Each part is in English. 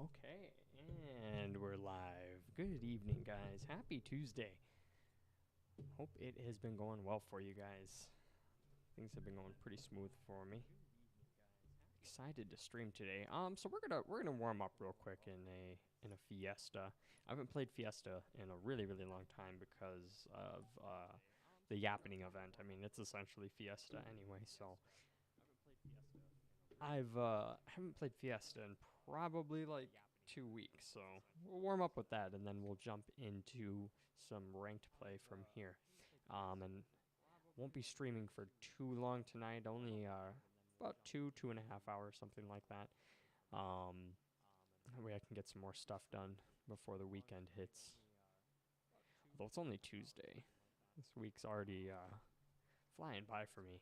Okay, and we're live. Good evening, guys. Happy Tuesday. Hope it has been going well for you guys. Things have been going pretty smooth for me. Excited to stream today. So we're gonna warm up real quick in a Fiesta. I haven't played Fiesta in a really long time because of the Yappening event. I mean, it's essentially Fiesta anyway. So haven't played Fiesta in probably like 2 weeks, so we'll warm up with that, and then we'll jump into some ranked play from here. And won't be streaming for too long tonight, only about 2.5 hours, something like that. That way I can get some more stuff done before the weekend hits. Although it's only Tuesday. This week's already flying by for me.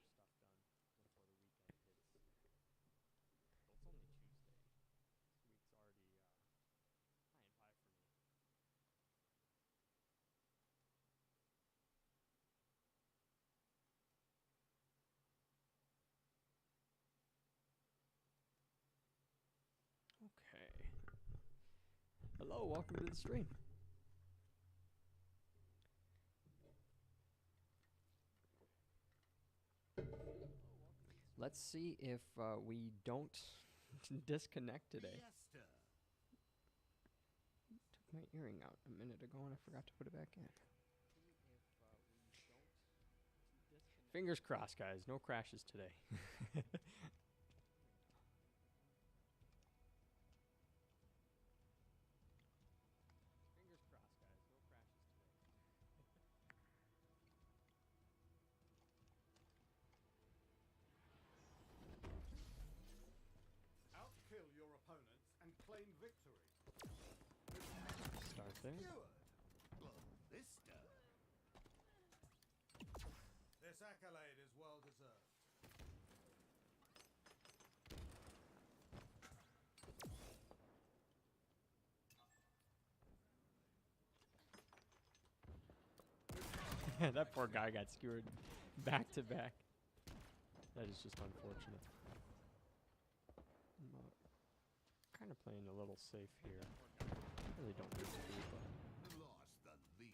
Okay. Hello, welcome to the stream. Let's see if we don't disconnect today. Took my earring out a minute ago and I forgot to put it back in. Fingers crossed, guys. No crashes today. Outkill your opponents and claim victory. Start there. This accolade is well deserved. That poor guy got skewered back to back. That is just unfortunate. I'm kind of playing a little safe here. Really don't need to be, but Lost the lead.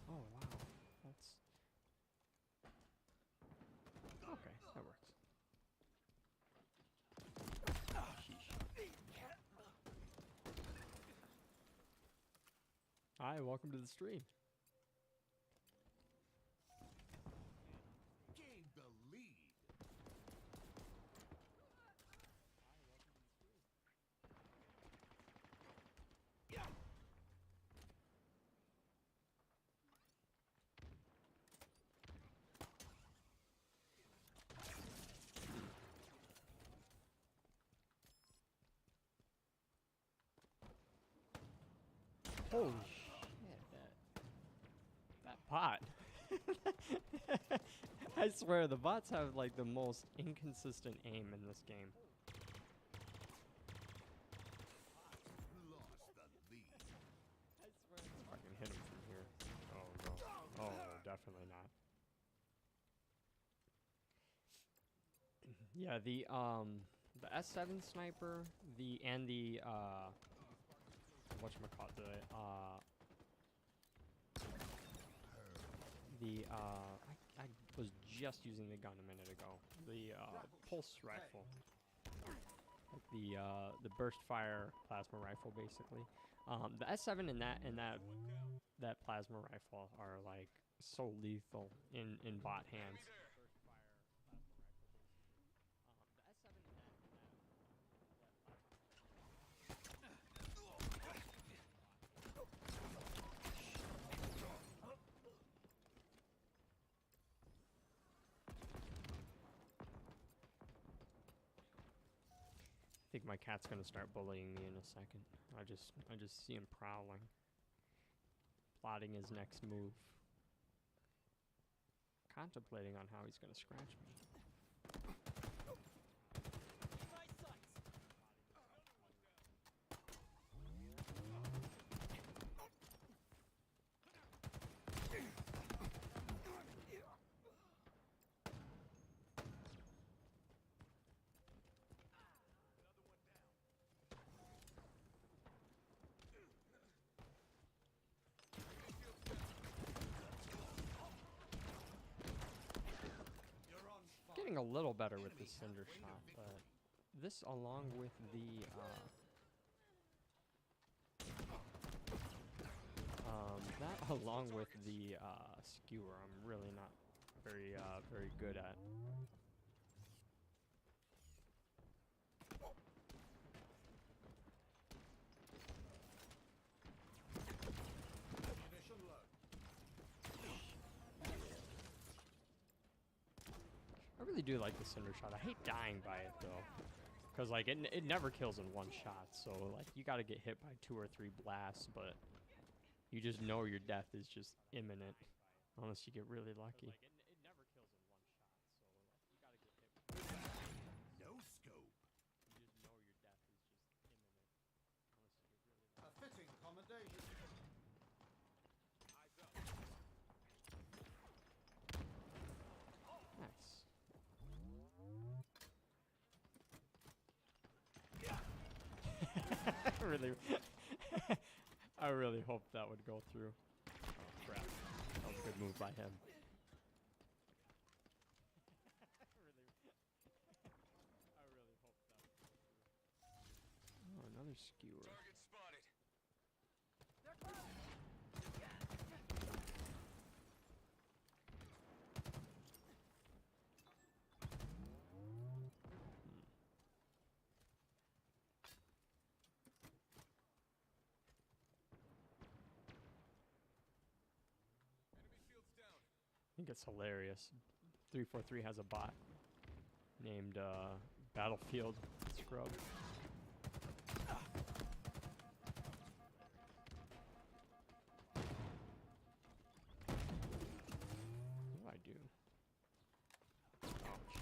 oh wow, that's okay. That works. Hi, welcome to the stream. Gain the lead. Holy shit, that bot. I swear, the bots have like the most inconsistent aim in this game. Lost the lead. I swear it's fucking hit him from here. Oh no. Oh, definitely not. Yeah, the S7 sniper, the whatchamacallit, I was just using the gun a minute ago. The pulse rifle, like the burst fire plasma rifle, basically. The S7 and that plasma rifle are like so lethal in bot hands. I think my cat's gonna start bullying me in a second. I just see him prowling, plotting his next move, contemplating on how he's gonna scratch me. getting a little better with the cinder shot, but this along with the that along with the skewer, I'm really not very good at. Ammunition low. I really do like the cinder shot. I hate dying by it though, because like it never kills in one shot. So like you got to get hit by 2 or 3 blasts, but you just know your death is just imminent unless you get really lucky. No scope. A fitting commendation. Nice. Really, I really hoped that would go through. Crap. That was a good move by him. Oh, another skewer. Target spotted. Enemy shields down. I think it's hilarious. 343 has a bot named Battlefield Scrub. What do I do? Ouch.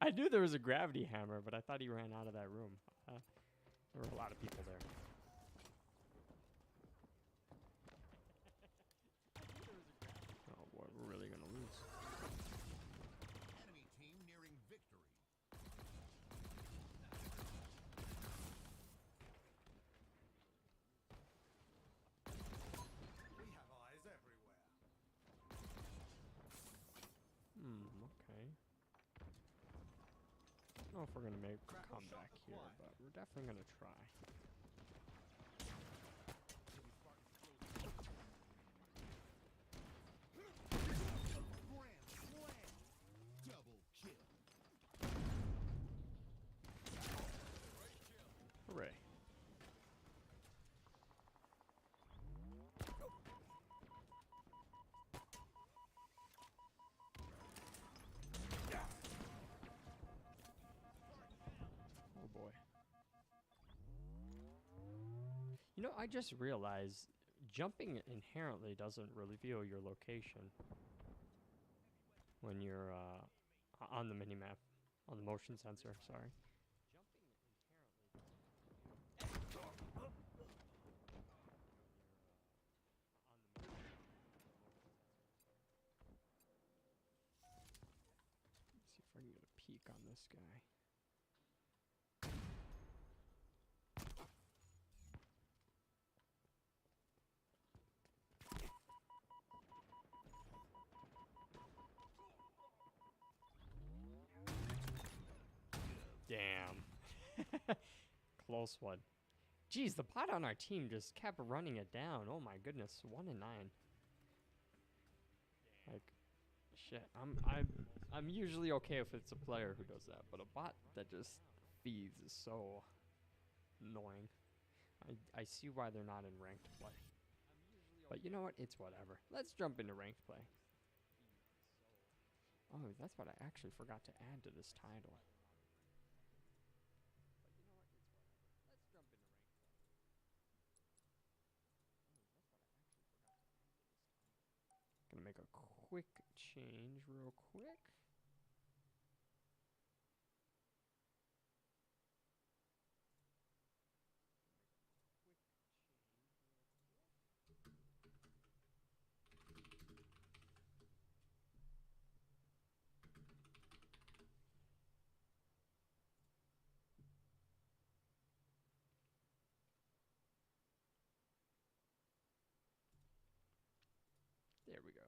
I knew there was a gravity hammer, but I thought he ran out of that room. There were a lot of people there. Oh boy, we're really gonna lose. Enemy team nearing victory. We have eyes everywhere. Okay. I don't know if we're gonna make a comeback here, but we're definitely gonna try. Grand slam. Double kill. Hooray. Oh boy. You know, I just realized jumping inherently doesn't reveal your location when you're on the minimap, on the motion sensor, sorry. Let's see if I can get a peek on this guy. Damn. Close one. Jeez, the bot on our team just kept running it down. Oh my goodness, 1 and 9. Like, shit. I'm usually okay if it's a player who does that, but a bot that just feeds is so annoying. I see why they're not in ranked play. But you know what? It's whatever. Let's jump into ranked play. Oh, that's what I actually forgot to add to this title. Gonna make a quick change real quick. There we go.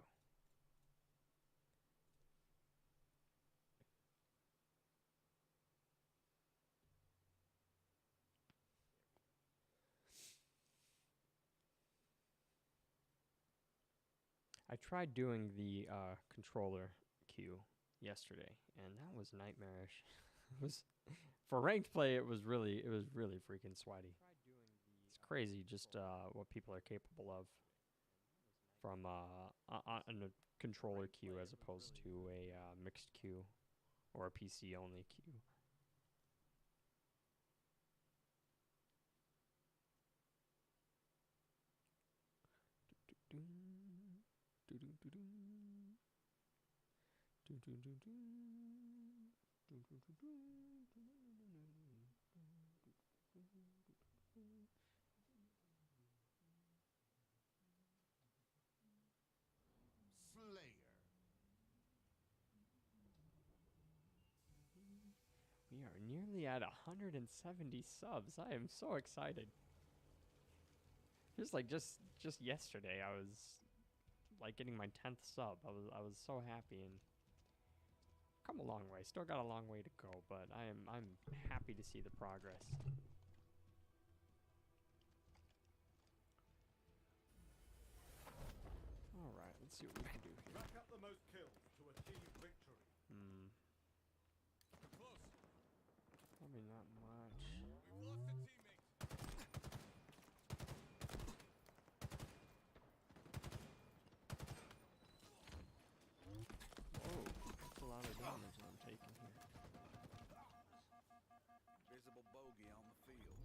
I tried doing the controller queue yesterday, and that was nightmarish. It was for ranked play. It was really freaking sweaty. It's crazy just what people are capable of from on a controller queue as opposed to a mixed queue or a PC only queue. Slayer. We are nearly at 170 subs. I am so excited. Just yesterday, I was like getting my 10th sub. I was so happy and come a long way. Still got a long way to go, but I'm happy to see the progress. All right, let's see what we can do here. Rack up the most kills to achieve victory. We're close. Probably not much. We've lost a teammate. Whoa, that's a lot of damage that I'm taking here. Visible bogey on the field.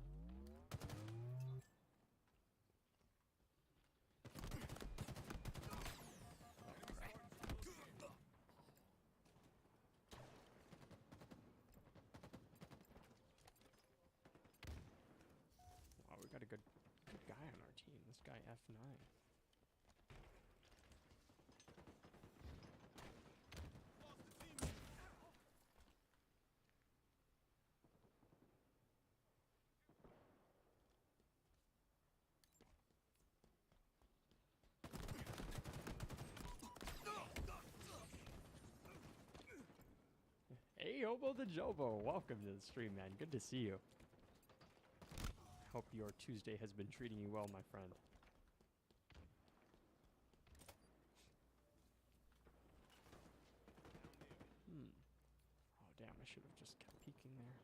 Wow, we got a good guy on our team. This guy F9. Lost a teammate. Hey, Hobo the Jobo, welcome to the stream, man. Good to see you. Hope your Tuesday has been treating you well, my friend. Oh, damn, I should have just kept peeking there.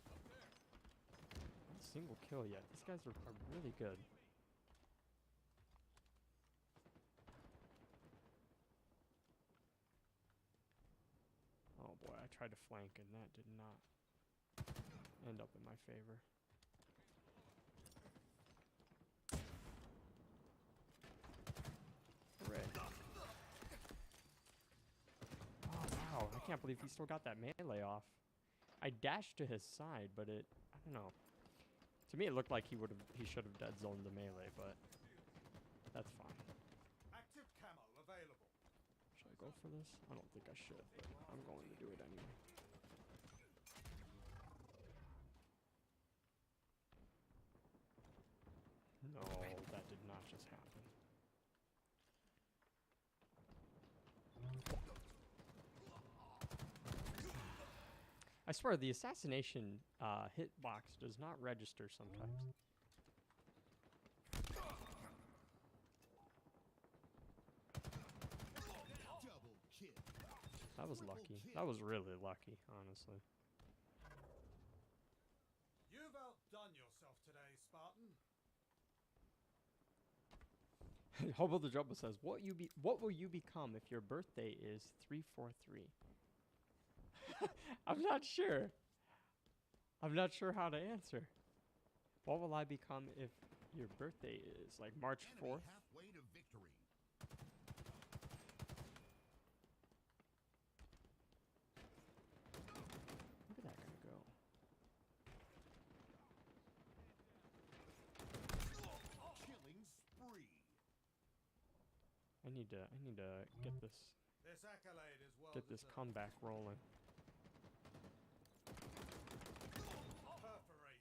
Up there. Not a single kill yet. These guys are really good. Oh boy, I tried to flank and that did not end up in my favor. Hooray. Oh wow, I can't believe he still got that melee off. I dashed to his side, but I don't know. To me it looked like he should have dead zoned the melee, but that's fine. Active camo available. Should I go for this? I don't think I should, but I'm going to do it anyway. No, that did not just happen. I swear, the assassination hitbox does not register sometimes. Double kill. That was lucky. That was really lucky, honestly. You've outdone yourself today, Spartan. Hobo the Jumbo says, what will you become if your birthday is 343? I'm not sure. I'm not sure how to answer. What will I become if your birthday is like March 4th? Enemy halfway to victory. Look at that guy go. Killing spree. I need to get this This accolade is well get this deserved. comeback rolling. Perforated.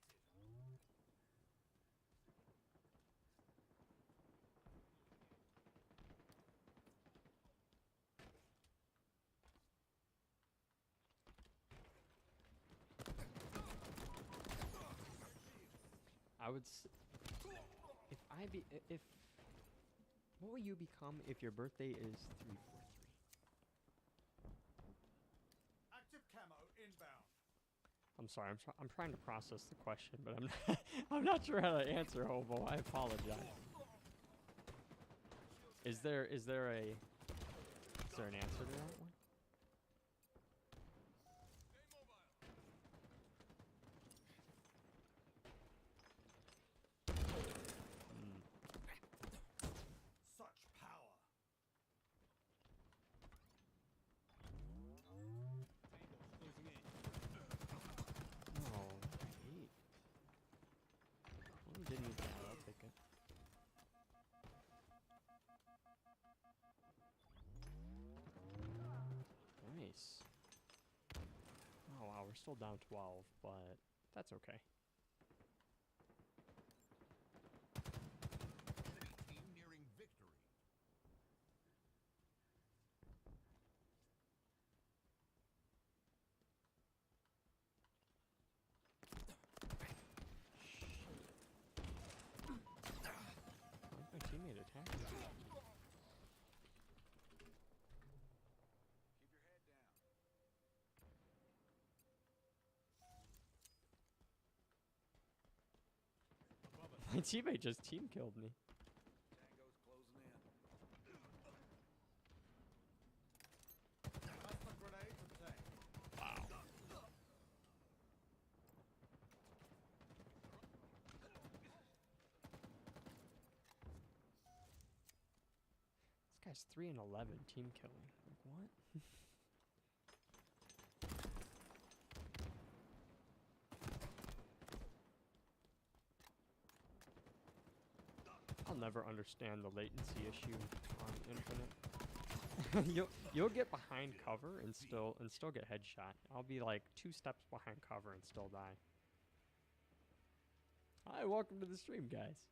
I would if What will you become if your birthday is 343? Active camo inbound. I'm sorry, I'm trying to process the question, but I'm not, I'm not sure how to answer, Hobo. I apologize. Is there an answer to that one? Stay mobile. Such power. Tango's closing in. Oh, wait. Well, we didn't need that. I'll take it. Nice. Oh wow, we're still down 12, but that's okay. Enemy team nearing victory. Why did my teammate attack me? Keep your head down. Above us. My teammate just team killed me. Tango's closing in. Plasma grenade to the tank. Wow. This guy's 3 and 11 team killing. Like what? I'll never understand the latency issue on Infinite. you'll get behind cover and still get headshot. I'll be like 2 steps behind cover and still die. Hi, welcome to the stream, guys.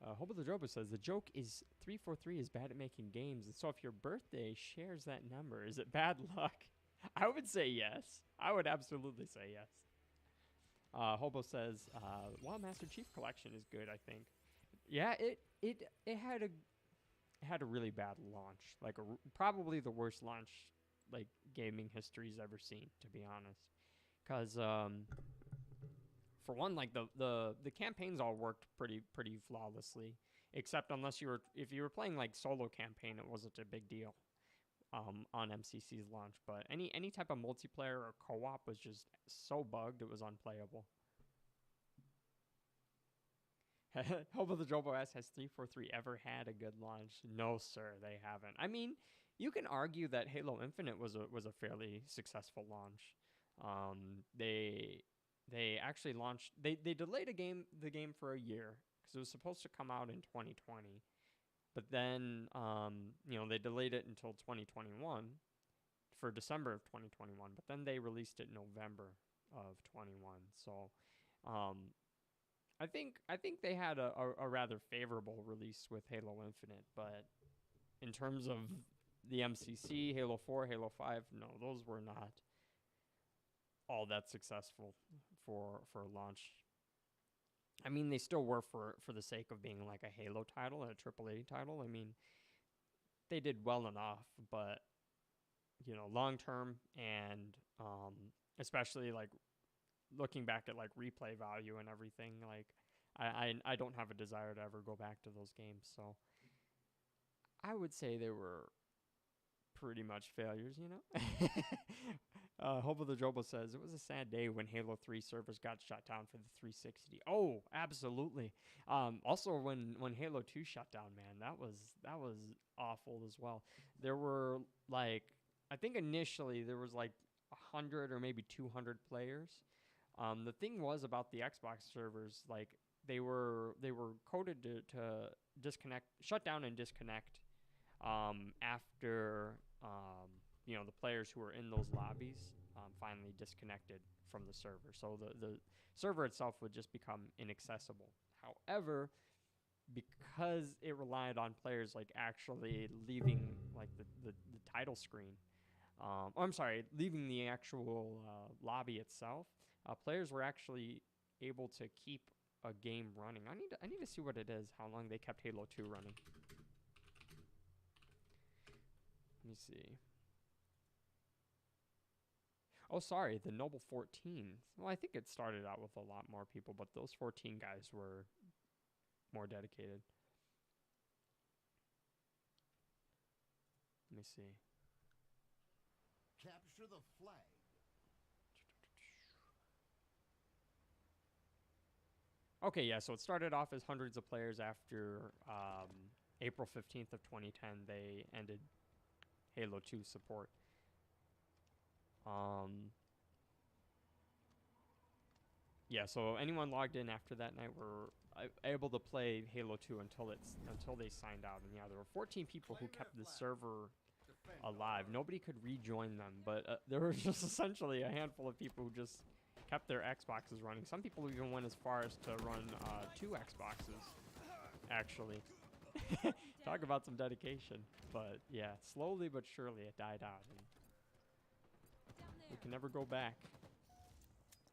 Hobo the Drobo says the joke is 343 is bad at making games, and so if your birthday shares that number, is it bad luck? I would say yes. I would absolutely say yes. Hobo says Wild Master Chief Collection is good. I think. Yeah, it had a really bad launch, like probably the worst launch like gaming history's ever seen, to be honest. Because for one, like the campaigns all worked pretty flawlessly, except if you were playing like solo campaign, it wasn't a big deal on MCC's launch. But any type of multiplayer or co-op was just so bugged it was unplayable. Hobo the Drobo asks, has 343 ever had a good launch? No, sir, they haven't. I mean, you can argue that Halo Infinite was a fairly successful launch. They actually launched. They delayed the game for a year because it was supposed to come out in 2020, but then they delayed it until 2021 for December of 2021. But then they released it in November of 21. So. I think they had a rather favorable release with Halo Infinite, but in terms of the MCC, Halo 4, Halo 5, no, those were not all that successful for launch. I mean, they still were for the sake of being like a Halo title and a AAA title. I mean, they did well enough, but long term and especially like looking back at like replay value and everything, like I don't have a desire to ever go back to those games. So I would say they were pretty much failures, Hobo the Drobo says, it was a sad day when Halo 3 servers got shut down for the 360. Oh, absolutely. Also when Halo 2 shut down, man, that was awful as well. There were like, I think initially there was like 100 or maybe 200 players. The thing was about the Xbox servers, like they were coded to shut down and disconnect after the players who were in those lobbies finally disconnected from the server. So the server itself would just become inaccessible. However, because it relied on players like actually leaving like the title screen, leaving the actual lobby itself, players were actually able to keep a game running. I need to see what it is, how long they kept Halo 2 running. Let me see. Oh, sorry, the Noble 14. Well, I think it started out with a lot more people, but those 14 guys were more dedicated. Let me see. Capture the flag. Okay, yeah, so it started off as hundreds of players after April 15th of 2010. They ended Halo 2 support. Yeah, so anyone logged in after that night were able to play Halo 2 until they signed out. And yeah, there were 14 people who kept the server alive. Nobody could rejoin them, but there were just essentially a handful of people who just kept their Xboxes running. Some people even went as far as to run 2 Xboxes, actually. Talk about some dedication. But yeah, slowly but surely it died out. And we can never go back.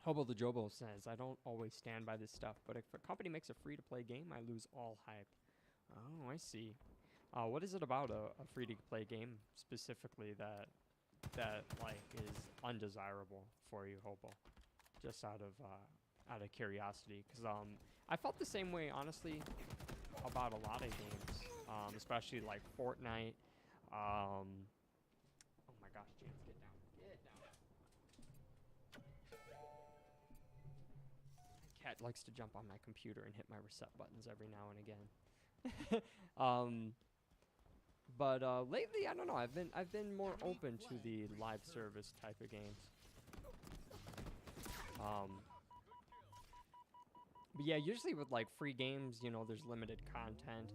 Hobo the Jobo says, I don't always stand by this stuff, but if a company makes a free-to-play game, I lose all hype. Oh, I see. What is it about a free-to-play game specifically that like is undesirable for you, Hobo? Just out of curiosity, because I felt the same way, honestly, about a lot of games, especially like Fortnite. Oh my gosh, James, get down. Get down. My cat likes to jump on my computer and hit my reset buttons every now and again. But lately, I don't know. I've been more open to the live service type of games. But yeah, usually with like free games, you know, there's limited content.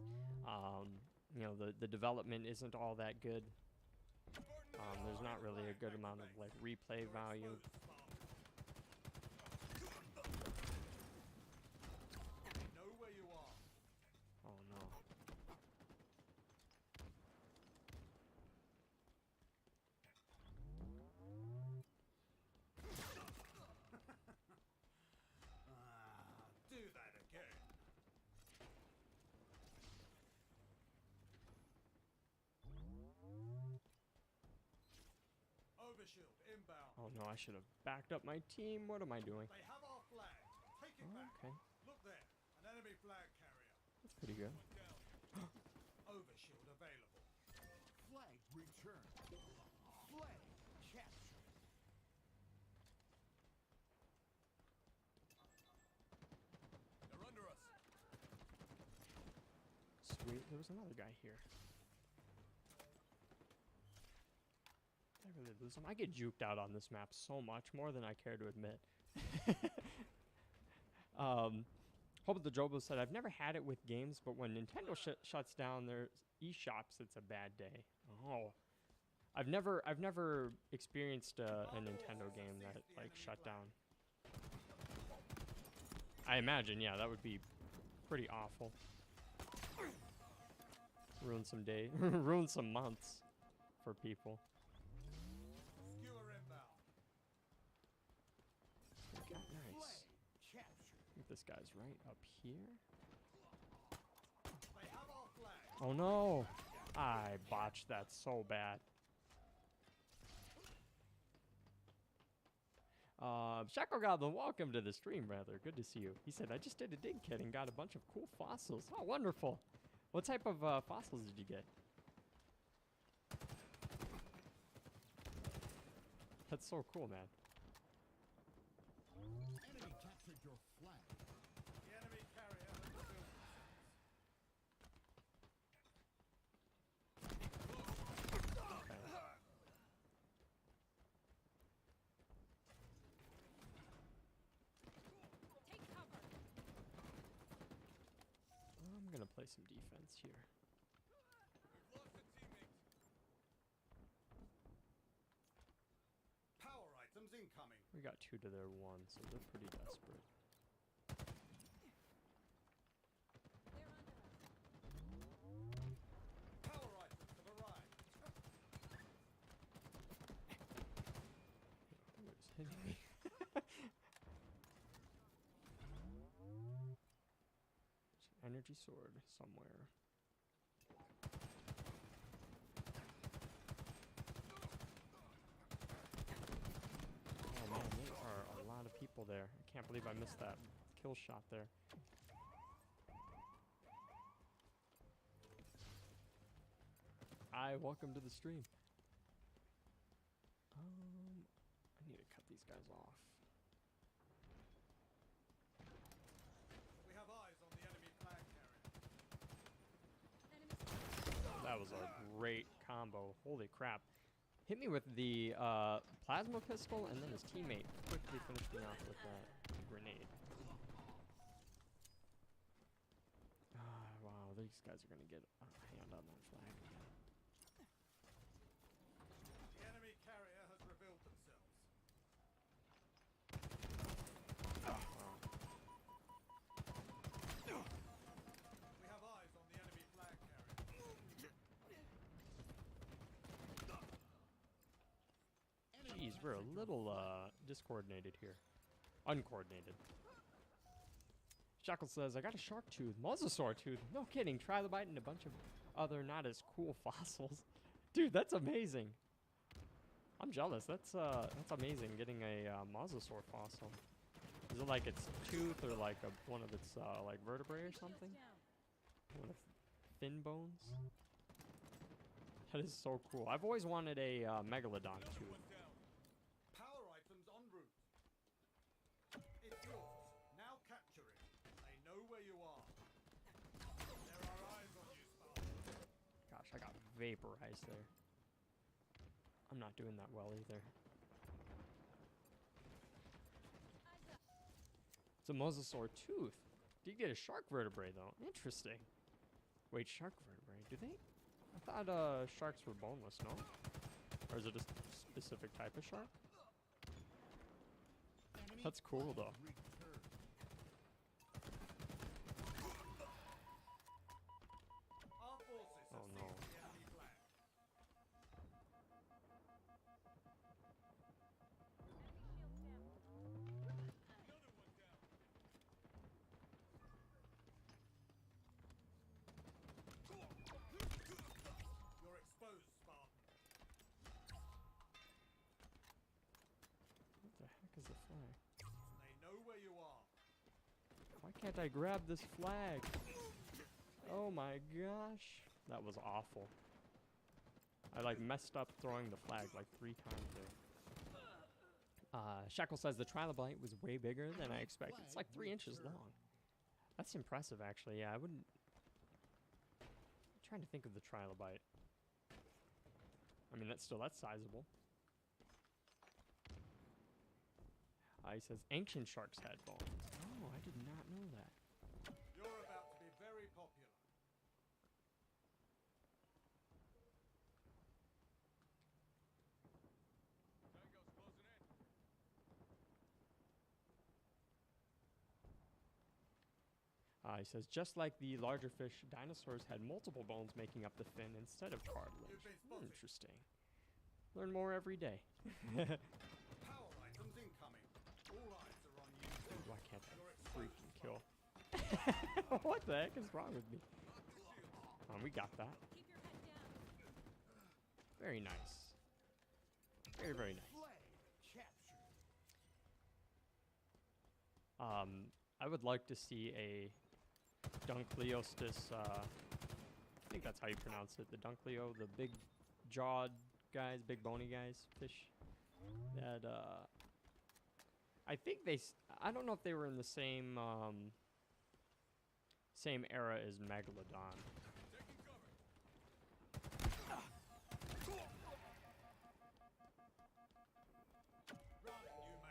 You know, the development isn't all that good. There's not really a good amount of like replay value. Know where you are. Oh no. Do that again. Overshield inbound. Oh no, I should have backed up my team. What am I doing? They have our flag. Take it Oh, back. okay. Look there. An enemy flag carrier. That's pretty good. Overshield available. Flag returned. Flag captured. They're under us. Sweet. There was another guy here. Did I really lose him? I get juked out on this map so much, more than I care to admit. Hope the Jobo said, I've never had it with games, but when Nintendo shuts down their eShops, it's a bad day. Oh. I've never experienced a Nintendo game that like shut down. I imagine, yeah, that would be pretty awful. Ruin some day, ruin some months for people. Skewer inbound. Okay, nice. Flag captured. I think this guy's right up here. They have our flag. Oh no! I botched that so bad. Shackle Goblin, welcome to the stream, rather. Good to see you. He said, I just did a dig kit and got a bunch of cool fossils. Oh, wonderful. What type of fossils did you get? That's so cool, man. Enemy captured your flag. The enemy carrier has built. Okay. Take cover. I'm gonna play some defense here. We've lost a teammate. Power items incoming. We got 2 to their 1, so they're pretty desperate. They're under us. Power items have arrived. Who is hitting me? Energy sword somewhere. Shackle there. I can't believe I missed that kill shot there. Hi, welcome to the stream. I need to cut these guys off. We have eyes on the enemy flag carrier. Enemy That was a great combo. Holy crap. Hit me with the plasma pistol, and then his teammate quickly finished me off with that grenade. Wow, these guys are going to get a hand on that flag again. The enemy carrier has revealed themselves. We have eyes on the enemy flag carrier. Jeez, we're a little discoordinated here. Uncoordinated. Shackle says, I got a shark tooth, mosasaur tooth. No kidding, trilobite and a bunch of other not as cool fossils. Dude, that's amazing. I'm jealous. That's amazing getting a mosasaur fossil. Is it like its tooth or like one of its like vertebrae or something? One of fin bones? That is so cool. I've always wanted a megalodon tooth. Power items en route. It's yours. Now capture it. They know where you are. There are eyes on you, Spartan. Gosh, I got vaporized there. I'm not doing that well either. It's a mosasaur tooth. Do you get a shark vertebrae though? Interesting. Wait, shark vertebrae? Do they? I thought sharks were boneless, no? Or is it a specific type of shark? That's cool though. Our forces have Oh, no. seized the enemy flag. You're exposed, Spartan. What the heck is the flag? They know where you are. Why can't I grab this flag? Oh my gosh. That was awful. I like messed up throwing the flag like 3 times there. Shackle says the trilobite was way bigger than I expected. It's like 3 inches long. That's impressive actually. Yeah, I wouldn't... I'm trying to think of the trilobite. I mean, that's sizable. He says ancient sharks had bones. Oh, I did not know that. You're about to be very popular. Tango's closing in. He says, just like the larger fish, dinosaurs had multiple bones making up the fin instead of cartilage. You've been spotted. Interesting. Learn more every day. Power items incoming. All eyes are on you. Dude, why can't I You're exposed, freaking kill? Spartan. What the heck is wrong with me? We got that. Keep your head down. Very nice. Very, very nice. Flag captured. I would like to see a Dunkleostis, I think that's how you pronounce it, the Dunkleo, the big jawed guys, big bony guys, fish, that, I think I don't know if they were in the same era as Megalodon. Taking cover.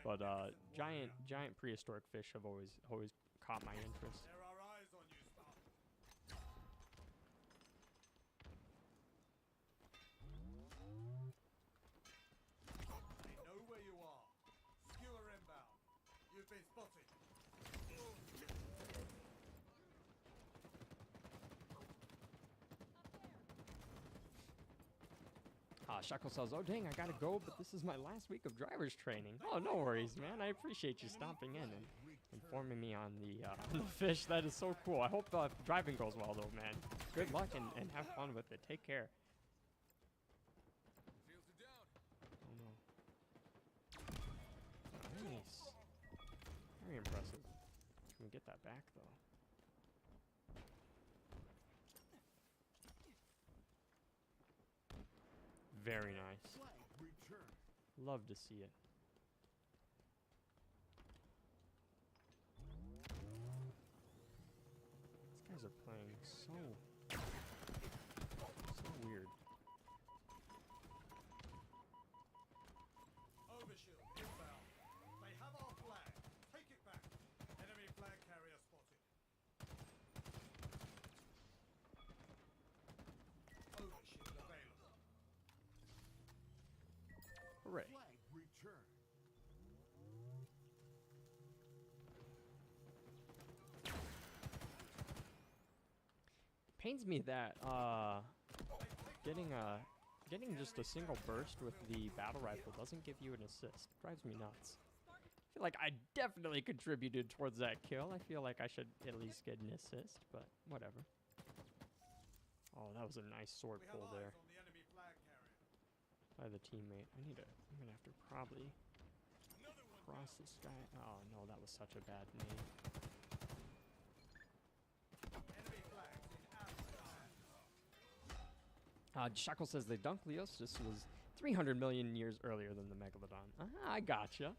But giant prehistoric fish have always caught my interest. There are eyes on you, Spartan. They know where you are. Skewer inbound. You've been spotted. Shackle says, oh dang, I gotta go, but this is my last week of driver's training. Oh, no worries, man. I appreciate you stopping in and informing me on the fish. That is so cool. I hope driving goes well, though, man. Good luck and have fun with it. Take care. Shields are down. Oh, no. Nice. Very impressive. Can we get that back, though? Very nice. Flag return. Love to see it. These guys are playing so weird. Overshield inbound. They have our flag. Take it back. Enemy flag carrier spotted. Overshield available. Hooray. Flag return. Pains me that getting just a single burst with the battle rifle doesn't give you an assist. Drives me nuts. I feel like I definitely contributed towards that kill. I feel like I should at least get an assist, but whatever. Oh, that was a nice sword We have pull there eyes on the enemy flag carrier. by the teammate. I'm gonna have to probably cross this guy. Oh no, that was such a bad name. Enemy flags in our hands. Shackle says the Dunkleosis was 300 million years earlier than the Megalodon. I gotcha.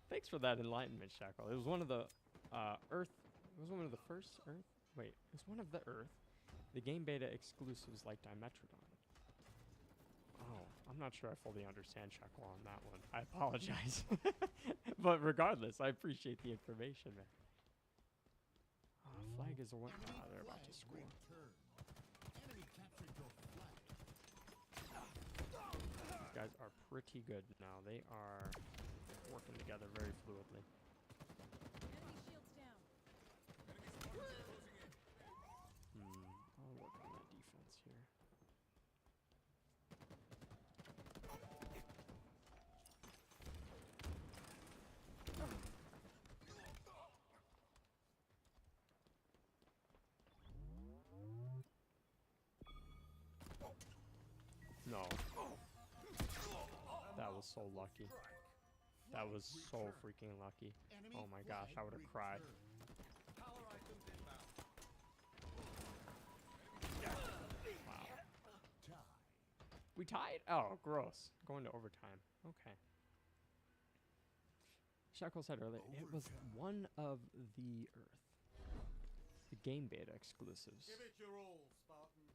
Thanks for that enlightenment, Shackle. It was one of the Earth. It was one of the first Earth. Wait, it was one of the Earth. The game beta exclusives like Dimetrodon. Oh, I'm not sure I fully understand Shackle on that one. I apologize. But regardless, I appreciate the information, man. Flag is a one. They're about to score. Return. Enemy captured your flag. These guys are pretty good now. They are working together very fluidly. Enemy shields down. I'll work on that defense here. No. That was so lucky. That was so freaking lucky. Oh my gosh, I would have cried. Power items inbound. Wow. We tied? Oh, gross. Going to overtime. Okay. Shackle said earlier, it was one of the Earth. The game beta exclusives. Give it your all, Spartan.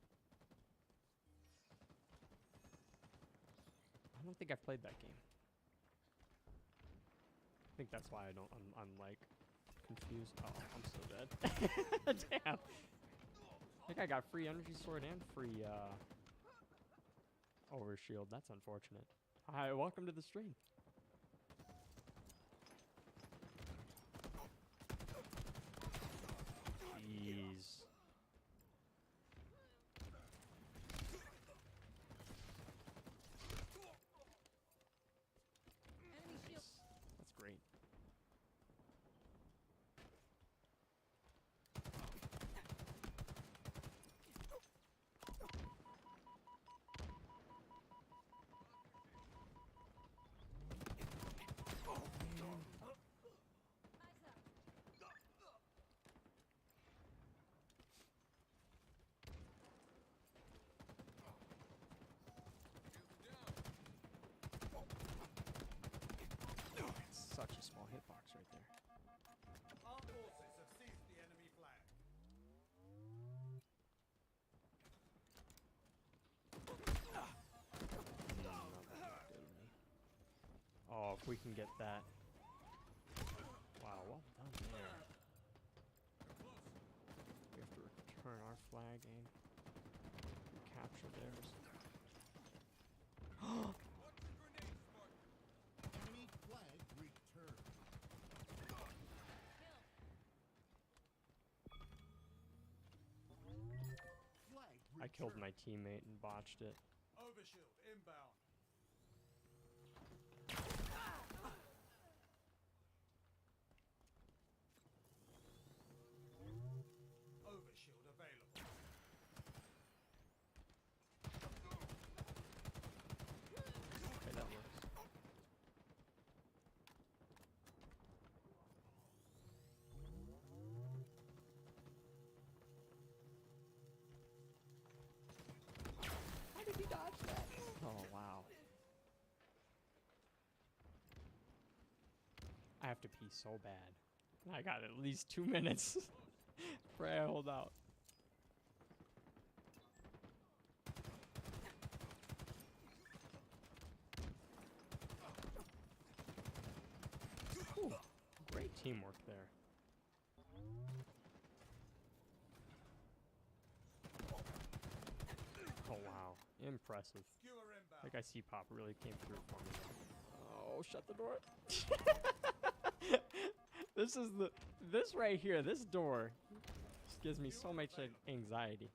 I don't think I've played that game. I think that's why I'm like confused. Oh, I'm so dead. Damn. I think I got free energy sword and free overshield. That's unfortunate. Hi, welcome to the stream. Jeez. Enemy shield. That's great. Eyes up. It's such a small hitbox right there. Our forces have seized the enemy flag. Oh, if we can get that. Wow, well done there. We have to return our flag and recapture theirs. Enemy flag returned. Kill. Flag I killed returned. my teammate and botched it. Overshield inbound. Overshield available. Okay, that works. I have to pee so bad. I got at least 2 minutes before I hold out. Ooh, great teamwork there. Oh wow, impressive. Skewer inbound. I think I see Pop really came through for me. Oh, shut the door. This right here, this door just gives me so much anxiety.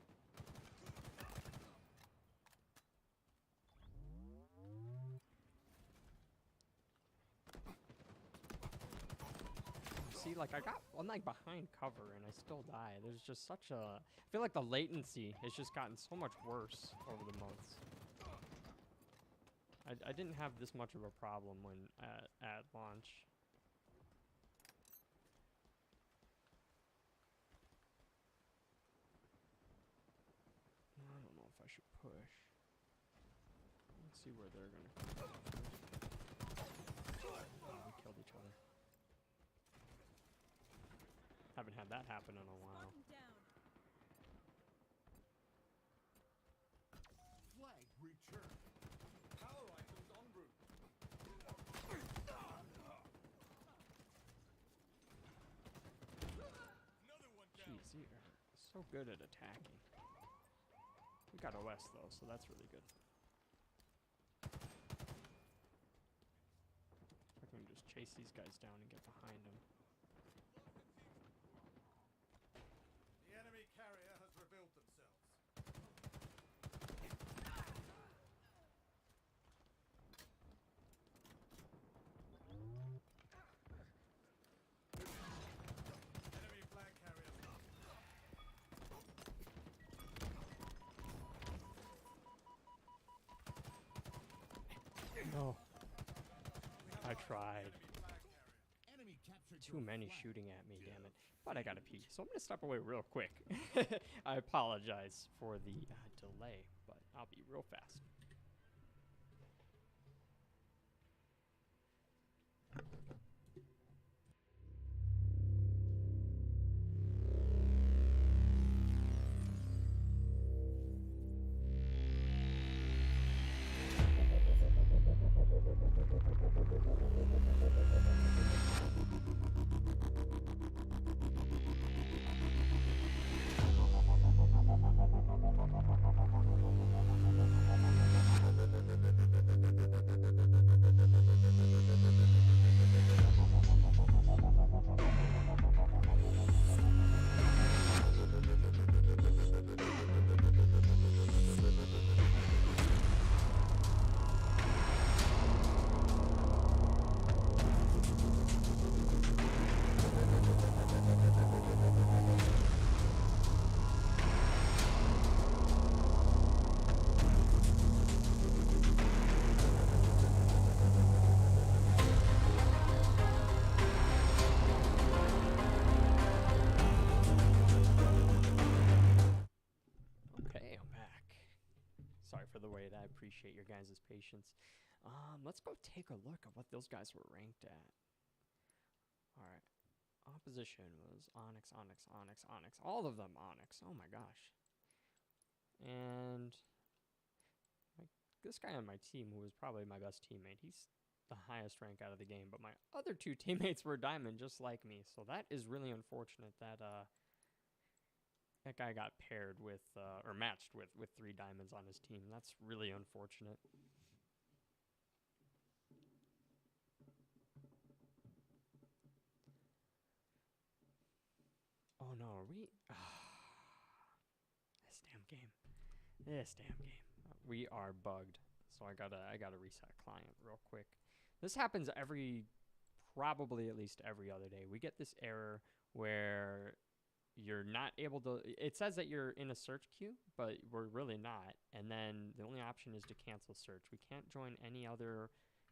See, like I'm like behind cover and I still die. There's just such a, I feel like the latency has just gotten so much worse over the months. I didn't have this much of a problem when at launch. I don't know if I should push. Let's see where they're gonna come from first. Oh, we killed each other. Haven't had that happen in a while. Spartan down. Flag return. Power items en route. Another one down. Jeez, you are so good at attacking. We got OS though, so that's really good. I can just chase these guys down and get behind them. The enemy carrier has revealed themselves. Enemy flag carrier up. No, I tried. Enemy flag carrier. Enemy captured Too many shooting at me, damn it. But I gotta pee, so I'm gonna step away real quick. I apologize for the delay, but I'll be real fast. Okay, I'm back. Sorry for the wait. I appreciate your guys' patience. Let's go take a look at what those guys were ranked at. All right. Opposition was Onyx, Onyx, Onyx, Onyx. All of them Onyx. Oh my gosh. And this guy on my team, who was probably my best teammate, he's the highest rank out of the game. But my other two teammates were diamond, just like me. So that is really unfortunate that that guy got paired with or matched with 3 diamonds on his team. That's really unfortunate. Oh no, are we? This damn game. This damn game. We are bugged. So I gotta reset client real quick. This happens probably at least every other day. We get this error where you're not able to, it says that you're in a search queue, but we're really not. And then the only option is to cancel search. We can't join any other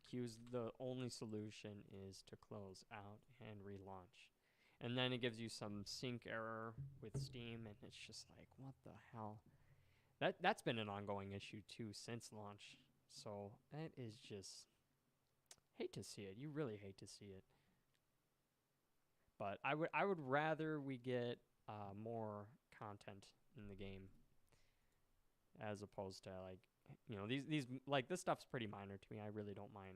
queues. The only solution is to close out and relaunch. And then it gives you some sync error with Steam, and it's just like, what the hell? That's been an ongoing issue too since launch. So that is just, hate to see it. You really hate to see it. But I would rather we get more content in the game as opposed to like, you know, these like this stuff's pretty minor to me. I really don't mind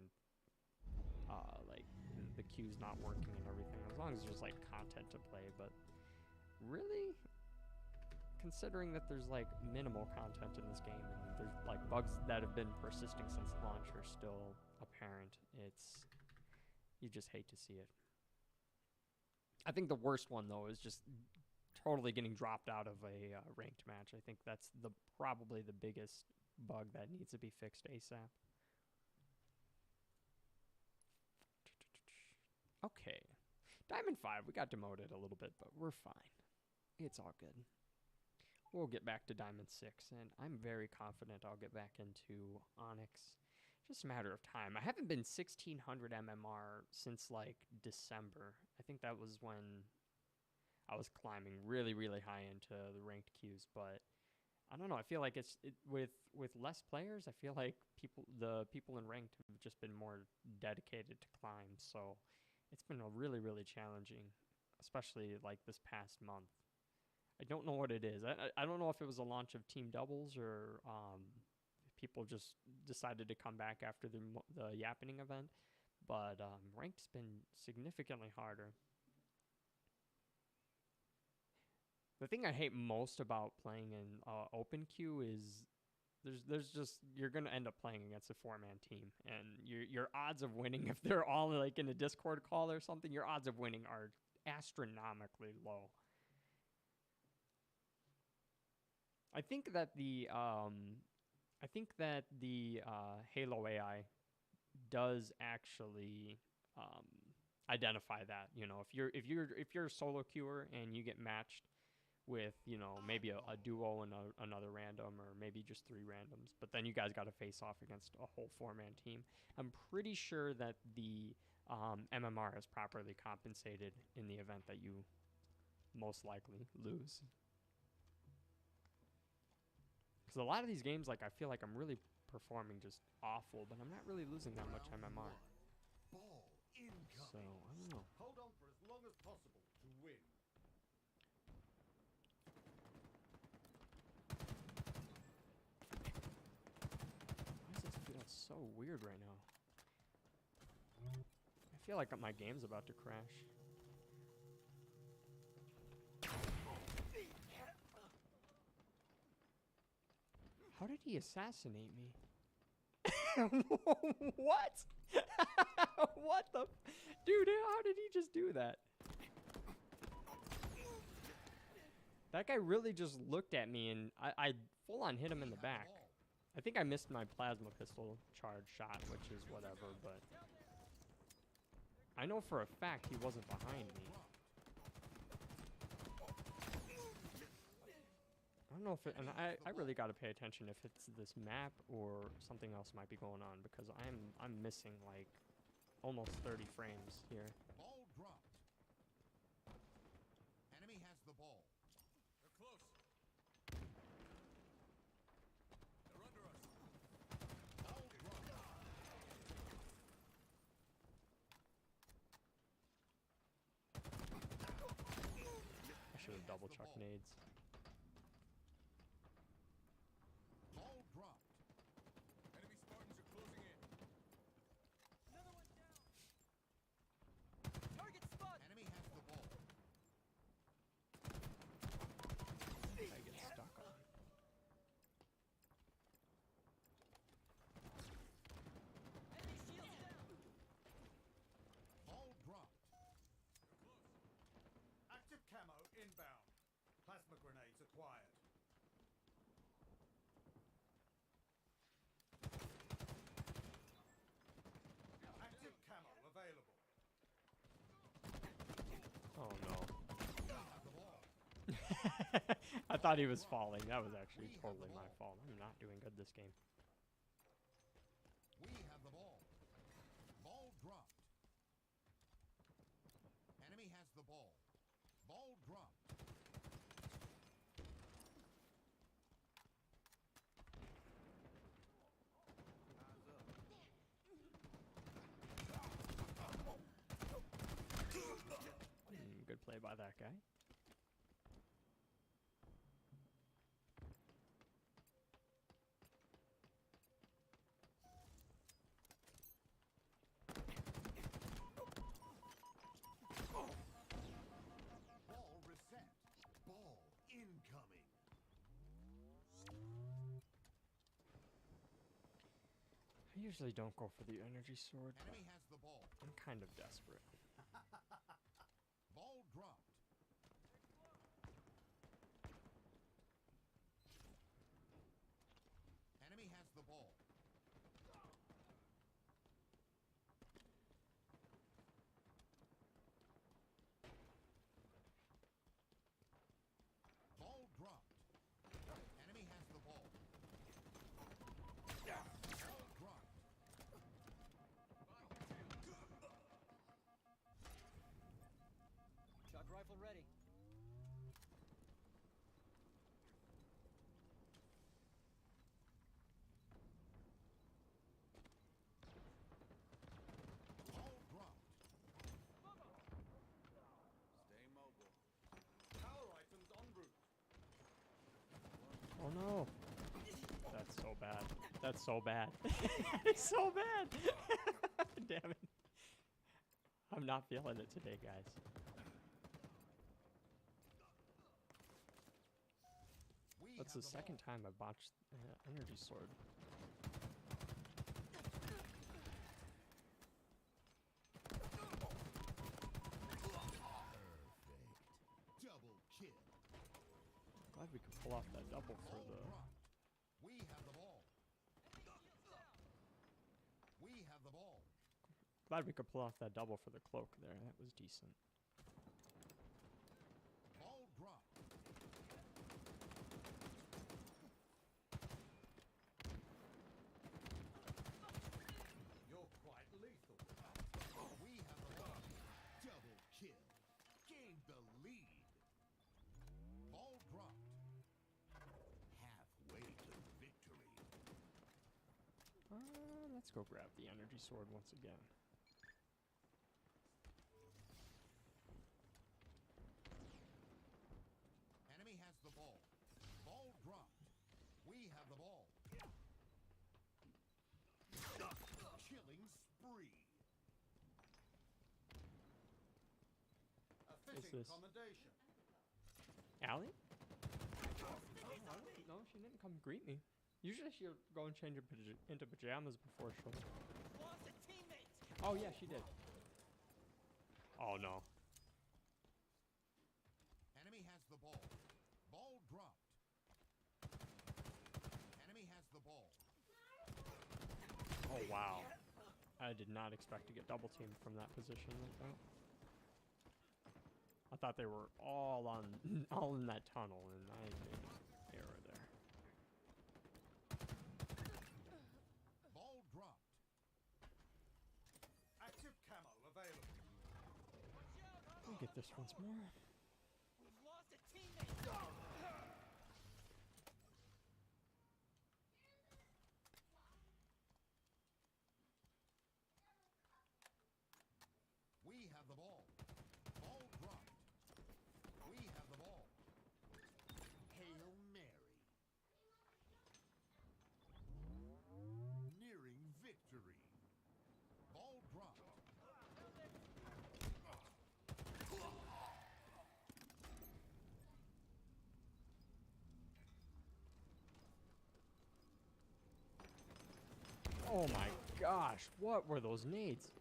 like the queues not working and everything as long as there's like content to play. But really, considering that there's like minimal content in this game and there's like bugs that have been persisting since launch are still apparent, you just hate to see it. I think the worst one though is just totally getting dropped out of a ranked match. I think that's probably the biggest bug that needs to be fixed ASAP. Okay, Diamond 5, we got demoted a little bit, but we're fine. It's all good. We'll get back to Diamond 6, and I'm very confident I'll get back into Onyx. Just a matter of time. I haven't been 1600 MMR since like December. I think that was when I was climbing really, really high into the ranked queues, but I don't know. I feel like with less players, I feel like the people in ranked have just been more dedicated to climb. So it's been a really, really challenging, especially like this past month. I don't know what it is. I don't know if it was a launch of team doubles or people just decided to come back after the Yappening event, but ranked's been significantly harder. The thing I hate most about playing in open queue is there's just you're gonna end up playing against a 4-man team, and your odds of winning, if they're all like in a Discord call or something, your odds of winning are astronomically low. I think that the Halo AI does actually identify that, you know, if you're a solo queuer and you get matched with, you know, maybe a duo and another random, or maybe just 3 randoms, but then you guys got to face off against a whole 4-man team. I'm pretty sure that the MMR is properly compensated in the event that you most likely lose. Because a lot of these games, like, I feel like I'm really performing just awful, but I'm not really losing that much MMR. Ball incoming. So, I don't know. Hold on for as long as possible to win. Why does this feel so weird right now? I feel like my game's about to crash. How did he assassinate me? What? What the? Dude, how did he just do that? That guy really just looked at me, and I full on hit him in the back. I think I missed my plasma pistol charge shot, which is whatever, but I know for a fact he wasn't behind me. I don't know if it, and I really got to pay attention if it's this map or something else might be going on, because I'm missing like almost 30 frames here. Ball dropped. Enemy has the ball. They're close. They're under us. Ball dropped. I should have double chucked nades. Ball dropped. Enemy Spartans are closing in. Another one down. Target spot. Enemy has the ball. I get stuck on. Enemy shields down. Ball dropped. Active camo inbound. Plasma grenades acquired. Active camo available. Oh no. The ball. I thought he was falling. That was actually totally my fault. I'm not doing good this game. We have the ball. Ball dropped. Enemy has the ball. Ball dropped. play by that guy. Ball reset. Ball incoming. I usually don't go for the energy sword, but Enemy has the ball. I'm kind of desperate. Ball dropped. Enemy has the ball. Ball dropped. Enemy has the ball. Ball dropped. Shock rifle ready. Ball dropped. Stay mobile. Power items en route. Oh no! That's so bad. That's so bad. It's so bad! Damn it. I'm not feeling it today, guys. We That's have the the second ball. time I botched energy sword. Perfect. Double kill. Glad we could pull off that double for Ball the... dropped. We have the ball. Enemy shields down. We have the ball. Glad we could pull off that double for the cloak there. That was decent. Ball dropped. You're quite lethal. We have the ball. Double kill. Gained the lead. Ball dropped. Halfway to victory. Let's go grab the energy sword once again. Enemy has the ball. Ball dropped. We have the ball. Killing spree. A What's fitting this? commendation. Allie? No, she didn't come greet me. Usually she'll go and change into pajamas before she'll... Lost a teammate. Oh yeah, she did. Oh no. Enemy has the ball. Ball dropped. Enemy has the ball. Oh wow. I did not expect to get double teamed from that position like that. I thought they were all on, all in that tunnel, and I made an error there. Ball dropped. Active camo available. Watch out, huh? I'll get this once more. We've lost a teammate. We have the ball. Ball dropped. We have the ball. Hail Mary. Nearing victory. Ball dropped. Oh my gosh, what were those nades?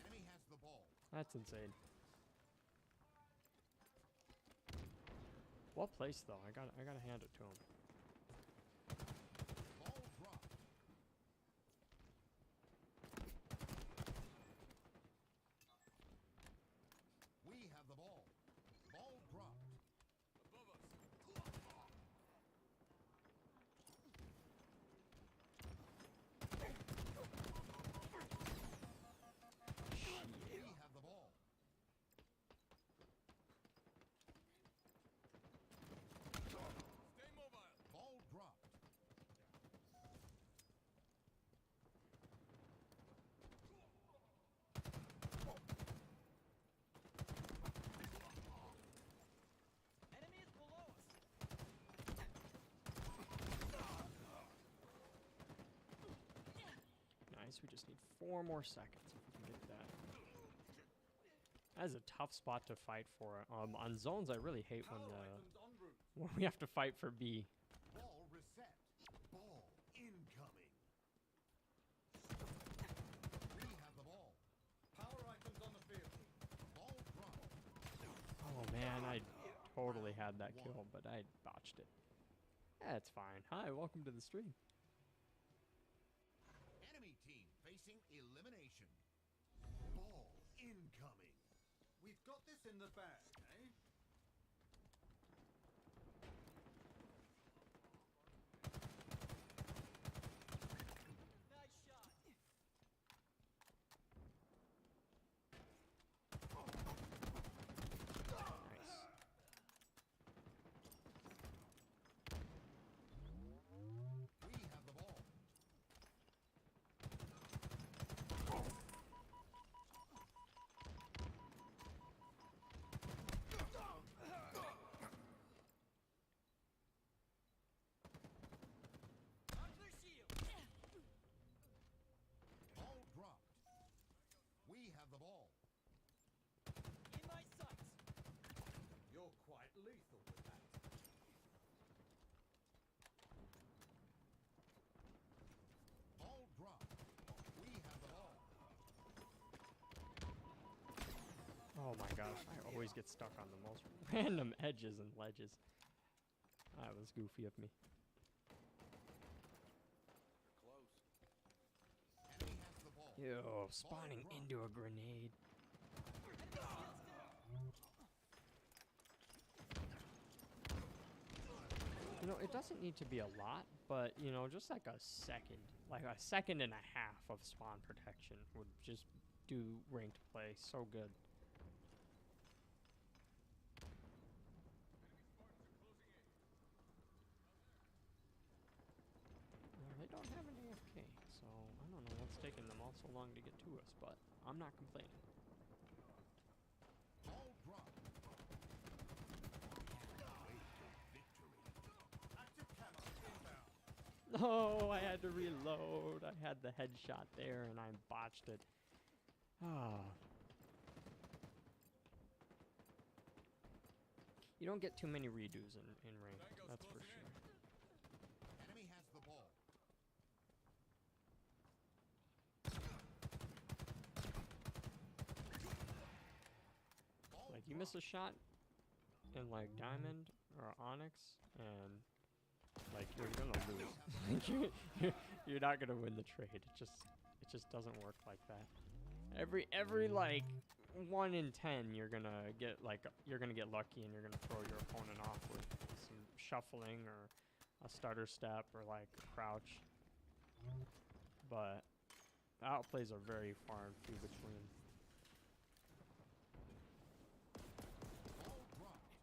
Enemy has the ball. That's insane. Well placed though. I gotta hand it to him. Ball dropped. We have the ball. Ball dropped. Above us. We have the ball. Stay mobile. Ball dropped. we just need 4 more seconds if we can get that. That is a tough spot to fight for. On zones, I really hate Power items en route. when we have to fight for B. Ball reset. Ball incoming. We have the ball. Power items on the field. Ball dropped. Oh man, I totally had that kill, but I botched it. That's fine. Hi, welcome to the stream. Enemy team facing elimination. Ball incoming. We've got this in the bag, eh? Nice shot. Nice. We have the ball. On their shield. Ball dropped. We have the ball. In my sights. You're quite lethal with that. Ball dropped. We have the ball. Oh my gosh, I always get stuck on the most random edges and ledges. That was goofy of me. Close. Enemy has the ball. Ew, spawning into a grenade. Enemy shield's down. You know, it doesn't need to be a lot, but, you know, just like a second and a half of spawn protection would just do ranked play so good. Well, they don't have an AFK, so I don't know what's taking them all so long to get to us, but I'm not complaining. Ball dropped. Way to victory. Active camo inbound. No, I had to reload. I had the headshot there and I botched it. Ah. You don't get too many redos in ranked, that's for sure. Enemy has the ball. Ball Like, you miss a shot in, like, Diamond or Onyx, and, like, you're gonna lose. You're not gonna win the trade. It just doesn't work like that. Every like 1 in 10, you're gonna get lucky and you're gonna throw your opponent off with some shuffling or a stutter step or like a crouch. But the outplays are very far and few between. Ball dropped.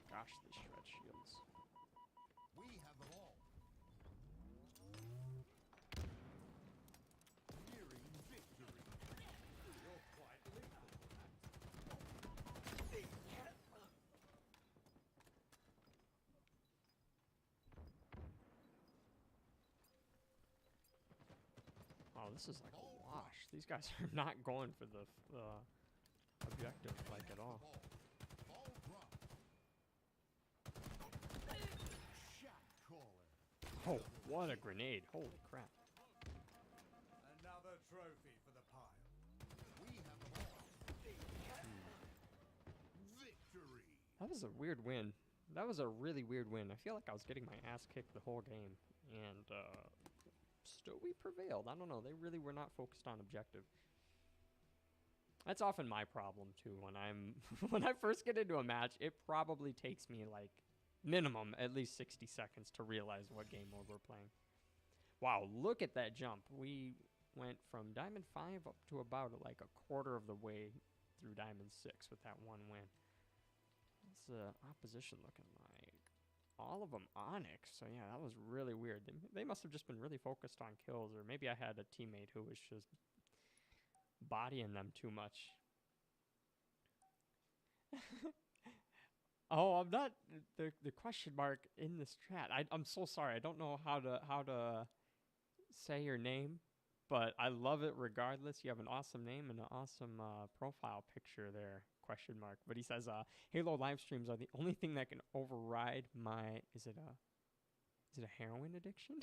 Gosh, they shred shields. We have the ball. Nearing victory. You're quite lethal with that. Oh, this is like a wash. These guys are not going for the objective like at all. Ball dropped. Shot caller. Oh, what a grenade. Holy crap. Another trophy for the pile. We have the ball. Victory. That was a weird win. That was a really weird win. I feel like I was getting my ass kicked the whole game. And still we prevailed. I don't know. They really were not focused on objective. That's often my problem too. When when I first get into a match, it probably takes me like minimum at least 60 seconds to realize what game mode we're playing. Wow, look at that jump. We went from Diamond 5 up to about like a quarter of the way through Diamond 6 with that one win. What's the opposition looking like? All of them Onyx. So yeah, that was really weird. They must have just been really focused on kills, or maybe I had a teammate who was just bodying them too much. Oh, I'm not the question mark in this chat. I'm so sorry. I don't know how to say your name. But I love it regardless. You have an awesome name and an awesome profile picture there, question mark. But he says, Halo live streams are the only thing that can override my, is it a heroin addiction?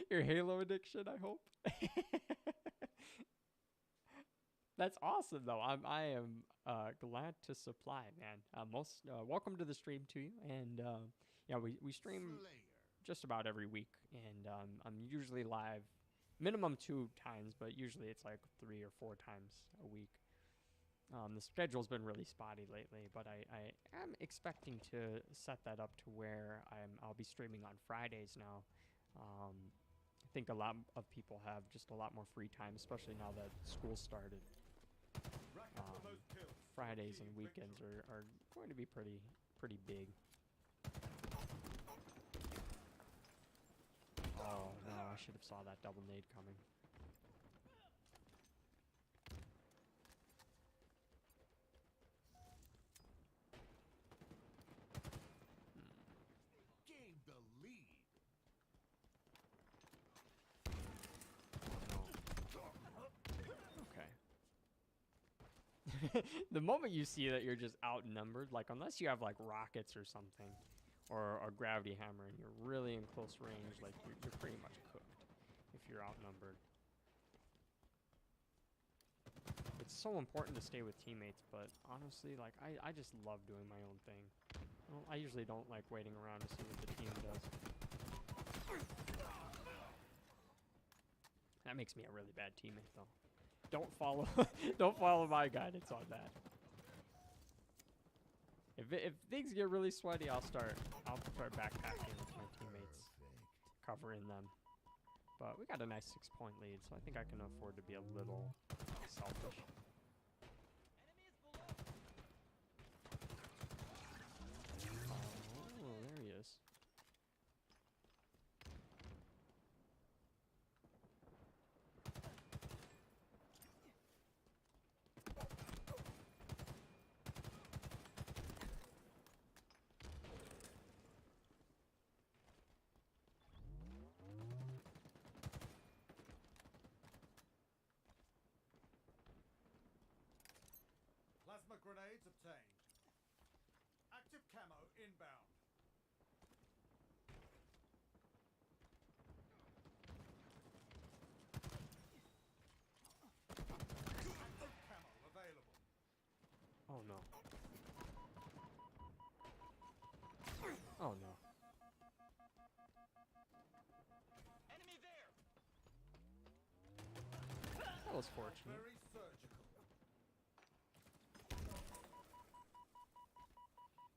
your Halo addiction, I hope. That's awesome, though. I am glad to supply, man. Welcome to the stream to you. And yeah, we stream Slayer. just about every week, and I'm usually live minimum 2 times, but usually it's like 3 or 4 times a week. The schedule's been really spotty lately, but I am expecting to set that up to where I'll be streaming on Fridays now. I think a lot of people have just a lot more free time, especially now that school started. Rack up the most kills. Fridays and Achieve weekends victory. are going to be pretty big. Oh no, I should have saw that double nade coming. Gained the lead. Okay. The moment you see that you're just outnumbered, like unless you have like rockets or something, or a gravity hammer, and you're really in close range, like you're pretty much cooked if you're outnumbered. It's so important to stay with teammates, but honestly, like I just love doing my own thing. I usually don't like waiting around to see what the team does. That makes me a really bad teammate, though. Don't follow, don't follow my guidance on that. If things get really sweaty, I'll start backpacking with my teammates, covering them. But we got a nice 6-point lead, so I think I can afford to be a little selfish. Oh, there he is. Plasma grenades obtained. Active camo inbound. Active camo available. Oh no. Oh no. Enemy there. That was fortunate. Very surgical.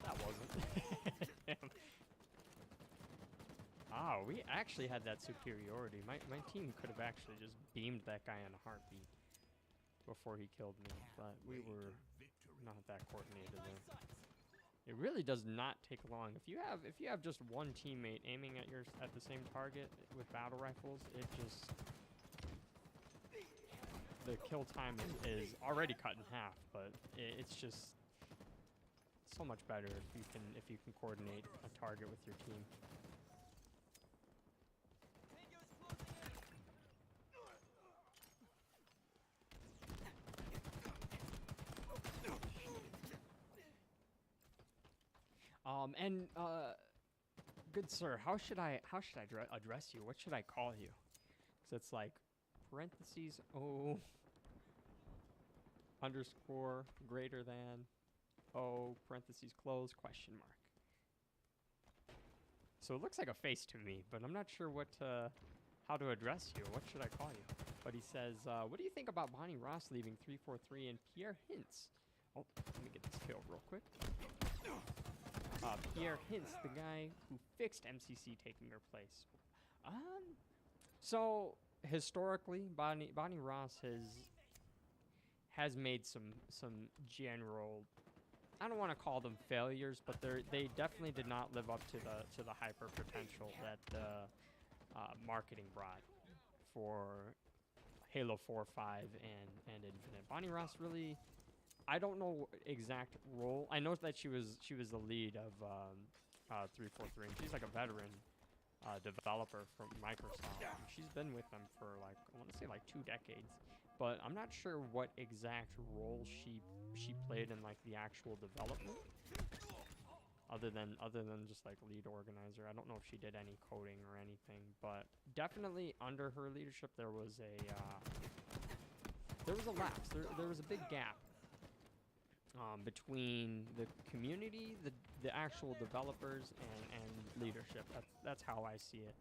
That wasn't. Damn. Ah, we actually had that superiority. My team could have actually just beamed that guy in a heartbeat before he killed me, but we were not that coordinated In my there. sights. It really does not take long. If you have just one teammate aiming at the same target with battle rifles, it just the kill time is already cut in half, but it's just so much better if you can coordinate a target with your team. Tango's closing in. And good sir, how should I address you? What should I call you? 'Cause it's like parentheses O underscore greater than O parentheses close question mark. So it looks like a face to me, but I'm not sure how to address you. What should I call you? But he says, what do you think about Bonnie Ross leaving 343 and Pierre Hintz? Oh, let me get this kill real quick. Pierre Hintz, the guy who fixed MCC taking her place. So historically, Bonnie Ross has made some general, I don't want to call them failures, but they definitely did not live up to the hyper potential that the marketing brought for Halo 4, 5, and Infinite. Bonnie Ross really, I don't know exact role. I know that she was the lead of 343, and she's like a veteran developer from Microsoft. And she's been with them for like, I want to say like 2 decades, but I'm not sure what exact role she played in like the actual development, other than just like lead organizer. I don't know if she did any coding or anything, but definitely under her leadership there was a lapse. There was a big gap between the community, the actual developers, and leadership. That's how I see it.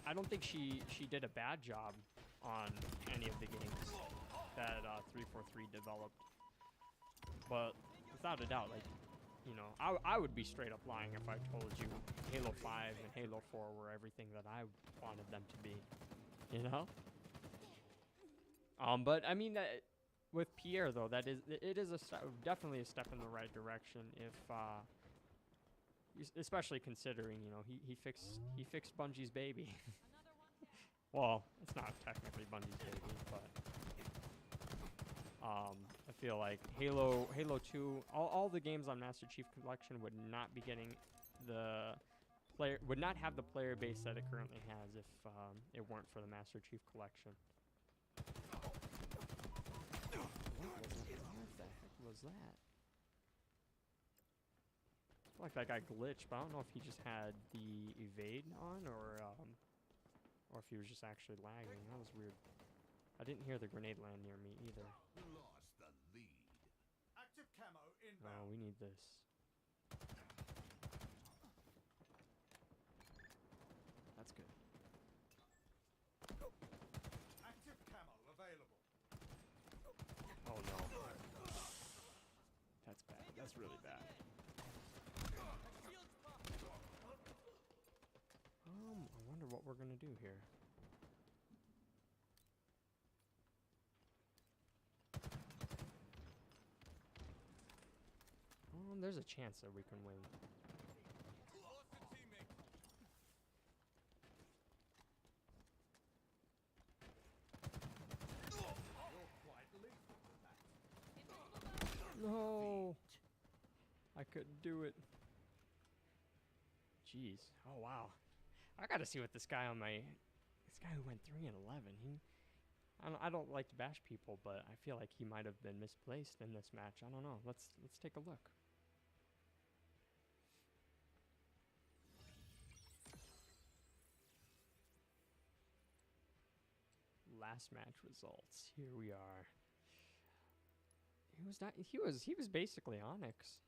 I don't think she did a bad job on any of the games that 343 developed, but without a doubt, like, you know, I would be straight up lying if I told you Halo 5 and Halo 4 were everything that I wanted them to be, you know? But I mean, that with Pierre though, it is definitely a step in the right direction. If especially considering, you know, he fixed Bungie's baby. Well, it's not technically Bungie's baby, but I feel like Halo 2, all the games on Master Chief Collection would not be getting would not have the player base that it currently has if it weren't for the Master Chief Collection. What the heck was that? I feel like that guy glitched, but I don't know if he just had the evade on or if he was just actually lagging. That was weird. I didn't hear the grenade land near me either. Lost the lead. Active camo Oh, inbound. we need this. That's good. Active camo available. Oh no. That's bad. That's really bad. Shields popped. I wonder what we're gonna do here. There's a chance that we can win. Lost a teammate. You're quite lethal with that. No, I couldn't do it. Jeez. Oh wow. I gotta see what this guy who went 3-11. I don't like to bash people, but I feel like he might have been misplaced in this match. I don't know. Let's take a look. Last match results. Here we are. He was basically Onyx.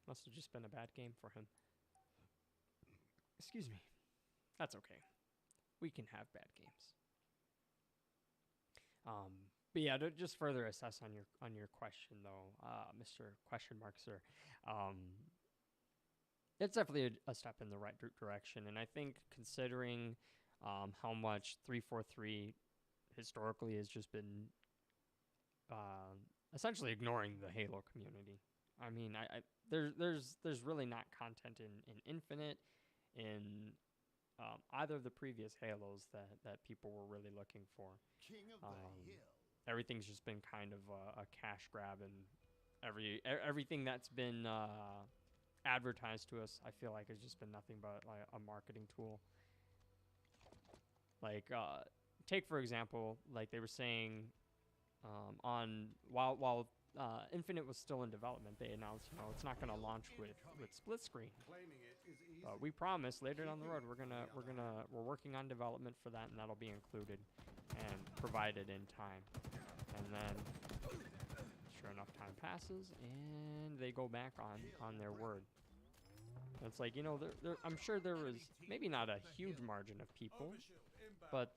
Must have just been a bad game for him. Excuse me. That's okay. We can have bad games. But yeah, to just further assess on your question though, Mr. Question Mark Sir, it's definitely a step in the right direction, and I think considering how much 343 historically has just been essentially ignoring the Halo community. I mean, there's really not content in Infinite, in either of the previous Halos that people were really looking for. King of the hill. Everything's just been kind of a cash grab, and everything that's been advertised to us, I feel like, has just been nothing but like a marketing tool. Like, take for example, like they were saying, while Infinite was still in development, they announced, you know, it's not going to launch with split screen. Claiming it is easy. We promise later down the road we're working on development for that, and that'll be included and provided in time. And then, sure enough, time passes and they go back on their word. And it's like, you know, I'm sure there was maybe not a huge margin of people, Overshield inbound. but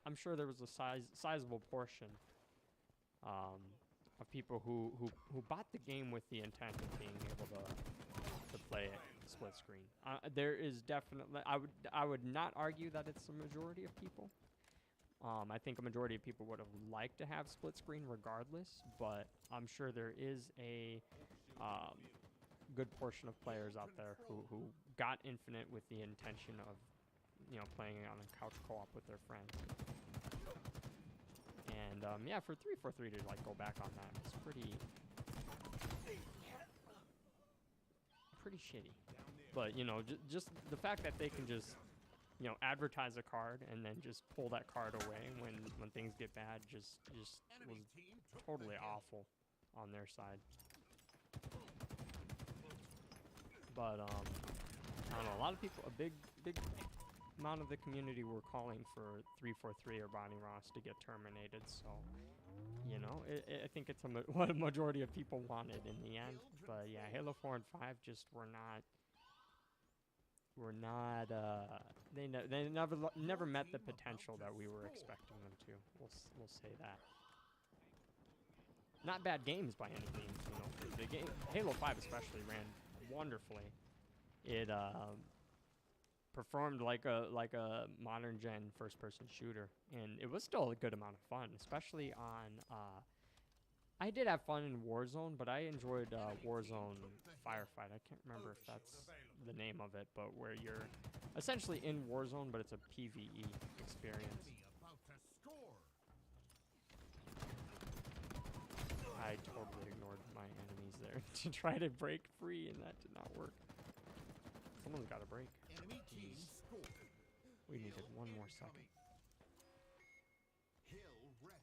I'm sure there was a sizable portion of people who bought the game with the intent of being able to play it split screen. There is definitely, I would not argue that it's the majority of people. I think a majority of people would have liked to have split screen regardless, but I'm sure there is a good portion of players out there who got Infinite with the intention of, you know, playing it on a couch co-op with their friends. And yeah, for 343 to like go back on that is pretty shitty. But you know, just the fact that they can just, you know, advertise a card and then just pull that card away when things get bad just was Enemy team took totally the hill. awful on their side. But I don't know, a lot of people, a big amount of the community were calling for 343 or Bonnie Ross to get terminated. So, you know, I think it's what a majority of people wanted in the end. But yeah, Halo 4 and 5 just were not. They never met the potential that we were expecting them to. We'll say that. Not bad games by any means, you know. The game Halo 5 especially ran wonderfully. It performed like a modern gen first person shooter, and it was still a good amount of fun, especially on I did have fun in Warzone, but I enjoyed Warzone Firefight. I can't remember if that's the name of it, but where you're essentially in Warzone, but it's a PvE experience. Enemy about to score. I totally ignored my enemies there to try to break free, and that did not work. Someone's got to break. Enemy team Jeez. scored. We needed Hill one more second. incoming. Hill ready.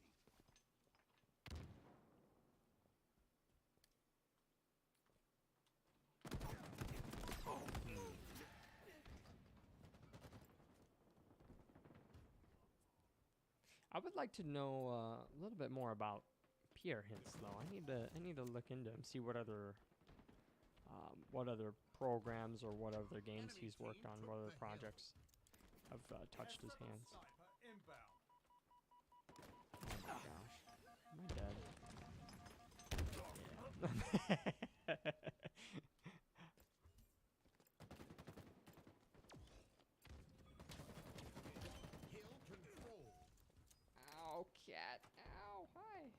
I would like to know a little bit more about Pierre Hints, though. I need to look into him, see what other programs or what other games he's worked on, what other projects have touched his hands. Sniper inbound. Oh my gosh, am I dead? Yeah. Hill control. Ow, cat. Ow, hi.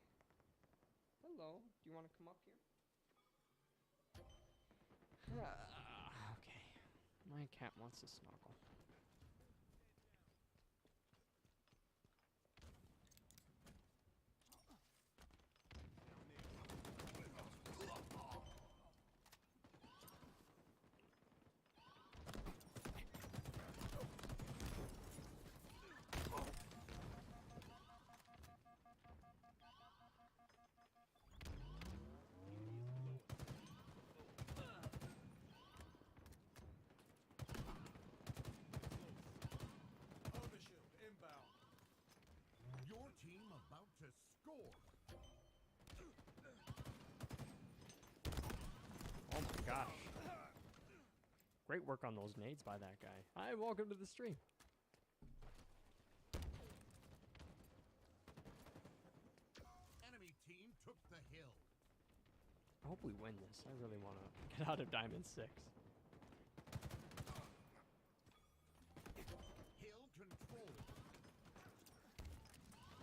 Hello. Do you want to come up here? Okay. My cat wants to snuggle. Overshield inbound. Your team about to score. Oh my gosh. Great work on those nades by that guy. Hi, welcome to the stream. Enemy team took the hill. I hope we win this. I really want to get out of Diamond 6. Hill control.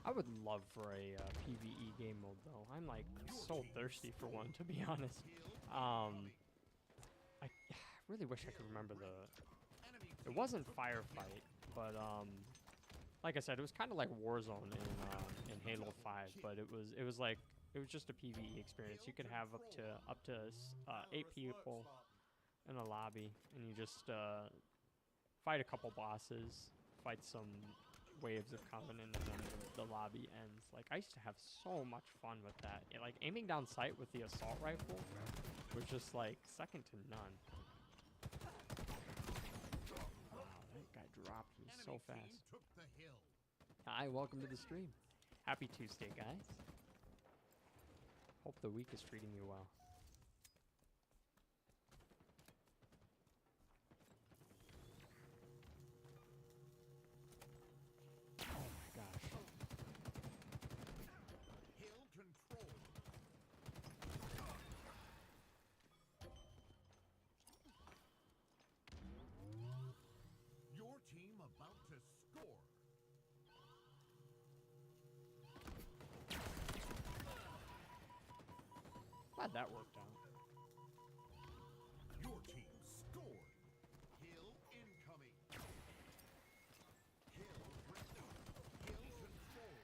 I would love for a PvE game mode, though. I'm like so thirsty for one, to be honest. I really wish I could remember the. Enemy It wasn't Firefight, but like I said, it was kind of like Warzone in Halo 5, but it was just a PvE experience. You could have up to 8 people in a lobby, and you just fight a couple bosses, fight some waves of Covenant, and then the lobby ends. Like, I used to have so much fun with that. Like, aiming down sight with the assault rifle was just like second to none. Wow, that guy dropped me so Enemy fast. team took the hill. Hi, welcome to the stream. Happy Tuesday, guys. Hope the week is treating you well. Oh my gosh. Hill control. Your team about to score. Glad that worked out. Your team scored. Hill incoming. Hill ready. Hill control.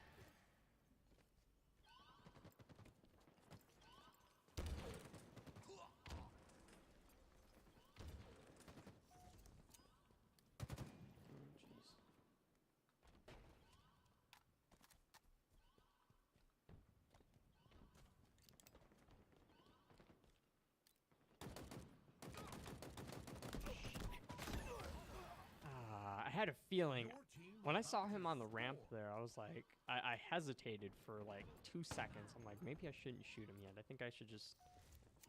had a feeling. Your team When I about saw to him on the ramp score. there, I was like, I hesitated for like 2 seconds. I'm like, maybe I shouldn't shoot him yet. I think I should just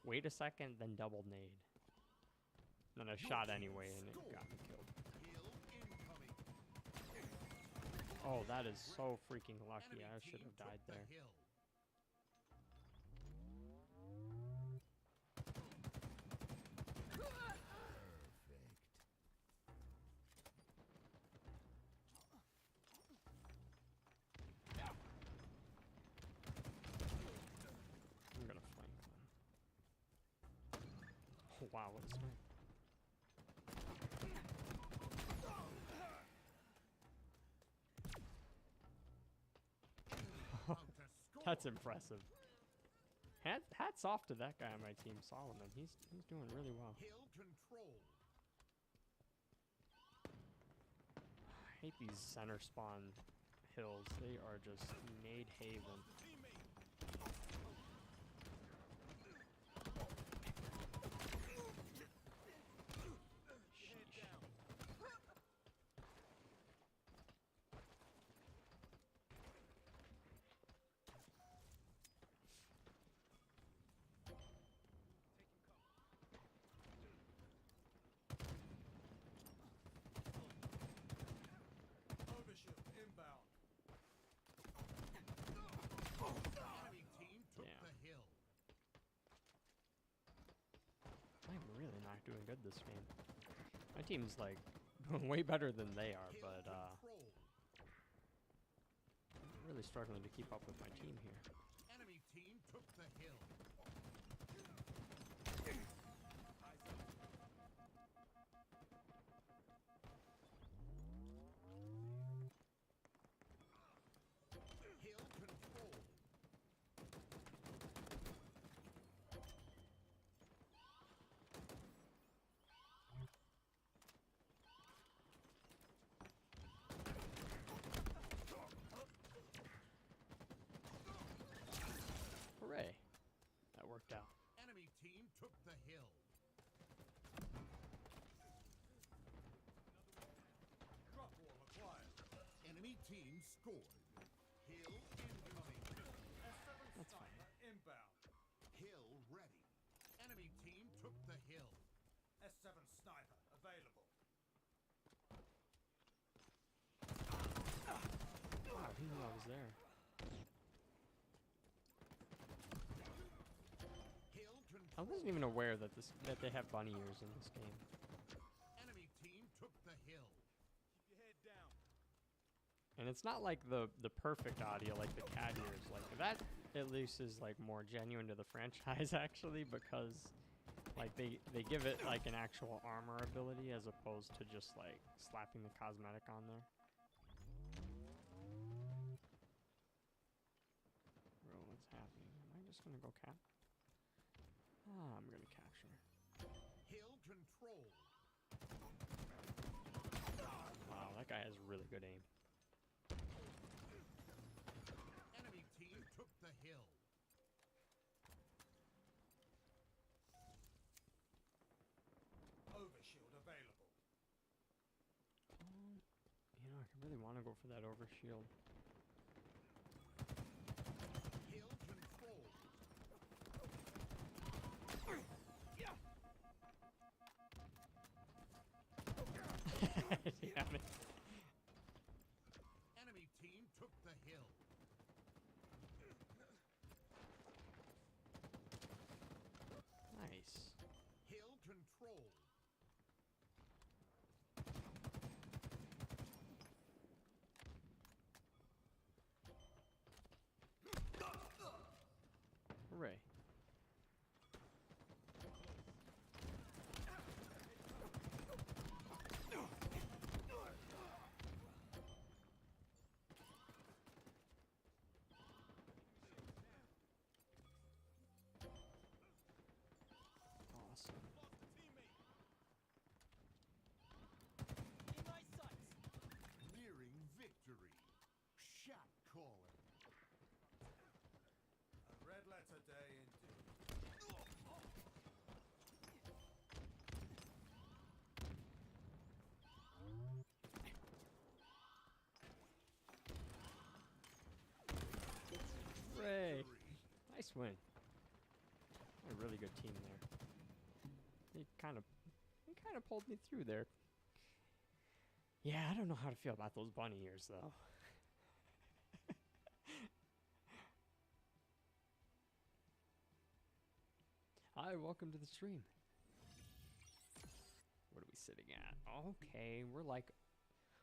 wait a second, then double nade. Then I Your shot team anyway, and it scored. got me killed. Kill incoming. Oh, that is so freaking lucky. Enemy I should team have died took the there. hill. Perfect. I'm gonna flank them. Oh, wow, what a snipe. About to score. That's impressive. Hats off to that guy on my team, Solomon. He's doing really well. Hill control. I hate these center spawn hills. They are just nade haven. Lost a teammate. Head down. Overshield inbound. Enemy team took Damn. the hill. I'm really not doing good this game. My team's like doing way better than they are, Hill but control. I'm really struggling to keep up with my team here. Enemy team took the hill. Hill control. Hooray! That worked out. Enemy team took the hill. Drop wall acquired. Enemy team scored. Hill incoming. S7 That's sniper inbound. Hill ready. Enemy team took the hill. S7 sniper available. Wow, he knew I was there. Hill I control. wasn't even aware that they have bunny ears in this game. Enemy team took the hill. Keep your head down. And it's not like the perfect audio like the cat ears. Like that at least is like more genuine to the franchise actually, because like they give it like an actual armor ability as opposed to just like slapping the cosmetic on there. Bro, what's happening? Am I just gonna go cap? Ah, I'm gonna capture. Hill control. Wow, that guy has really good aim. Enemy team took the hill. Overshield available. You know, I really want to go for that overshield. Hill control. Damn it. Enemy team took the hill. Nice. Hill control. Hooray. Awesome. Lost a teammate. In my sights. Nearing victory. Shot calling. A red letter day indeed. Nice win. A really good team there. They kind of pulled me through there. Yeah, I don't know how to feel about those bunny ears though. Hi, welcome to the stream. What are we sitting at? Okay, we're like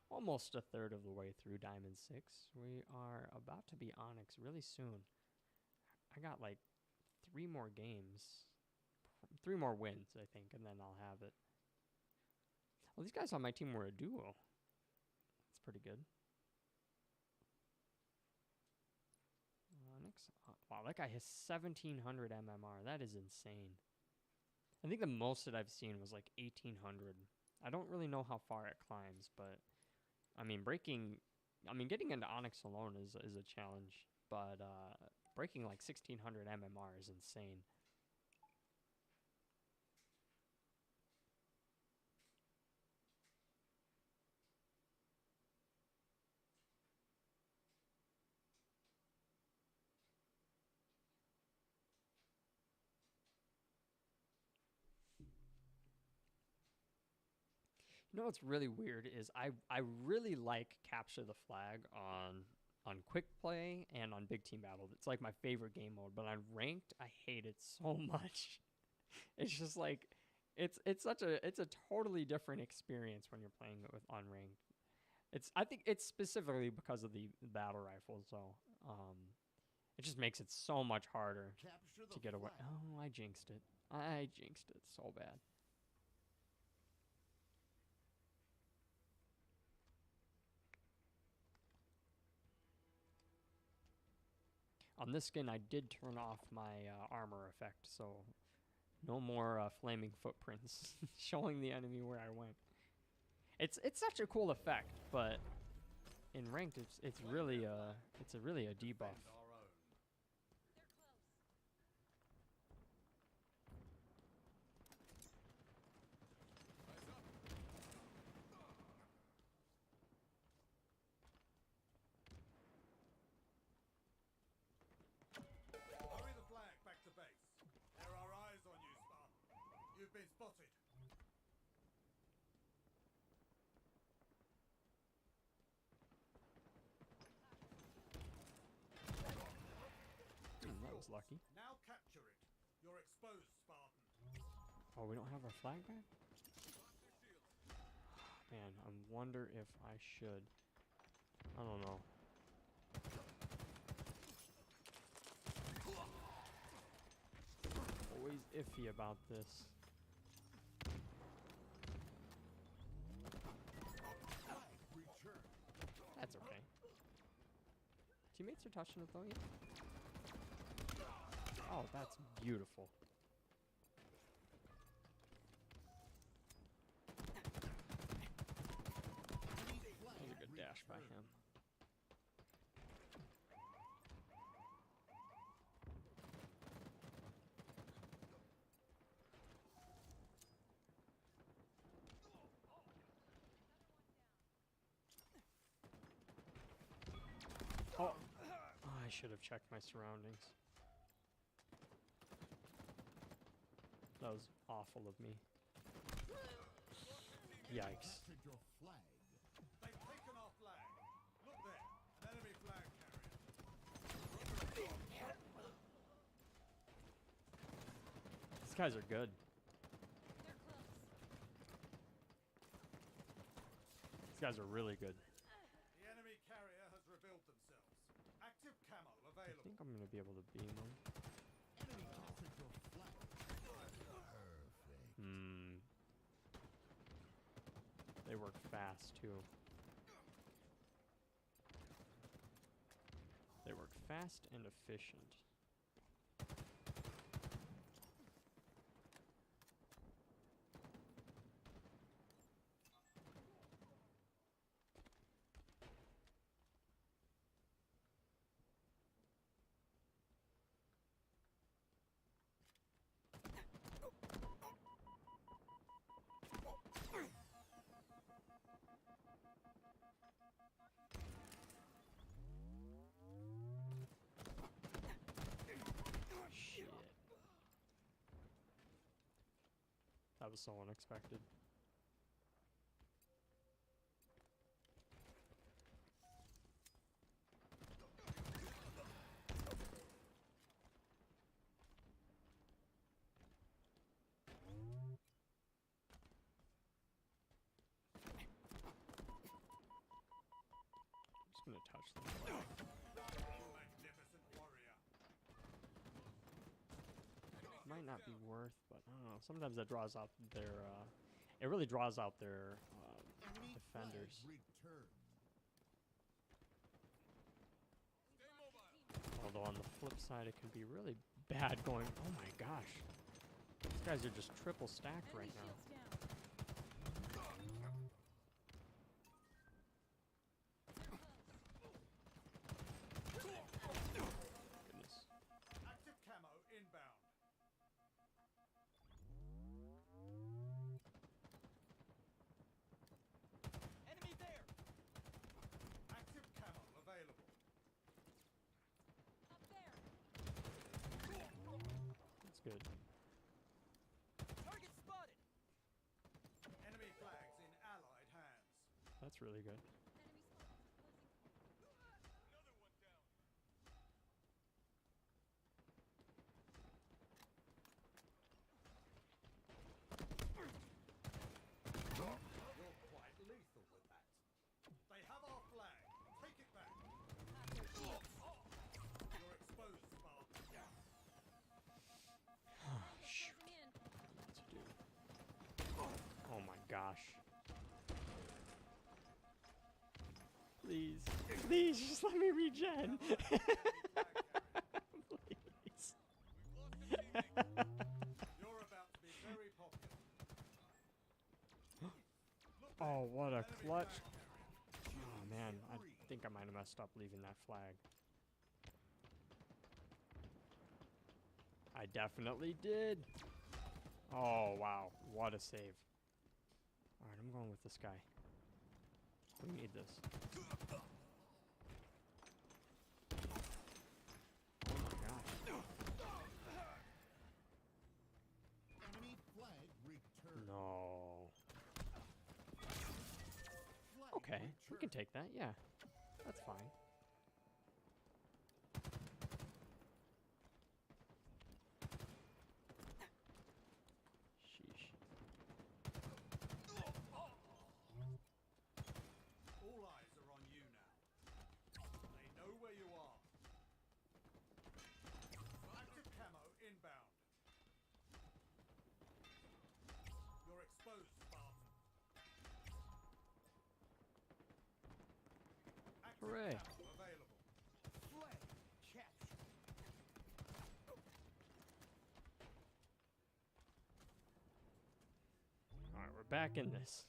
almost a third of the way through Diamond 6. We are about to be Onyx really soon. I got like 3 more games. 3 more wins, I think, and then I'll have it. Well, these guys on my team were a duo. That's pretty good. Onyx. Wow, that guy has 1700 MMR. That is insane. I think the most that I've seen was like 1800. I don't really know how far it climbs, but I mean, getting into Onyx alone is a challenge, but breaking like 1600 MMR is insane. You know what's really weird is I really like capture the flag on quick play and on big team battle. It's like my favorite game mode, but on ranked I hate it so much. It's just like it's a totally different experience when you're playing it with on ranked. I think it's specifically because of the battle rifle, so it just makes it so much harder Capture to the get away. flag. Oh, I jinxed it. I jinxed it so bad. On this skin, I did turn off my armor effect, so no more flaming footprints showing the enemy where I went. It's such a cool effect, but in ranked, it's really a debuff. Defend our own. Hurry the flag back to base. There are eyes on you, Spartan. You've been spotted. That was lucky. Now capture it. You're exposed, Spartan. Oh, we don't have our flag back? Man, I wonder if I should. I don't know. Always iffy about this. Return. That's okay. Teammates are touching it though, yeah? Oh, that's beautiful. That was a good dash by him. Oh, I should have checked my surroundings. That was awful of me. Yikes. Captured your flag. They've taken our flag. Look there. An enemy flag carrier. These guys are good. They're close. These guys are really good. The enemy carrier has revealed themselves. Active camo I available. think I'm going to be able to beam them. Enemy captured your flag. Perfect. They work fast too. They work fast and efficient. That was so unexpected. Just gonna touch them. Magnificent warrior. Might not be worth, but I don't know. Sometimes that draws out their. It really draws out their Enemy defenders. flag returned. Stay mobile. Although on the flip side, it can be really bad going. Oh my gosh, these guys are just triple stacked Enemy right now. shields down. Goodness. Active camo inbound. Enemy there. Active camo available. Up there. That's good. Target spotted. Enemy flags in allied hands. That's really good. Enemy spotted. Closing. Another one down. You're quite lethal with that. They have our flag. Take it back. You're exposed, Spartan. Shoot. Closing in. What's he do? Oh my gosh. Please, please, just let me regen. Please. We've lost the teammate. You're about to be very popular. Oh, what a Enemy clutch. flag carrier. Oh man, I think I might have messed up leaving that flag. I definitely did. Oh wow, what a save. Alright, I'm going with this guy. We need this. Oh my gosh. Enemy flag returned. No. Flag Okay, we can returned. take that, yeah. That's fine. Sheesh. All eyes are on you now. They know where you are. Active camo inbound. You're exposed, Spartan. Active Hooray. camo available. Flag captured. Alright, we're back in this.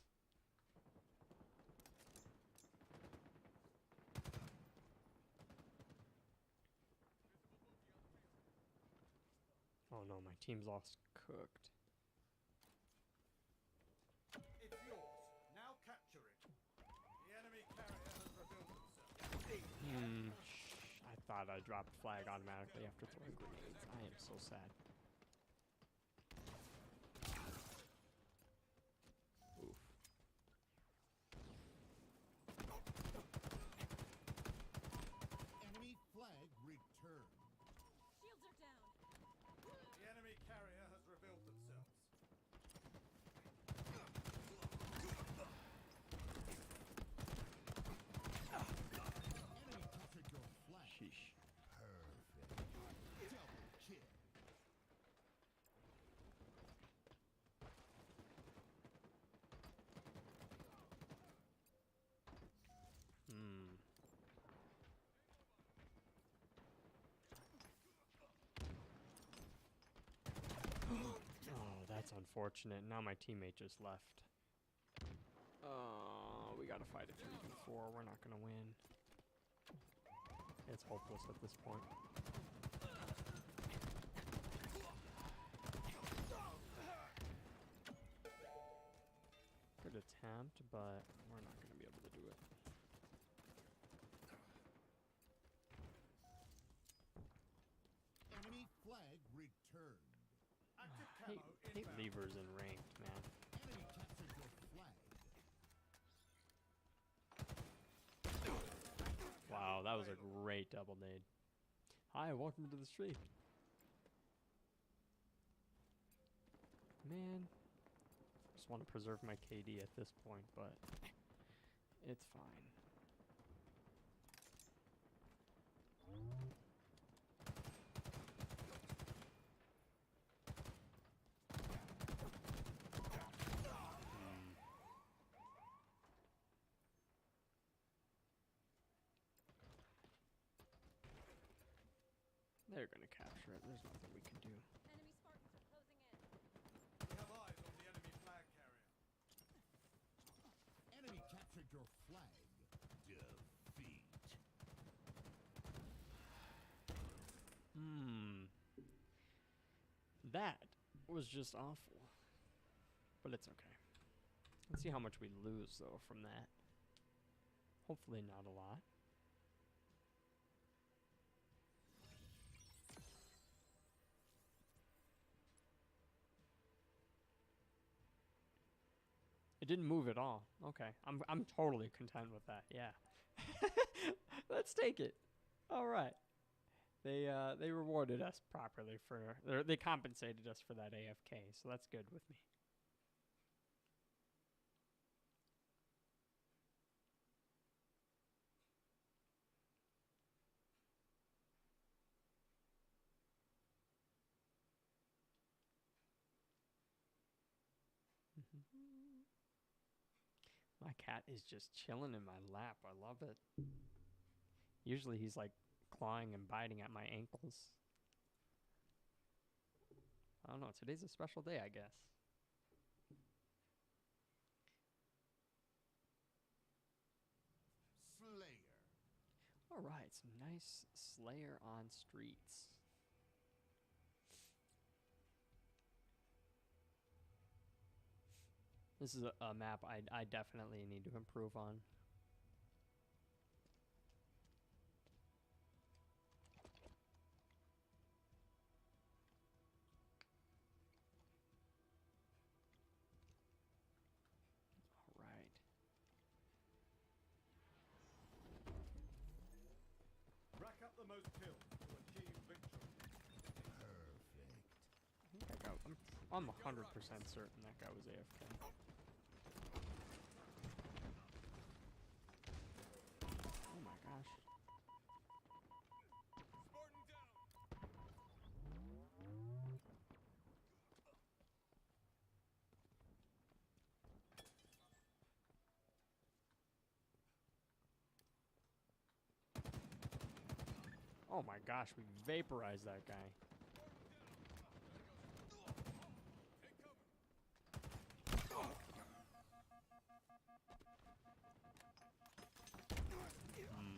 Oh no, my team's lost cooked. It's yours. Now capture it. The enemy carrier has revealed himself. I thought I dropped flag automatically after throwing grenades. I am so sad. Oof. Enemy flag returned. Shields are down. The enemy carrier has revealed themselves. Enemy captured your flag. Sheesh. Perfect. Double kill. Hmm. Oh, that's unfortunate. Now my teammate just left. We gotta fight a 3v4. We're not gonna win. It's hopeless at this point. Good attempt, but we're not gonna be able to do it. Enemy flag returned. Objective I camo hate inbound. levers in ranked, man. Enemy captured your flag. Wow, that was a great double nade. Hi, welcome to the stream. Man, just want to preserve my KD at this point, but it's fine. They're gonna capture it. There's nothing we can do. Enemy Spartans are closing in. We have eyes on the enemy flag carrier. Enemy captured your flag. Defeat. That was just awful. But it's okay. Let's see how much we lose, though, from that. Hopefully not a lot. It didn't move at all. Okay, I'm totally content with that. Yeah, let's take it. All right, they rewarded us properly for they compensated us for that AFK, so that's good with me. My cat is just chilling in my lap. I love it. Usually he's like clawing and biting at my ankles. I don't know. Today's a special day, I guess. Slayer. All right, some nice Slayer on streets. This is a map I definitely need to improve on. All right. Rack up the most kills to achieve victory. Perfect. I think I got. I'm 100% certain that guy was AFK. Oh my gosh. Spartan down. Oh my gosh, we vaporized that guy. Take cover.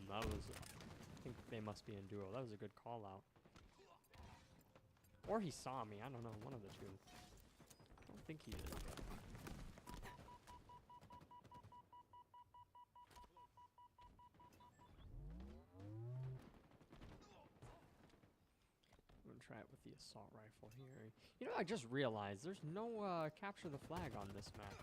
That was. I think they must be in duo. That was a good call out. Or he saw me. I don't know. One of the two. I don't think he did. I'm gonna try it with the assault rifle here. You know, I just realized there's no capture the flag on this map.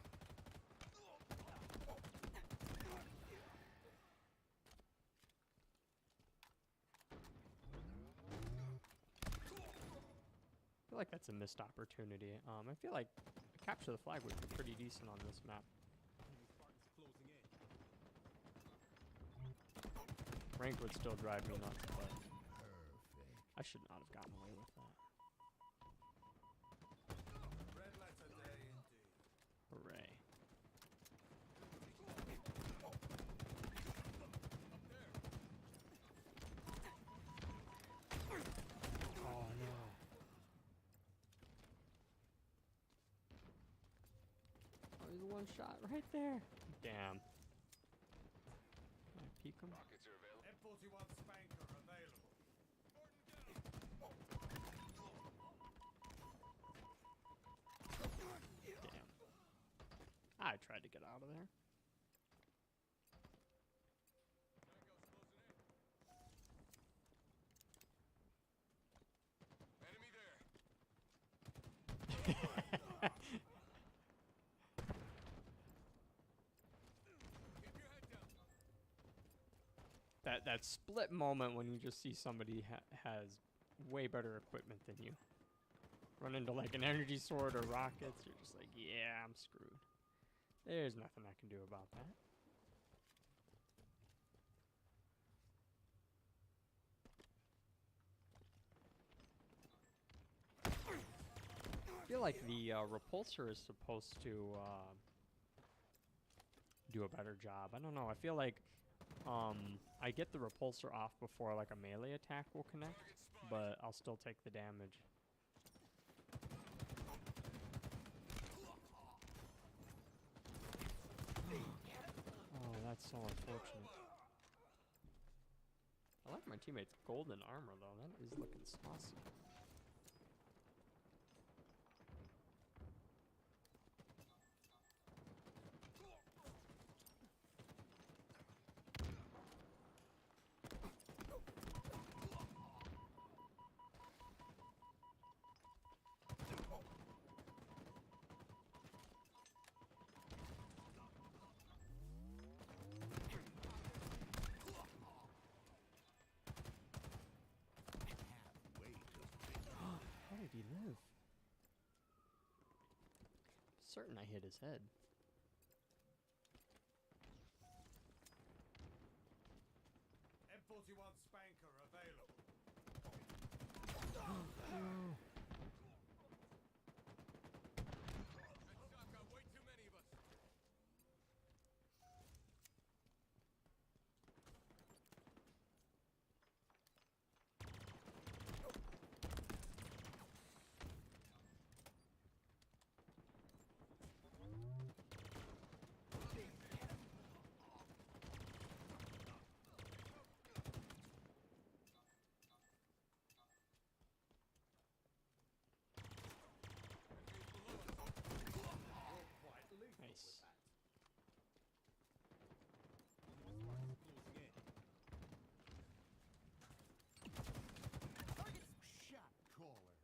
I feel like that's a missed opportunity. I feel like capture the flag would be pretty decent on this map. Spartans closing in. Rank would still drive me nuts, but Perfect. I should not have gotten away with that. Red letter day indeed. Hooray. Oh no. Oh, he's one shot right there. Damn. Can I peek him? Rockets are available. M41 Spanker available. Damn. I tried to get out of there. Enemy there. that split moment when you just see somebody has way better equipment than you. Run into like an energy sword or rockets, you're just like, yeah, I'm screwed. There's nothing I can do about that. I feel like the repulsor is supposed to do a better job. I don't know. I feel like I get the repulsor off before like a melee attack will connect, but I'll still take the damage. Oh, that's so unfortunate. I like my teammate's golden armor though. That is looking saucy. How did he live? Certain I hit his head. M41 Spanker available. I've got way too many of us. You're quite lethal Nice. with that. Closing in. Shot caller.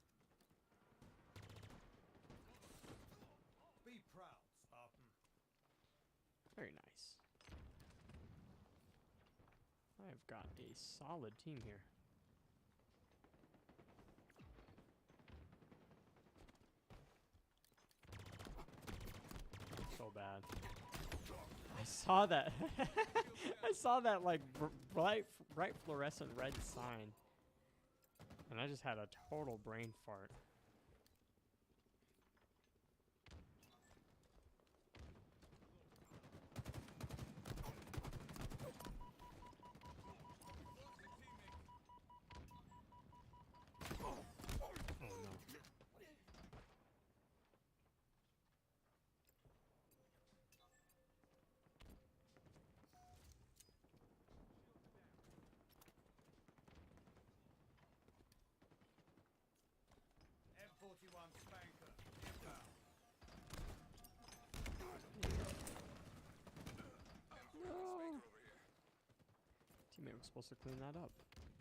Be proud, Spartan. Very nice. I've got a solid team here. So bad. I saw that. I saw that like bright fluorescent red sign. And I just had a total brain fart. Oh no. M41 Spanker inbound. No. Teammate was supposed to clean that up.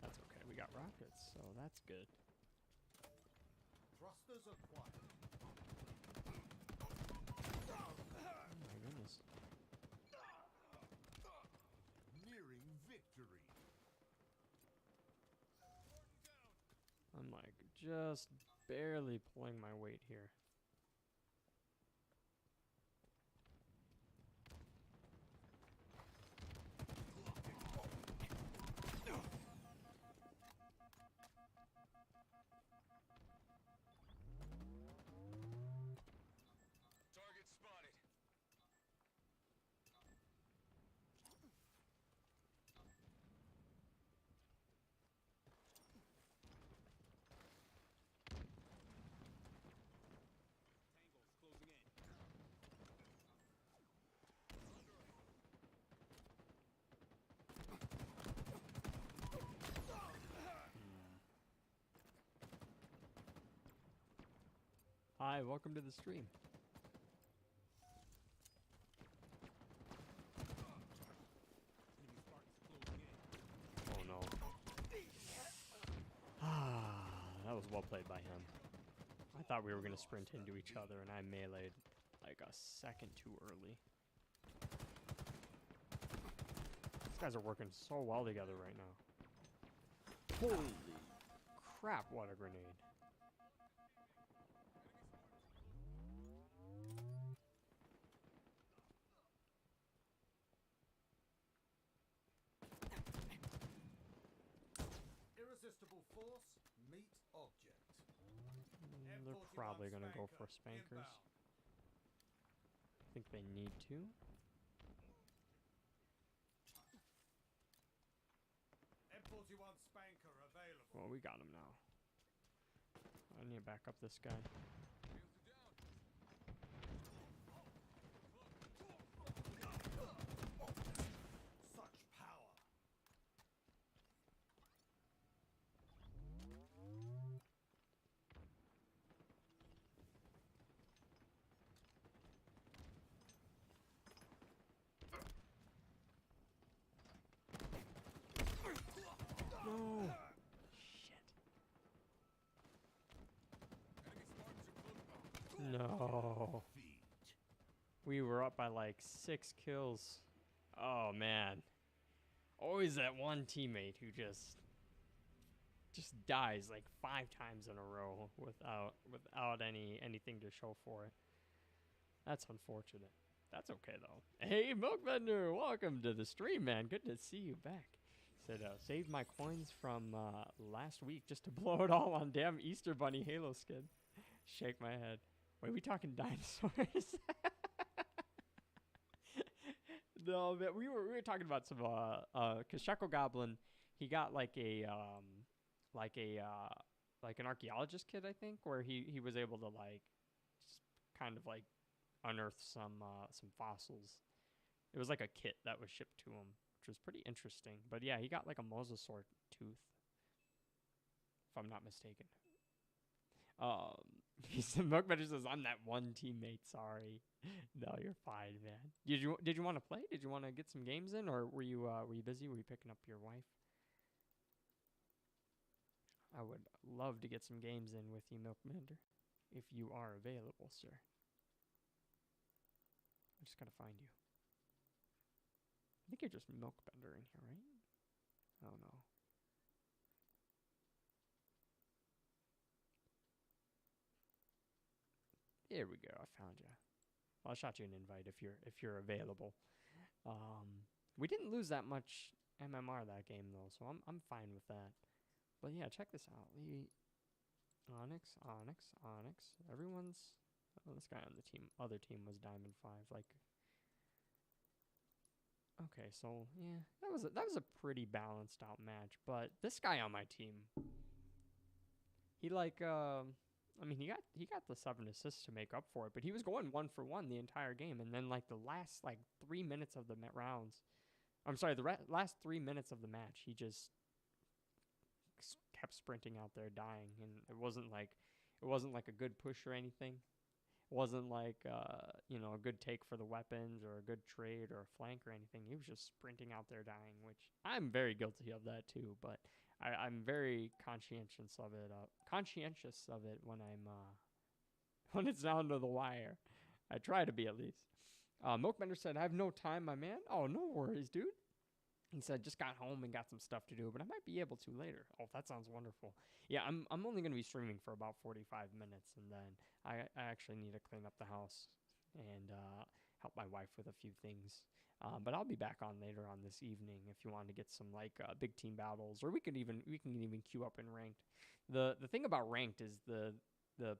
That's okay. We got rockets, so that's good. Thrusters acquired. Oh my goodness. Nearing victory. I'm like just barely pulling my weight here. Target spotted. Tangle's closing in. Hi, welcome to the stream. Enemy Spartans closing in. Oh no. Ah, that was well played by him. I thought we were gonna sprint into each other and I meleeed like a second too early. These guys are working so well together right now. Holy crap, what a grenade. Irresistible force, meet object. They're M41 probably going to go Spanker for spankers. inbound. I think they need to. M41 Spanker available. Well, we got him now. I need to back up this guy. Such power. No! Shit. No. We were up by like 6 kills. Oh man. Always that one teammate who just dies like 5 times in a row without anything to show for it. That's unfortunate. That's okay though. Hey Milkbender, welcome to the stream, man. Good to see you back. Said saved my coins from last week just to blow it all on damn Easter Bunny Halo skin. Shake my head. Wait, we talking dinosaurs? No, but we were talking about some cause Shekel Goblin, he got like an archaeologist kit, I think, where he was able to like just kind of like unearth some fossils. It was like a kit that was shipped to him, which was pretty interesting. But yeah, he got like a mosasaur tooth, if I'm not mistaken. Milkbender says, I'm that one teammate, sorry. No, you're fine, man. Did you want to play? Did you want to get some games in, or were you busy? Were you picking up your wife? I would love to get some games in with you, Milkbender, if you are available, sir. I just gotta find you. I think you're just Milkbender in here, right? Oh no. Here we go. I found you. Well, I shot you an invite if you're available. We didn't lose that much MMR that game though, so I'm fine with that. But yeah, check this out. Onyx. Everyone's this guy on the other team was Diamond 5. Like, okay, so yeah, that was a pretty balanced out match. But this guy on my team, he like I mean, he got the 7 assists to make up for it, but he was going 1 for 1 the entire game, and then like the last like 3 minutes of the last 3 minutes of the match, he just kept sprinting out there, dying, and it wasn't like a good push or anything. It wasn't like a good take for the weapons or a good trade or a flank or anything. He was just sprinting out there, dying, which I'm very guilty of that too, but I'm very conscientious of it when when it's down to the wire. I try to be, at least. Milkbender said, I have no time, my man. Oh, no worries, dude. He said, just got home and got some stuff to do, but I might be able to later. Oh, that sounds wonderful. Yeah, I'm only going to be streaming for about 45 minutes, and then I actually need to clean up the house and help my wife with a few things. But I'll be back on later on this evening if you want to get some like big team battles, or we can even queue up in ranked. The thing about ranked is the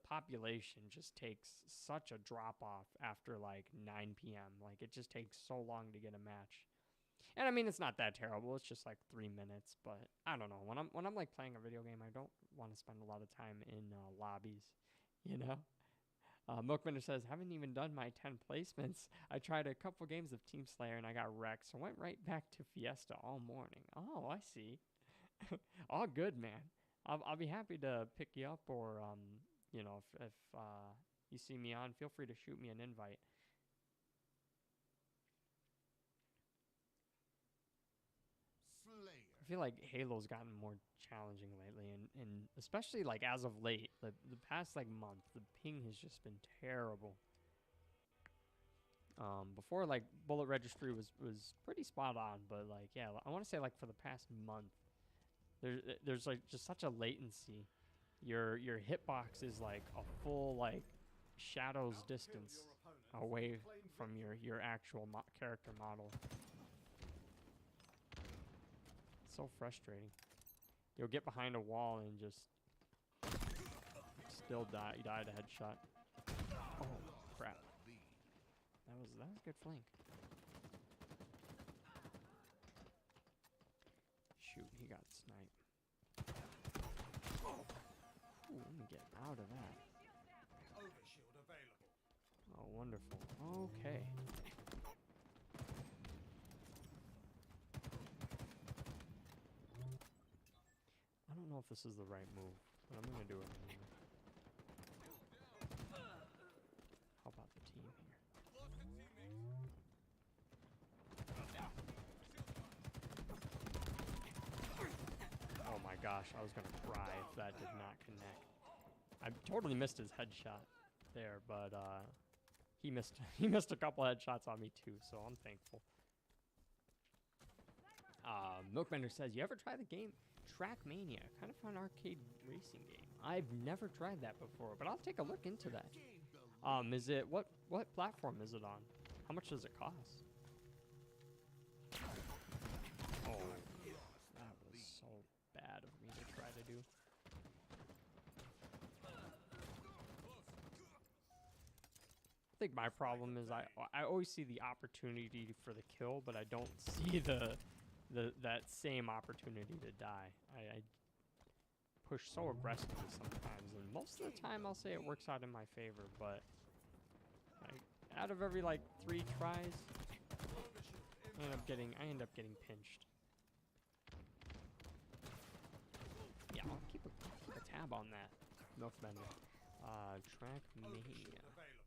population just takes such a drop off after like 9 p.m. Like it just takes so long to get a match. And I mean, it's not that terrible. It's just like 3 minutes, but I don't know. When I'm like playing a video game, I don't want to spend a lot of time in lobbies, you know. Milkbender says, haven't even done my 10 placements. I tried a couple games of Team Slayer and I got wrecked, so went right back to Fiesta all morning. Oh, I see. All good, man. I'll be happy to pick you up, or if you see me on, feel free to shoot me an invite. Slayer. I feel like Halo's gotten more challenging lately, and especially like as of late, the past like month, the ping has just been terrible. Before, like, bullet registry was pretty spot on, but like, yeah, I want to say like for the past month, there's like just such a latency. Your hitbox is like a full like shadows Outkill distance your opponents away and claim from victory. your actual character model. It's so frustrating. You'll get behind a wall and just still die. You die to headshot. Oh crap! That was a good flank. Shoot, he got sniped. Ooh, let me get out of that. Overshield available. Oh, wonderful. Okay. I don't know if this is the right move, but I'm gonna do it anyway. How about the team here? Lost a teammate. Oh my gosh, I was gonna cry if that did not connect. I totally missed his headshot there, but he missed a couple headshots on me too, so I'm thankful. Milkbender says, "You ever try the game Trackmania? Kind of fun arcade racing game. I've never tried that before, but I'll take a look into that. Is it what platform is it on? How much does it cost?" Oh, that was so bad of me to try to do. I think my problem is I always see the opportunity for the kill, but I don't see that same opportunity to die. I push so aggressively sometimes, and most of the time I'll say it works out in my favor, but out of every like 3 tries, I end up getting pinched. Yeah, I'll keep a tab on that. Milkbender. Trackmania. Overshield available.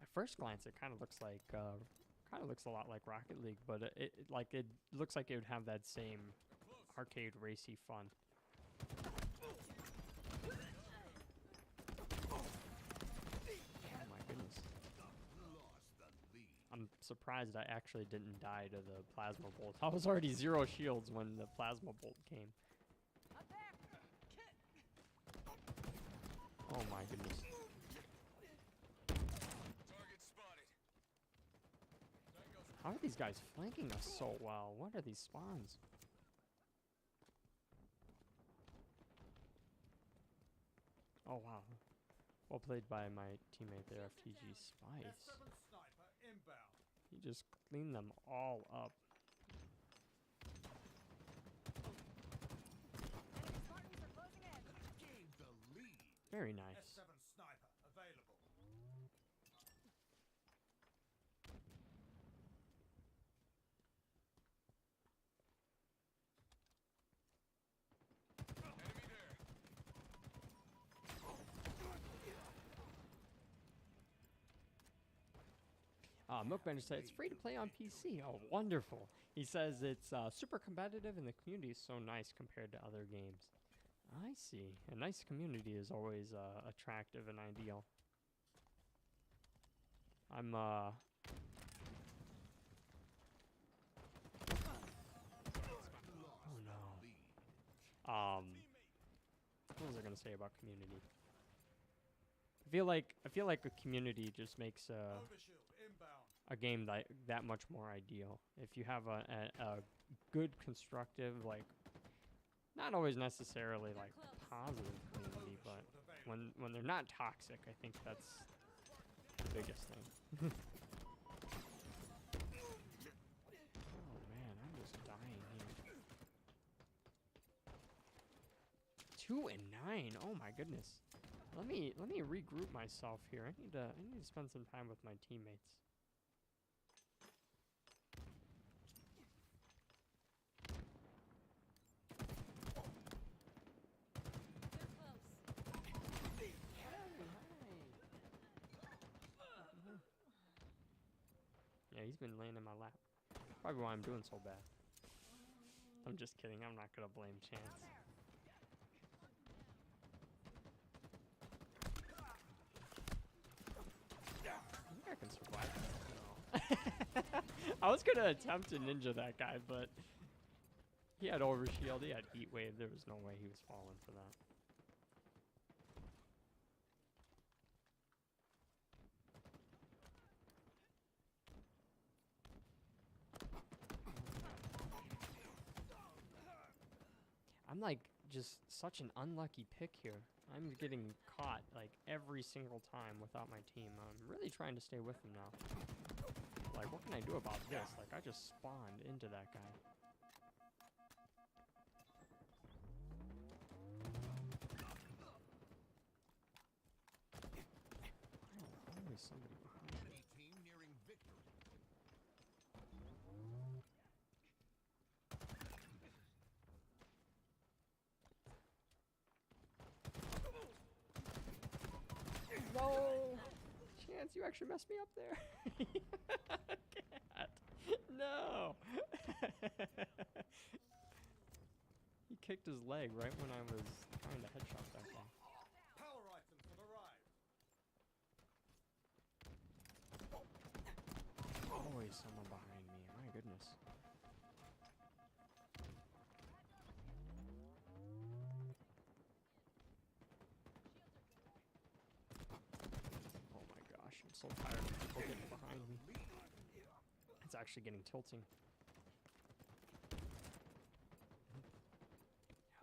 At first glance, it kind of looks a lot like Rocket League, but it looks like it would have that same arcade racy fun. Oh my goodness! I'm surprised I actually didn't die to the plasma bolt. I was already 0 shields when the plasma bolt came. Up there. Oh my goodness! Target spotted. How are these guys flanking us so well? What are these spawns? Oh wow. Well played by my teammate there, FTG Spice. S7 sniper inbound. He just cleaned them all up. Enemy Spartans are closing in. Gained the lead. Very nice. S7 sniper available. Enemy there. Milkbender said it's free to play on PC. Oh, wonderful. He says it's super competitive and the community is so nice compared to other games. I see. A nice community is always attractive and ideal. I'm oh no. What was I gonna say about community? I feel like a community just makes Overshield inbound. a game that much more ideal. If you have a good, constructive, like, not always necessarily like positive community, but when they're not toxic, I think that's the biggest thing. Oh man, I'm just dying here. 2 and 9. Oh my goodness. Let me regroup myself here. I need to spend some time with my teammates. They're close. Yeah, he's been laying in my lap. Probably why I'm doing so bad. I'm just kidding. I'm not gonna blame Chance. I can survive that. No. I was gonna attempt to ninja that guy, but he had overshield, he had heat wave. There was no way he was falling for that. I'm like just such an unlucky pick here. I'm getting caught like every single time without my team. I'm really trying to stay with them now. Like, what can I do about this? Like, I just spawned into that guy. Always somebody behind me. Enemy team nearing victory. No! Chance, you actually messed me up there. Cat. No! He kicked his leg right when I was trying to headshot that guy. Power items have arrived. Always someone behind me. My goodness. Oh my gosh, I'm so tired of people getting behind me. It's actually getting tilting.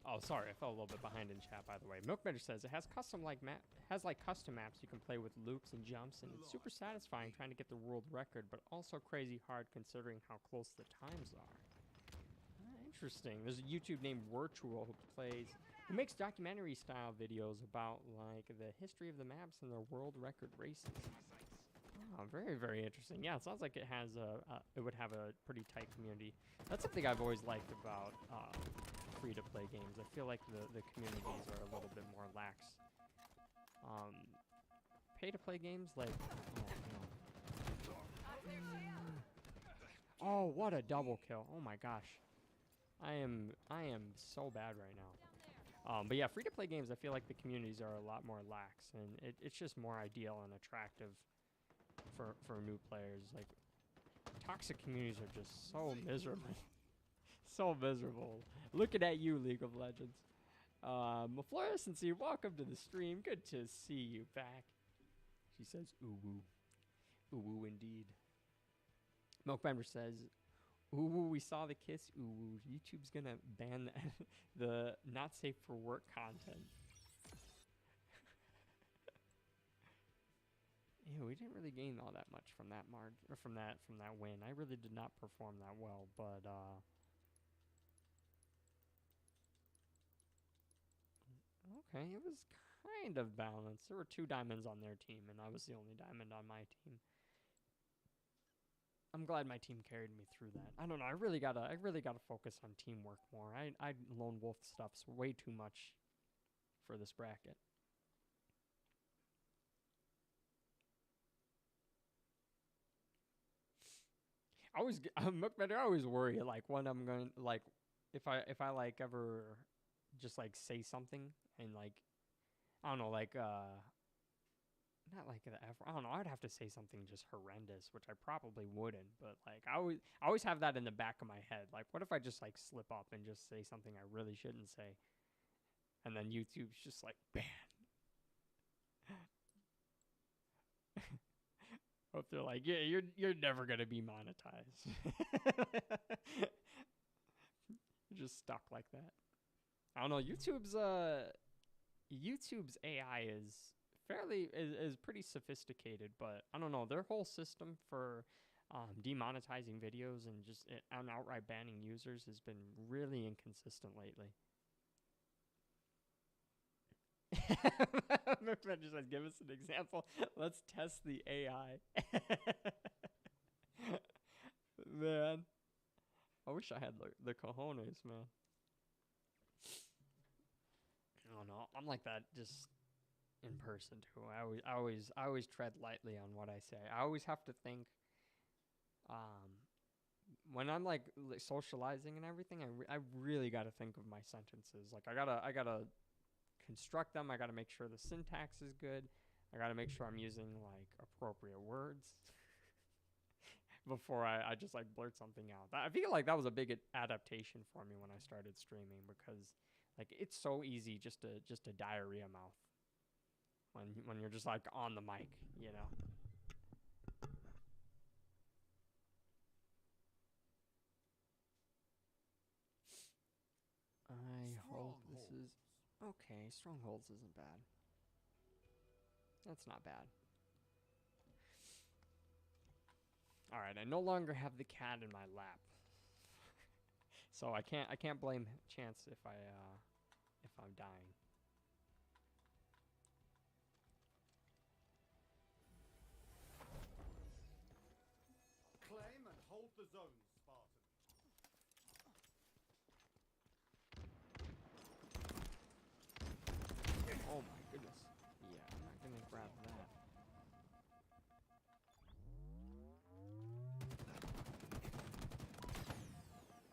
Oh, sorry, I fell a little bit behind in chat, by the way. Milkbender says it has custom maps you can play with loops and jumps, and it's super satisfying trying to get the world record, but also crazy hard considering how close the times are. Interesting. There's a YouTube named Virtual who makes documentary style videos about like the history of the maps and their world record races. Oh, very, very interesting. Yeah, it sounds like it has it would have a pretty tight community. That's something I've always liked about free-to-play games. I feel like the communities are a little bit more lax. Pay-to-play games, like, oh, what a double kill! Oh my gosh, I am so bad right now. But yeah, free-to-play games, I feel like the communities are a lot more lax, and it's just more ideal and attractive for new players. Like, toxic communities are just so miserable. So miserable. Looking at you, League of Legends. Maflorescence, welcome to the stream. Good to see you back. She says, ooh woo. Ooh woo indeed. Milkbender says, ooh woo, we saw the kiss. Ooh woo. YouTube's gonna ban the not safe for work content. Ew, we didn't really gain all that much from that from that win. I really did not perform that well, but okay, it was kind of balanced. There were 2 diamonds on their team, and I was the only diamond on my team. I'm glad my team carried me through that. I don't know. I really gotta focus on teamwork more. I lone wolf stuff's way too much for this bracket. I always worry like when I'm going like if I like ever just like say something and like I don't know like not like the F, I don't know, I'd have to say something just horrendous, which I probably wouldn't, but like I always have that in the back of my head. Like, what if I just like slip up and just say something I really shouldn't say, and then YouTube's just like ban. Hope they're like, yeah, you're never gonna be monetized. You're just stuck like that. I don't know. YouTube's AI is pretty sophisticated, but I don't know, their whole system for demonetizing videos and just and outright banning users has been really inconsistent lately. Just says, give us an example. Let's test the AI. Man, I wish I had the cojones, man. I don't know. I'm like that just in person too. I always tread lightly on what I say. I always have to think. When I'm like socializing and everything, I really got to think of my sentences. Like I gotta construct them. I gotta make sure the syntax is good. I gotta make sure I'm using like appropriate words before I just like blurt something out. I feel like that was a big adaptation for me when I started streaming, because like it's so easy just to diarrhea mouth when you're just like on the mic, you know. I hope this is okay. Strongholds isn't bad. That's not bad. All right, I no longer have the cat in my lap, so I can't blame Chance if I'm dying. Claim and hold the zones, Spartan. Oh my goodness. Yeah, I'm not gonna grab that.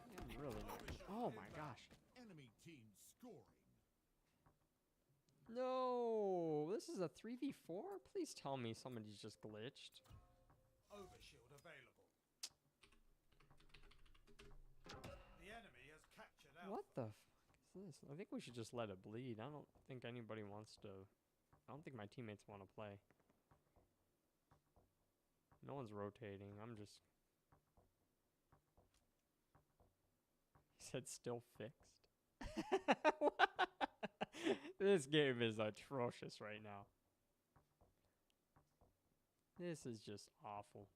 I'm really not. Oh my gosh. Enemy team scoring. No, this is a 3v4? Please tell me somebody's just glitched. Overshield available. The enemy has captured Alpha. What the fuck is this? I think we should just let it bleed. I don't think anybody wants to. I don't think my teammates want to play. No one's rotating. I'm just. He said still fixed. This game is atrocious right now. This is just awful.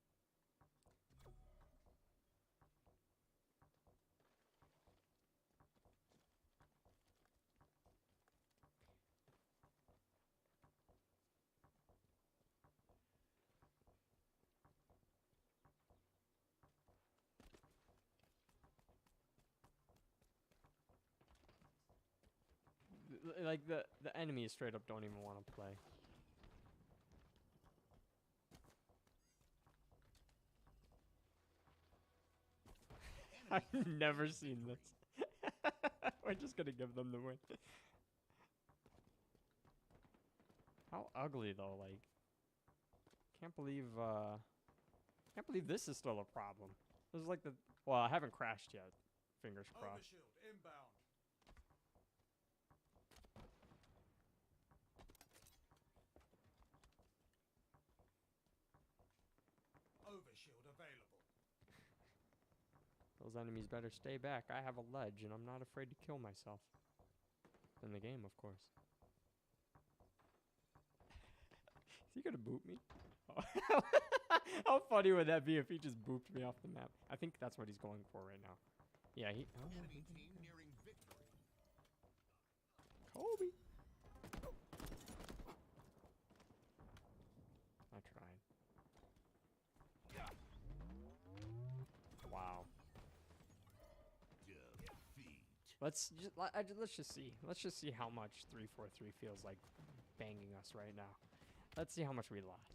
Like the enemies straight up don't even want to play. I've never seen this. We're just gonna give them the win. How ugly though, like can't believe this is still a problem. This is like well, I haven't crashed yet. Fingers crossed. Overshield inbound. Overshield available. Those enemies better stay back. I have a ledge and I'm not afraid to kill myself. In the game, of course. Is he gonna boot me? How funny would that be if he just booped me off the map? I think that's what he's going for right now. Yeah, he. Oh, Enemy team nearing victory. Kobe. I tried. Wow. Defeat. Let's just see. Let's just see how much 343 feels like banging us right now. Let's see how much we lost.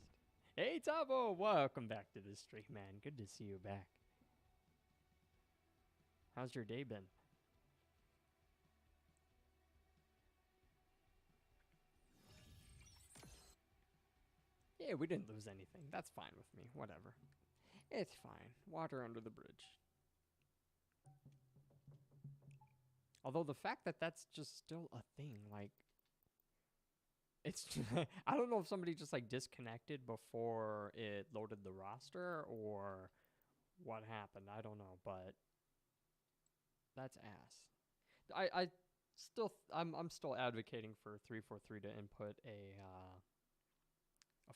Hey Tabo, welcome back to the stream, man. Good to see you back. How's your day been? Yeah, we didn't lose anything. That's fine with me. Whatever. It's fine. Water under the bridge. Although the fact that that's just still a thing, like, it's just, I don't know if somebody just like disconnected before it loaded the roster or what happened. I don't know, but that's ass. I'm still advocating for 343 to input a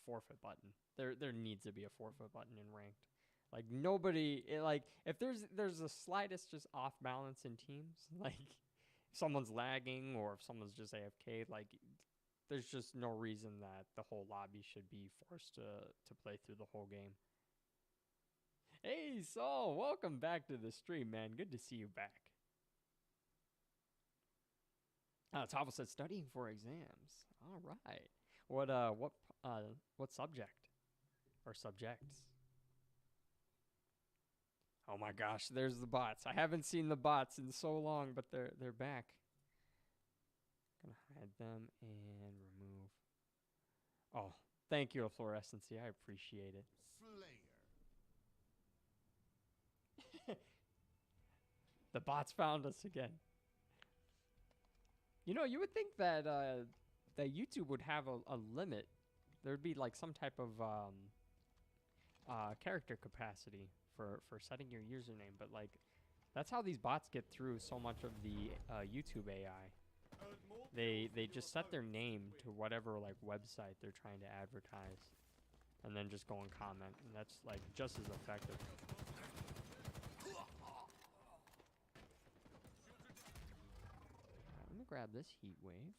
forfeit button. There needs to be a forfeit button in ranked. Like nobody, like if there's the slightest just off balance in teams, like if someone's lagging or if someone's just AFK, like there's just no reason that the whole lobby should be forced to play through the whole game. Hey Saul, welcome back to the stream, man. Good to see you back. Tavo said studying for exams. All right. What subject or subjects? Oh my gosh, there's the bots. I haven't seen the bots in so long, but they're back. Gonna hide them and remove. Oh, thank you, Fluorescency. I appreciate it. Slayer. The bots found us again. You know, you would think that that YouTube would have a limit. There'd be like some type of character capacity for setting your username, but like that's how these bots get through so much of the YouTube AI. Earn more They kills than just your set their opponents name win. to whatever like website they're trying to advertise, and then just go and comment, and that's like just as effective. Alright, let me grab this heat wave.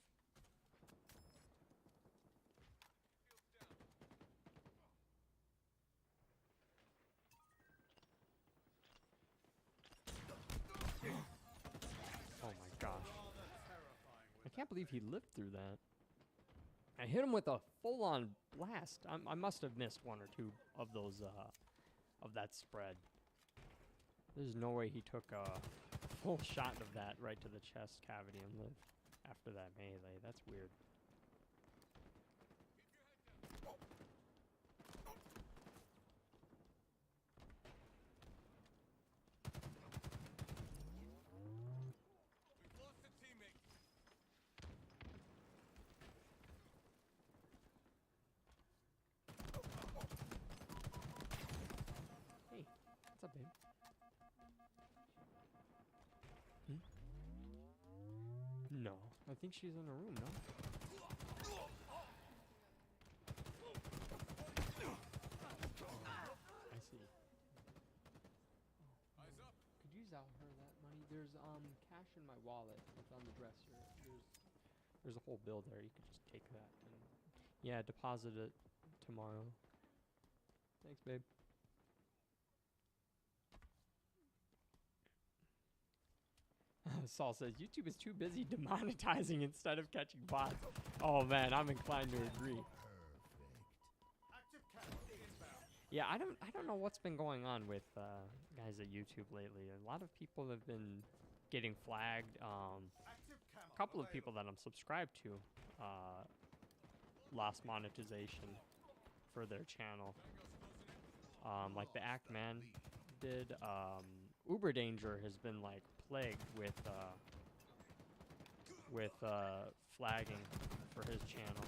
Oh my gosh. Rather terrifying I with can't that believe he thing. lived through that. I hit him with a full-on blast. I must have missed one or two of those, of that spread. There's no way he took a full shot of that right to the chest cavity and lived after that melee. That's weird. We've lost a teammate. Hey, what's up, babe? Hmm? No, I think she's in a room, no? I see. Eyes up. Could you sell her that money? There's cash in my wallet. It's on the dresser. There's a whole bill there. You could just take that and yeah, deposit it tomorrow. Thanks, babe. Saul says YouTube is too busy demonetizing instead of catching bots. Oh man, I'm inclined to agree. Active camo inbound. Yeah, I don't know what's been going on with guys at YouTube lately. A lot of people have been getting flagged. Active camo A couple of people available. that I'm subscribed to lost monetization for their channel. Like the Act Man did. Uber Danger has been like plagued with flagging for his channel.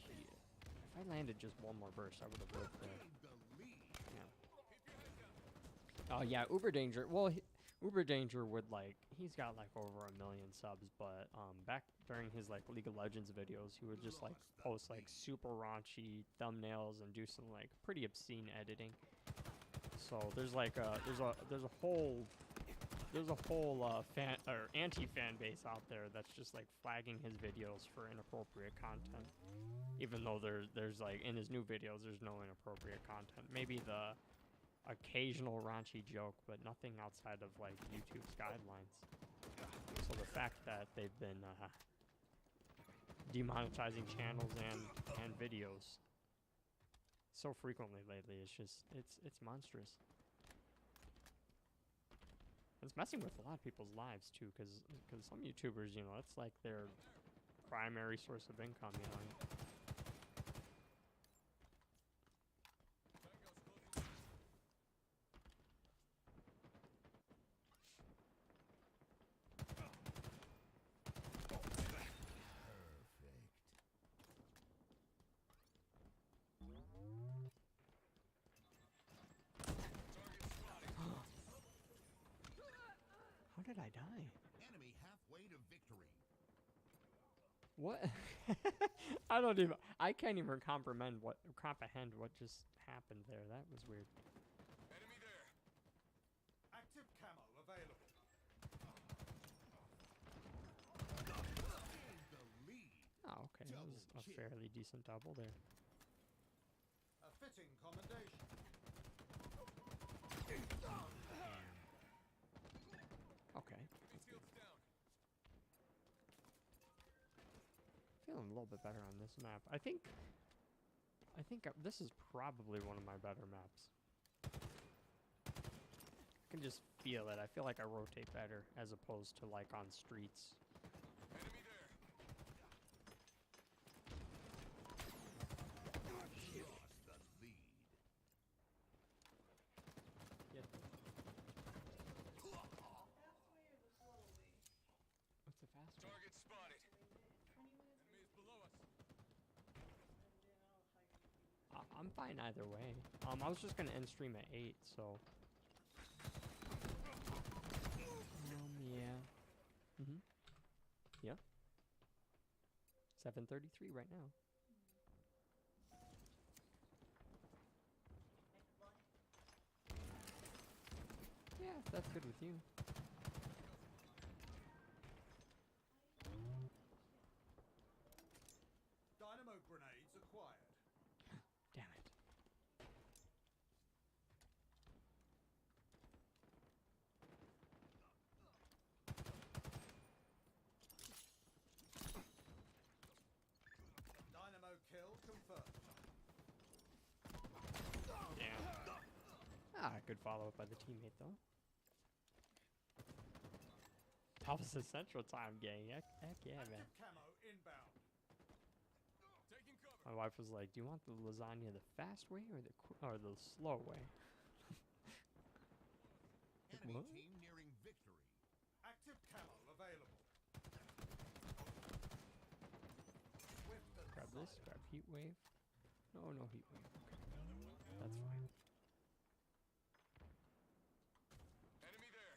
Shit. If I landed just one more burst, I would have lived there. Yeah. Oh yeah, Uber Danger. Well, Uber Danger would like he's got like over 1 million subs, but back during his like League of Legends videos, he would just like post like super raunchy thumbnails and do some like pretty obscene editing. So there's like there's a whole fan or anti-fan base out there that's just like flagging his videos for inappropriate content, even though there's like in his new videos there's no inappropriate content. Maybe the occasional raunchy joke, but nothing outside of like YouTube's guidelines. So the fact that they've been demonetizing channels and videos so frequently lately, it's monstrous. It's messing with a lot of people's lives too, because some YouTubers, you know, it's like their primary source of income, you know. How did I die? Enemy halfway to victory. What? I can't even comprehend what just happened there. That was weird. Enemy there. Active camo available. Gain the lead. Oh, okay. That was a fairly decent double there. A fitting commendation. Okay. Enemy shield's down. Feeling a little bit better on this map. I think this is probably one of my better maps. I can just feel it. I feel like I rotate better as opposed to like on streets. Enemy I'm fine either way. I was just gonna end stream at 8, so. Yeah. Yeah. 7:33 right now. Yeah, if that's good with you. Dynamo grenades acquired. Damn it. Dynamo kill confirmed. Ah, good follow-up by the teammate, though. That was the Central Time gang. Heck yeah, man. Active camo inbound. Taking cover. My wife was like, "Do you want the lasagna the fast way or the slow way?" Enemy What? team nearing victory. Active camo available. Swift and Grab this. silent. Grab heat wave. No heat wave. Okay, that's fine. Enemy there.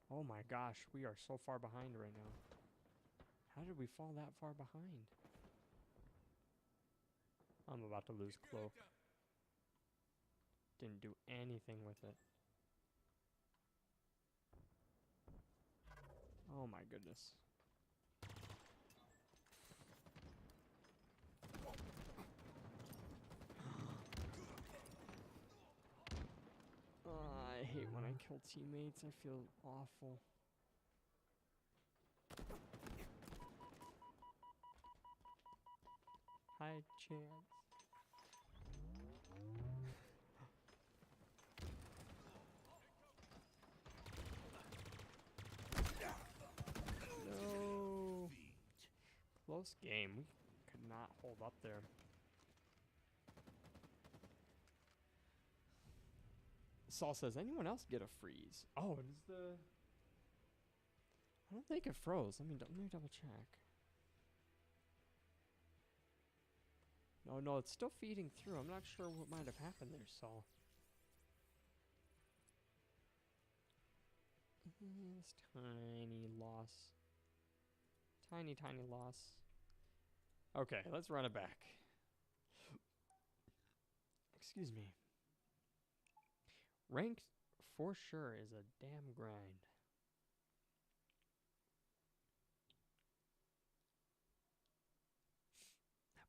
Oh my gosh, we are so far behind right now. How did we fall that far behind? I'm about to lose cloak. Down. Didn't do anything with it. Oh my goodness. I hate when I kill teammates. I feel awful. Hi, Chance. No. Close game. We could not hold up there. Saul says, anyone else get a freeze? Oh, it is the... I don't think it froze. Let me double check. No, it's still feeding through. I'm not sure what might have happened there, Saul. This tiny loss. Tiny loss. Okay, let's run it back. Excuse me. Ranked for sure is a damn grind.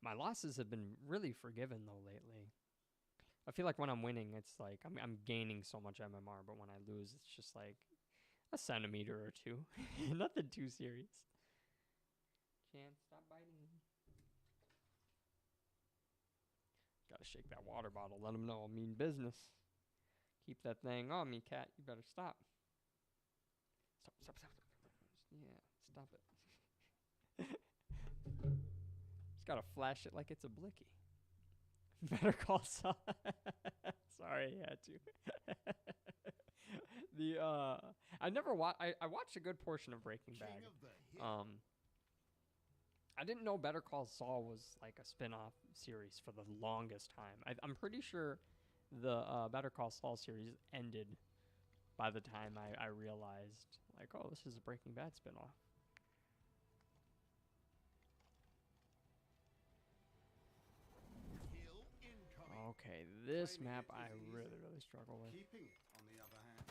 My losses have been really forgiven though lately. I feel like when I'm winning, it's like I'm gaining so much MMR, but when I lose, it's just like a centimeter or two. Nothing too serious. Chance, stop biting. Gotta shake that water bottle. Let them know I mean business. Keep that thing on me, cat. You better stop. Stop. Yeah, stop it. Just gotta flash it like it's a blicky. Better call Saul. Sorry, I had to. I never watched. I watched a good portion of Breaking King Bad. of the hill. I didn't know Better Call Saul was like a spin-off series for the longest time. I'm pretty sure the Better Call Saul series ended by the time I realized, like, oh, this is a Breaking Bad spin-off. Kill incoming. Okay, this Claiming map it I is easy. really struggle with. Keeping it, on the other hand.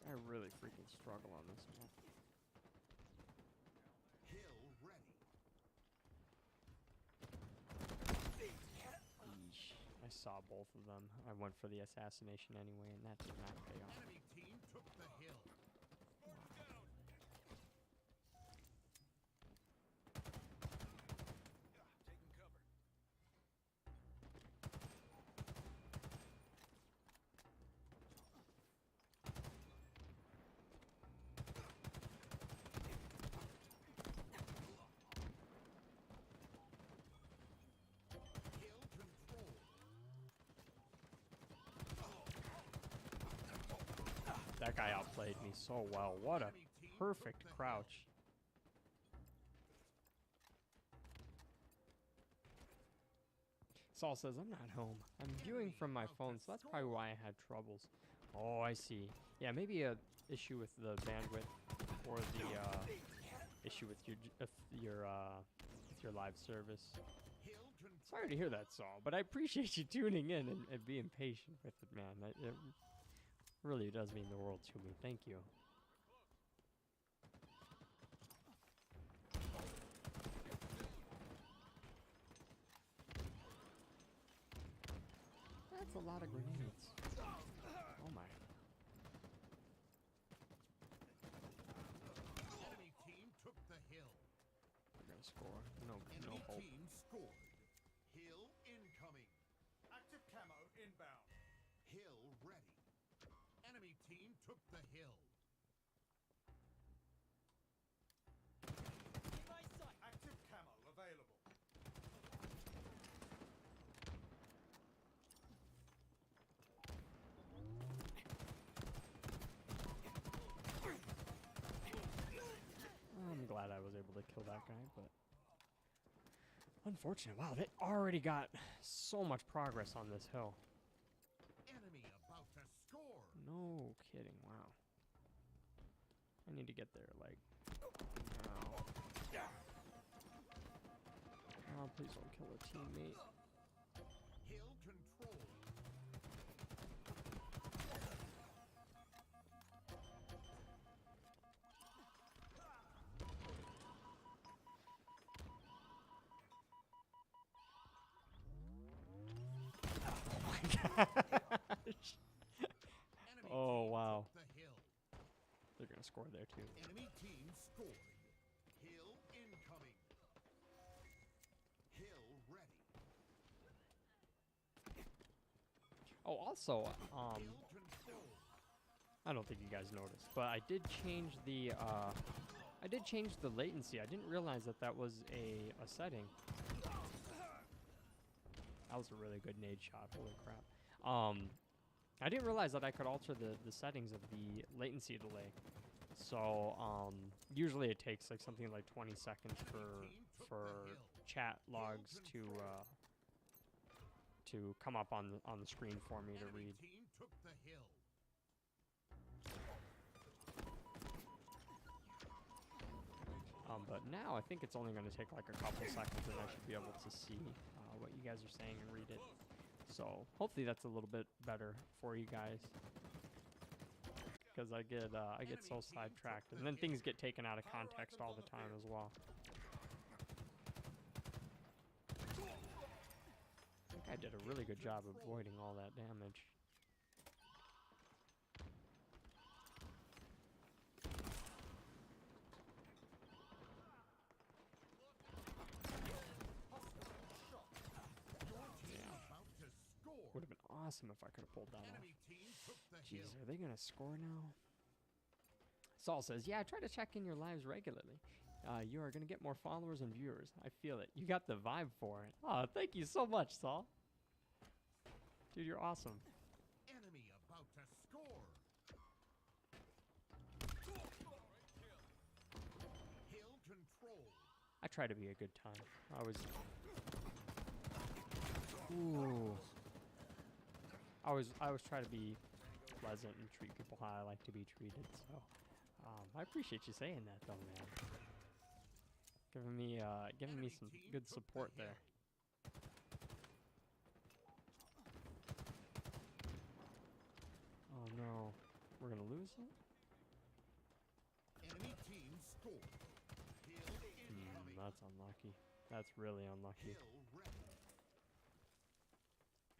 I really freaking struggle on this map. Hill ready. Yeesh. I saw both of them. I went for the assassination anyway, and that did not pay off. Enemy team took the hill. Spartan down. Taking cover. Hill control. That guy outplayed me so well. What a Enemy team took perfect the hill. crouch. Saul says, I'm not home. I'm viewing from my phone, so that's probably why I had troubles. Oh, I see. Yeah, maybe a issue with the bandwidth or the issue with your live service. Hill control. Sorry to hear that, Saul, but I appreciate you tuning in and being patient with it, man. It really does mean the world to me. Thank you. That's a lot of grenades. Oh my. Enemy team took the hill. We're gonna score. No Enemy hope. team scored. Hill incoming. Active camo inbound. Hill ready. Enemy team took the hill. Active camo available. I'm glad I was able to kill that guy, but unfortunate. Wow, they already got so much progress on this hill. Enemy about to score. No kidding. Wow. I need to get there like now. Oh, please don't kill a teammate. Hill control. Gosh. Enemy Oh, team wow. took the hill. They're gonna score there too. Enemy team scored. Hill incoming. Hill ready. Oh, also, Hill control. I don't think you guys noticed, but I did change the latency. I didn't realize that that was a setting. That was a really good nade shot. Holy crap. I didn't realize that I could alter the settings of the latency delay. So, usually it takes like something like 20 seconds for chat logs to come up on the screen for me to Enemy read. team took the hill. But now I think it's only going to take like a couple seconds and I should be able to see what you guys are saying and read it. So hopefully that's a little bit better for you guys. Because I get so sidetracked and then things get taken out of context all the time as well. I think I did a really good job of avoiding all that damage. About to score. Would have been awesome if I could have pulled that off. Enemy team took the Jeez, hill. are they gonna score now? Saul says, yeah, I try to check in your lives regularly. You are gonna get more followers and viewers. I feel it. You got the vibe for it. Oh, thank you so much, Saul. Dude, you're awesome. Enemy about to score. Hill control. I try to be a good time. Ooh. I always try to be pleasant and treat people how I like to be treated. So, I appreciate you saying that, though, man. Giving me some good support there. Oh no, we're gonna lose it. Enemy team scored. Hill incoming. That's unlucky. That's really unlucky. Hill ready.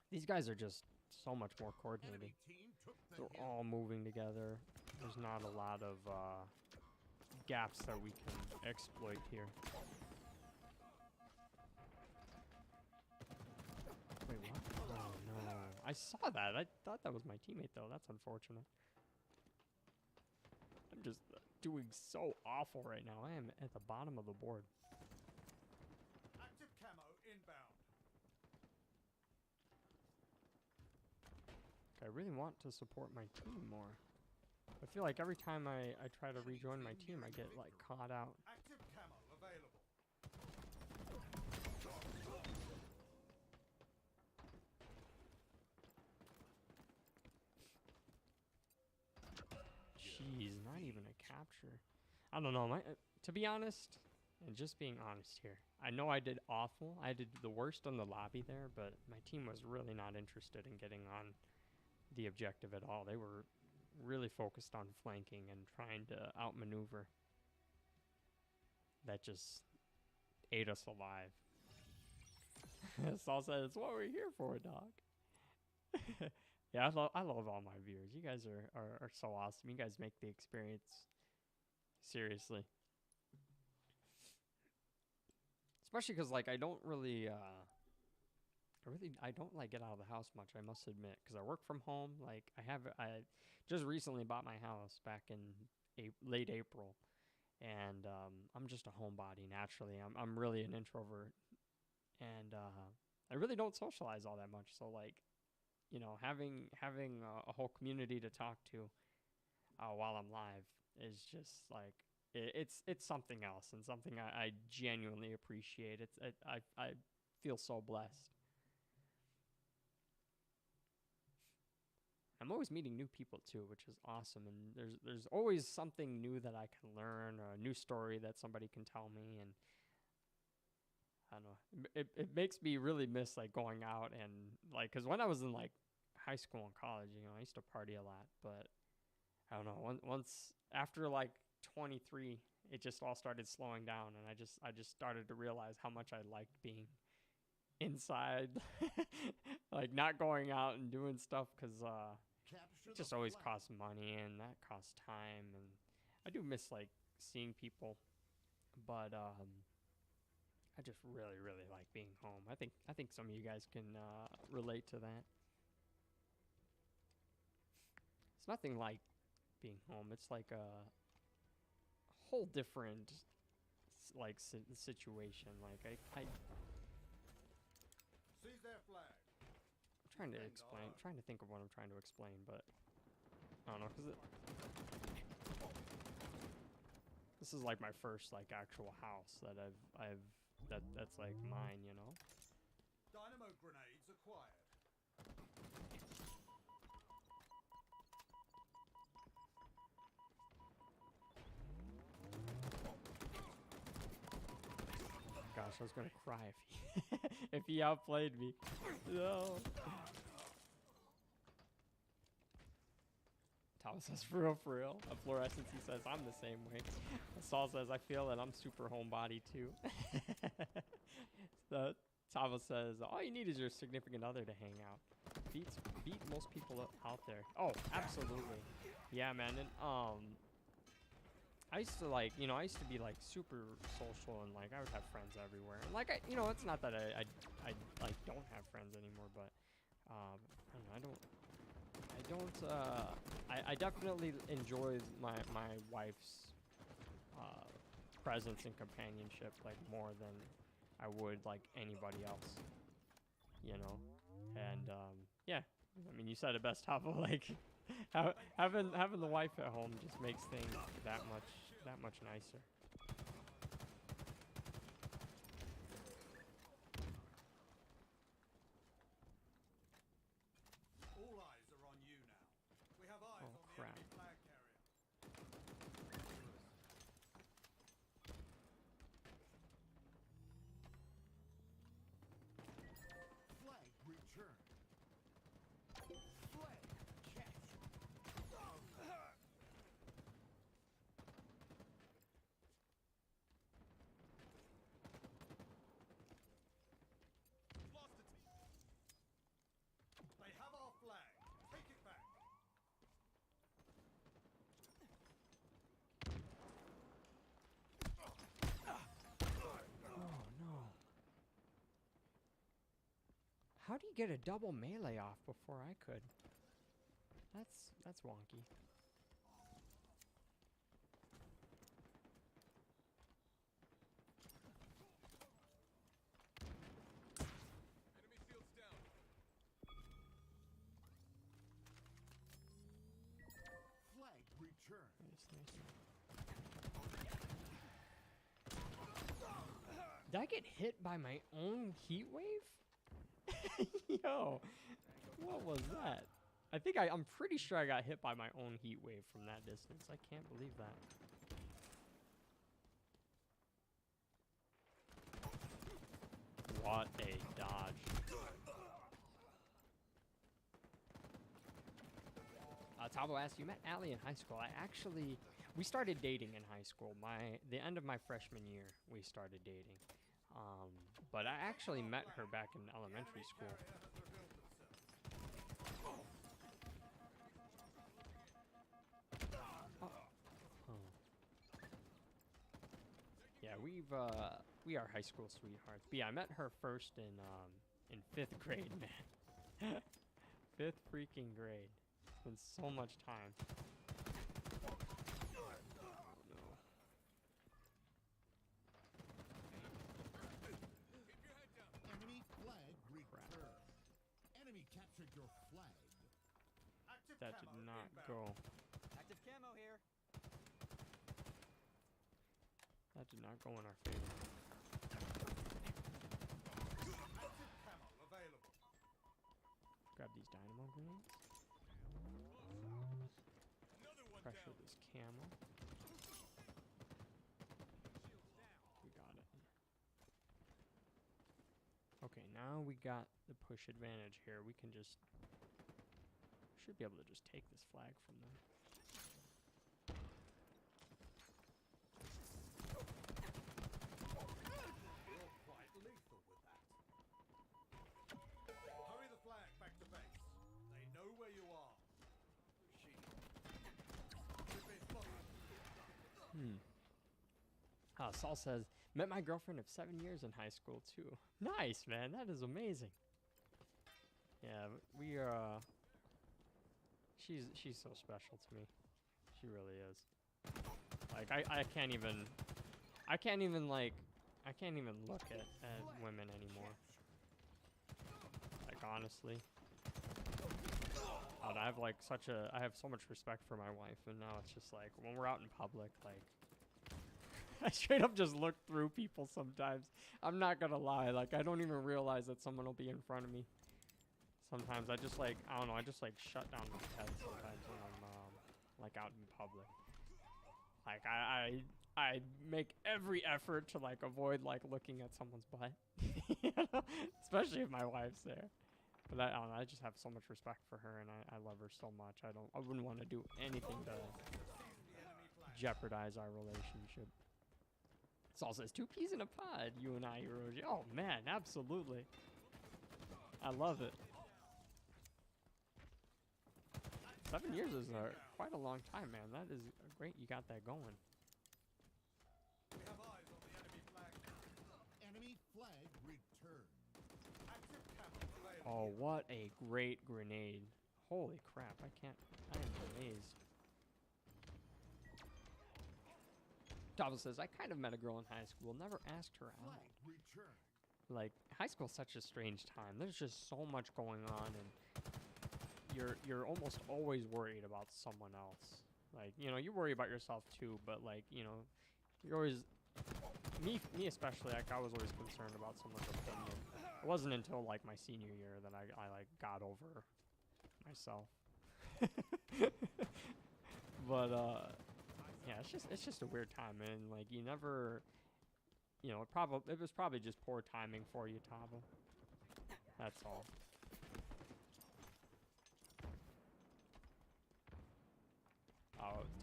These guys are just so much more coordinated. Enemy team took the They're hill. all moving together. There's not a lot of gaps that we can exploit here. Wait, what? Oh no. I saw that. I thought that was my teammate though. That's unfortunate. I'm just doing so awful right now. I am at the bottom of the board. Active camo inbound. I really want to support my team more. I feel like every time I try to rejoin my team, I get like caught out. Active camo available. Jeez, not even a capture. I don't know. To be honest, and just being honest here, I know I did awful. I did the worst on the lobby there, but my team was really not interested in getting on the objective at all. They were really focused on flanking and trying to outmaneuver. That just ate us alive. Saul said, "It's what we're here for, dog." Yeah, I love all my viewers. You guys are so awesome. You guys make the experience seriously. Especially because like I don't really I don't like get out of the house much, I must admit, because I work from home. Like I just recently bought my house back in late April, and I'm just a homebody naturally. I'm really an introvert, and I really don't socialize all that much. So like, you know, having a whole community to talk to while I'm live is just like it's something else, and something I genuinely appreciate. I feel so blessed. I'm always meeting new people too, which is awesome, and there's always something new that I can learn, or a new story that somebody can tell me, and I don't know. It makes me really miss like going out and like, because when I was in like high school and college, you know, I used to party a lot, but I don't know. Once after like 23, it just all started slowing down, and I just started to realize how much I liked being inside, like not going out and doing stuff, because it just always costs money, and that costs time, and I do miss like seeing people, but I just really like being home. I think some of you guys can relate to that. It's nothing like being home. It's like a whole different like situation. Like I Seize their flag. I'm trying to think of what I'm trying to explain, but I don't know, because this is like my first like actual house that that's like mine, you know. Dynamo grenades acquired. Gosh, I was gonna cry if he outplayed me. No. Thomas says, for real. A fluorescence, he says, I'm the same way. Saul says, I feel that I'm super homebody too. So Thomas says, all you need is your significant other to hang out. Beat most people out there. Oh, absolutely. Yeah, man. And I used to like, you know, I used to be like super social, and like I would have friends everywhere. And like you know, it's not that I like don't have friends anymore, but I definitely enjoy my wife's presence and companionship like more than I would like anybody else, you know. And yeah, I mean, you said it best, Tavo. Like having the wife at home just makes things that much nicer. All eyes are on you now. We have eyes Oh, on the crap. enemy flag carrier. Flag return. Flag capture. Lost a team. They have our flag. Take it back. Oh no. How do you get a double melee off before I could? That's wonky. Enemy shields down. Flag Did I get hit by my own heat wave? Yo, what was that? I'm pretty sure I got hit by my own heat wave from that distance. I can't believe that. What a dodge. Tabo asked, you met Allie in high school. We started dating in high school. The end of my freshman year, we started dating. But I actually met her back in elementary school. Yeah, we are high school sweethearts. But yeah, I met her first in 5th grade, man. 5th freaking grade. It's been so much time. Oh no. Enemy flag returned. Enemy captured your flag. Active That did camo not inbound. go. Active camo here. That did not go in our favor. Active camo available. Grab these dynamo grenades. Another one Pressure down. this camo. We got it. Okay, now we got the push advantage here. We can just... should be able to just take this flag from them. You're quite lethal with that. Hurry the flag back to base. They know where you are. You've been spotted. Saul says, met my girlfriend of 7 years in high school too. Nice, man. That is amazing. Yeah, we are. She's so special to me. She really is. Like I can't even look at women anymore. Like honestly. I have so much respect for my wife, and now it's just like when we're out in public, like I straight up just look through people sometimes. I'm not gonna lie, like I don't even realize that someone will be in front of me. Sometimes I just like, I don't know, I just like shut down my head sometimes when I'm like out in public. Like I make every effort to like avoid like looking at someone's butt, you know? Especially if my wife's there. But I don't know, I just have so much respect for her, and I love her so much. I wouldn't want to do anything to jeopardize our relationship. Saul says, 2 peas in a pod, you and I, Hiroji. Oh man, absolutely. I love it. 7 years is quite a long time, man. That is great you got that going. We have eyes on the enemy flag. Enemy flag returned. Active camo available. Oh, what a great grenade. Holy crap, I am amazed. Tavo says, I kind of met a girl in high school, never asked her out. Flag returned. Like, high school's such a strange time. There's just so much going on, and you're almost always worried about someone else. Like, you know, you worry about yourself too, but like, you know, you're always, me especially, like I was always concerned about someone's opinion. It wasn't until like my senior year that I like got over myself. But yeah, it's just a weird time, man. Like you never, you know, it was probably just poor timing for you, Tavo. That's all.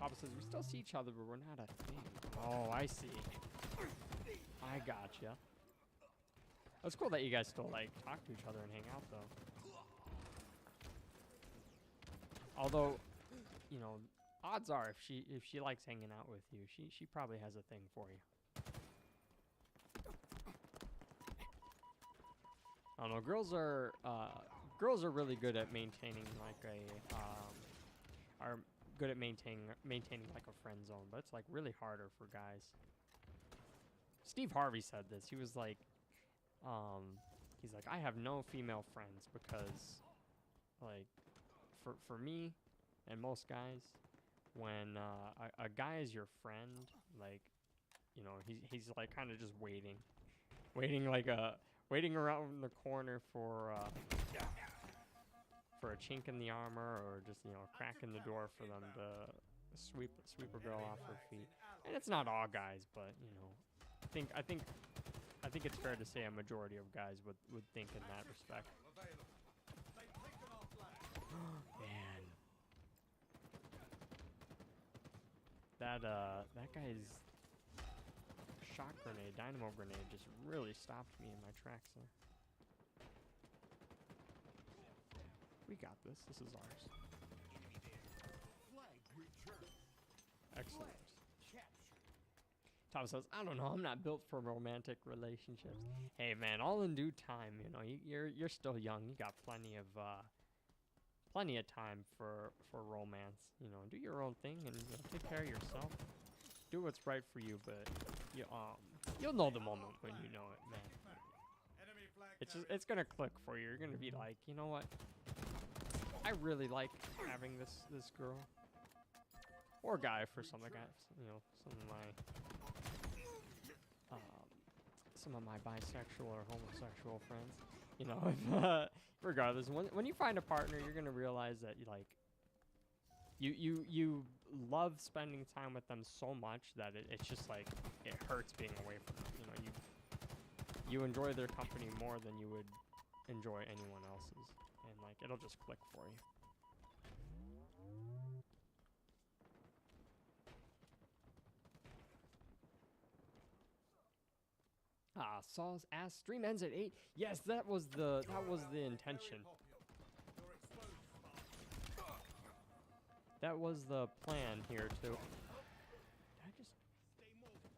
Tavo says, we still see each other, but we're not a thing. Oh, I see. I gotcha. It's cool that you guys still, like, talk to each other and hang out, though. Although, you know, odds are if she likes hanging out with you, she probably has a thing for you. I don't know, girls are really good at maintaining, like, are good at maintaining like a friend zone, but it's like really harder for guys. Steve Harvey said this. He was like, he's like, I have no female friends because, like, for me and most guys, when a guy is your friend, like, you know, he's like kind of just waiting waiting around the corner for a chink in the armor, or just, you know, a crack in the door for them to sweep a girl off her feet. And it's not all guys, but you know, I think it's fair to say a majority of guys would think in that respect. Man, that guy's shock grenade, dynamo grenade, just really stopped me in my tracks there. We got this. This is ours. Flag return. Excellent. Capture. Tom says, I don't know, I'm not built for romantic relationships. Hey man, all in due time, you know, you're still young. You got plenty of time for romance. You know, do your own thing and, you know, take care of yourself. Do what's right for you, but you'll know the moment when you know it, man. It's gonna click for you. You're gonna be like, you know what? I really like having this girl, or guy for some of the guys. You know, some of my bisexual or homosexual friends. You know, regardless, when you find a partner, you're gonna realize that you love spending time with them so much that it's just like it hurts being away from them. You know, you enjoy their company more than you would enjoy anyone else's, and like it'll just click for you. Saul's ass stream ends at 8. Yes, that was the intention. That was the plan here too.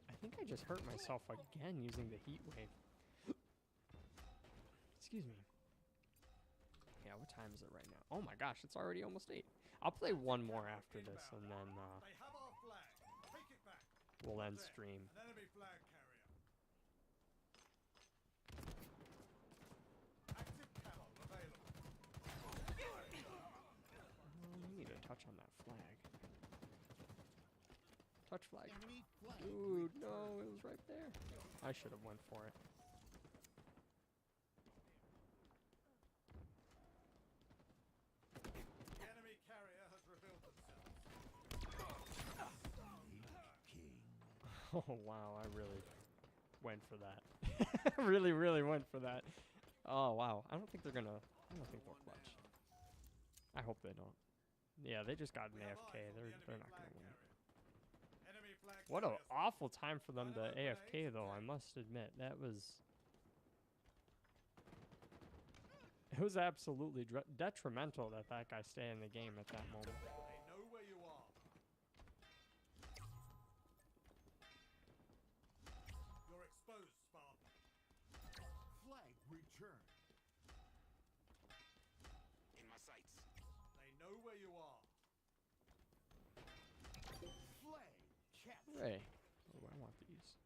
I think I just hurt myself again using the heat wave. Excuse me. Yeah, what time is it right now? Oh my gosh, it's already almost 8. I'll play one more after this, and then we'll end stream. You need to touch on that flag. Touch flag. Enemy flag. Dude, no, it was right there. I should have went for it. The enemy carrier has revealed themselves. Oh wow, I really went for that. really went for that. Oh wow, I don't think they'll clutch. I hope they don't. Yeah, they just got an AFK. They're not gonna win. What an awful time for them to AFK though, I must admit. It was absolutely detrimental that guy stay in the game at that moment. They know where you are. You're exposed, Spartan. Flag return. In my sights. They know where you are. Flag capture. Hey, oh, I want these.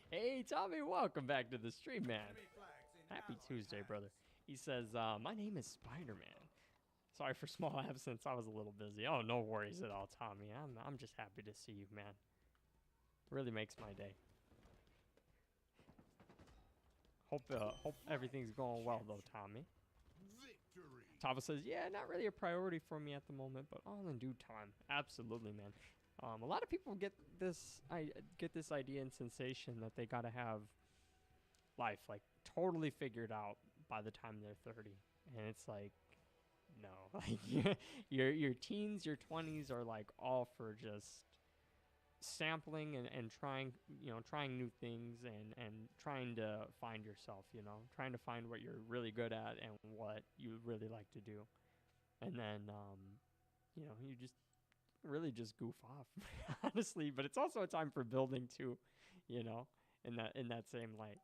Hey, Tommy, welcome back to the stream, man. Enemy flags in Happy allied Tuesday, hands. brother. He says, my name is Spider-Man. Sorry for small absence. I was a little busy. Oh, no worries at all, Tommy. I'm just happy to see you, man. Really makes my day. Hope everything's going well, though, Tommy. Victory. Tava says, yeah, not really a priority for me at the moment, but all in due time. Absolutely, man. A lot of people get this idea and sensation that they gotta have life like totally figured out by the time they're 30, and it's like, no, like your teens, your 20s are like all for just sampling and trying new things and trying to find yourself, trying to find what you're really good at and what you really like to do, and then you just really just goof off honestly. But it's also a time for building too, in that same light.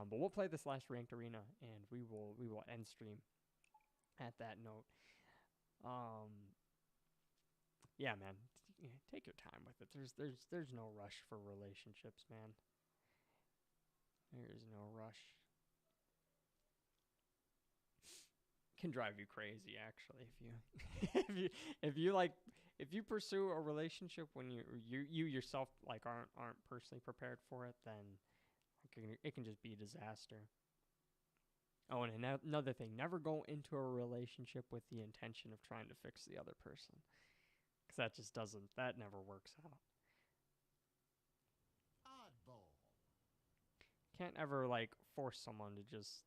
But we'll play this last ranked arena and we will end stream at that note. Yeah, man, take your time with it. There's no rush for relationships, man. There is no rush. can drive you crazy actually if you if you pursue a relationship when you yourself like aren't personally prepared for it, then it can just be a disaster. Oh, and another thing, never go into a relationship with the intention of trying to fix the other person, because that never works out. Oddball. Can't ever like force someone to just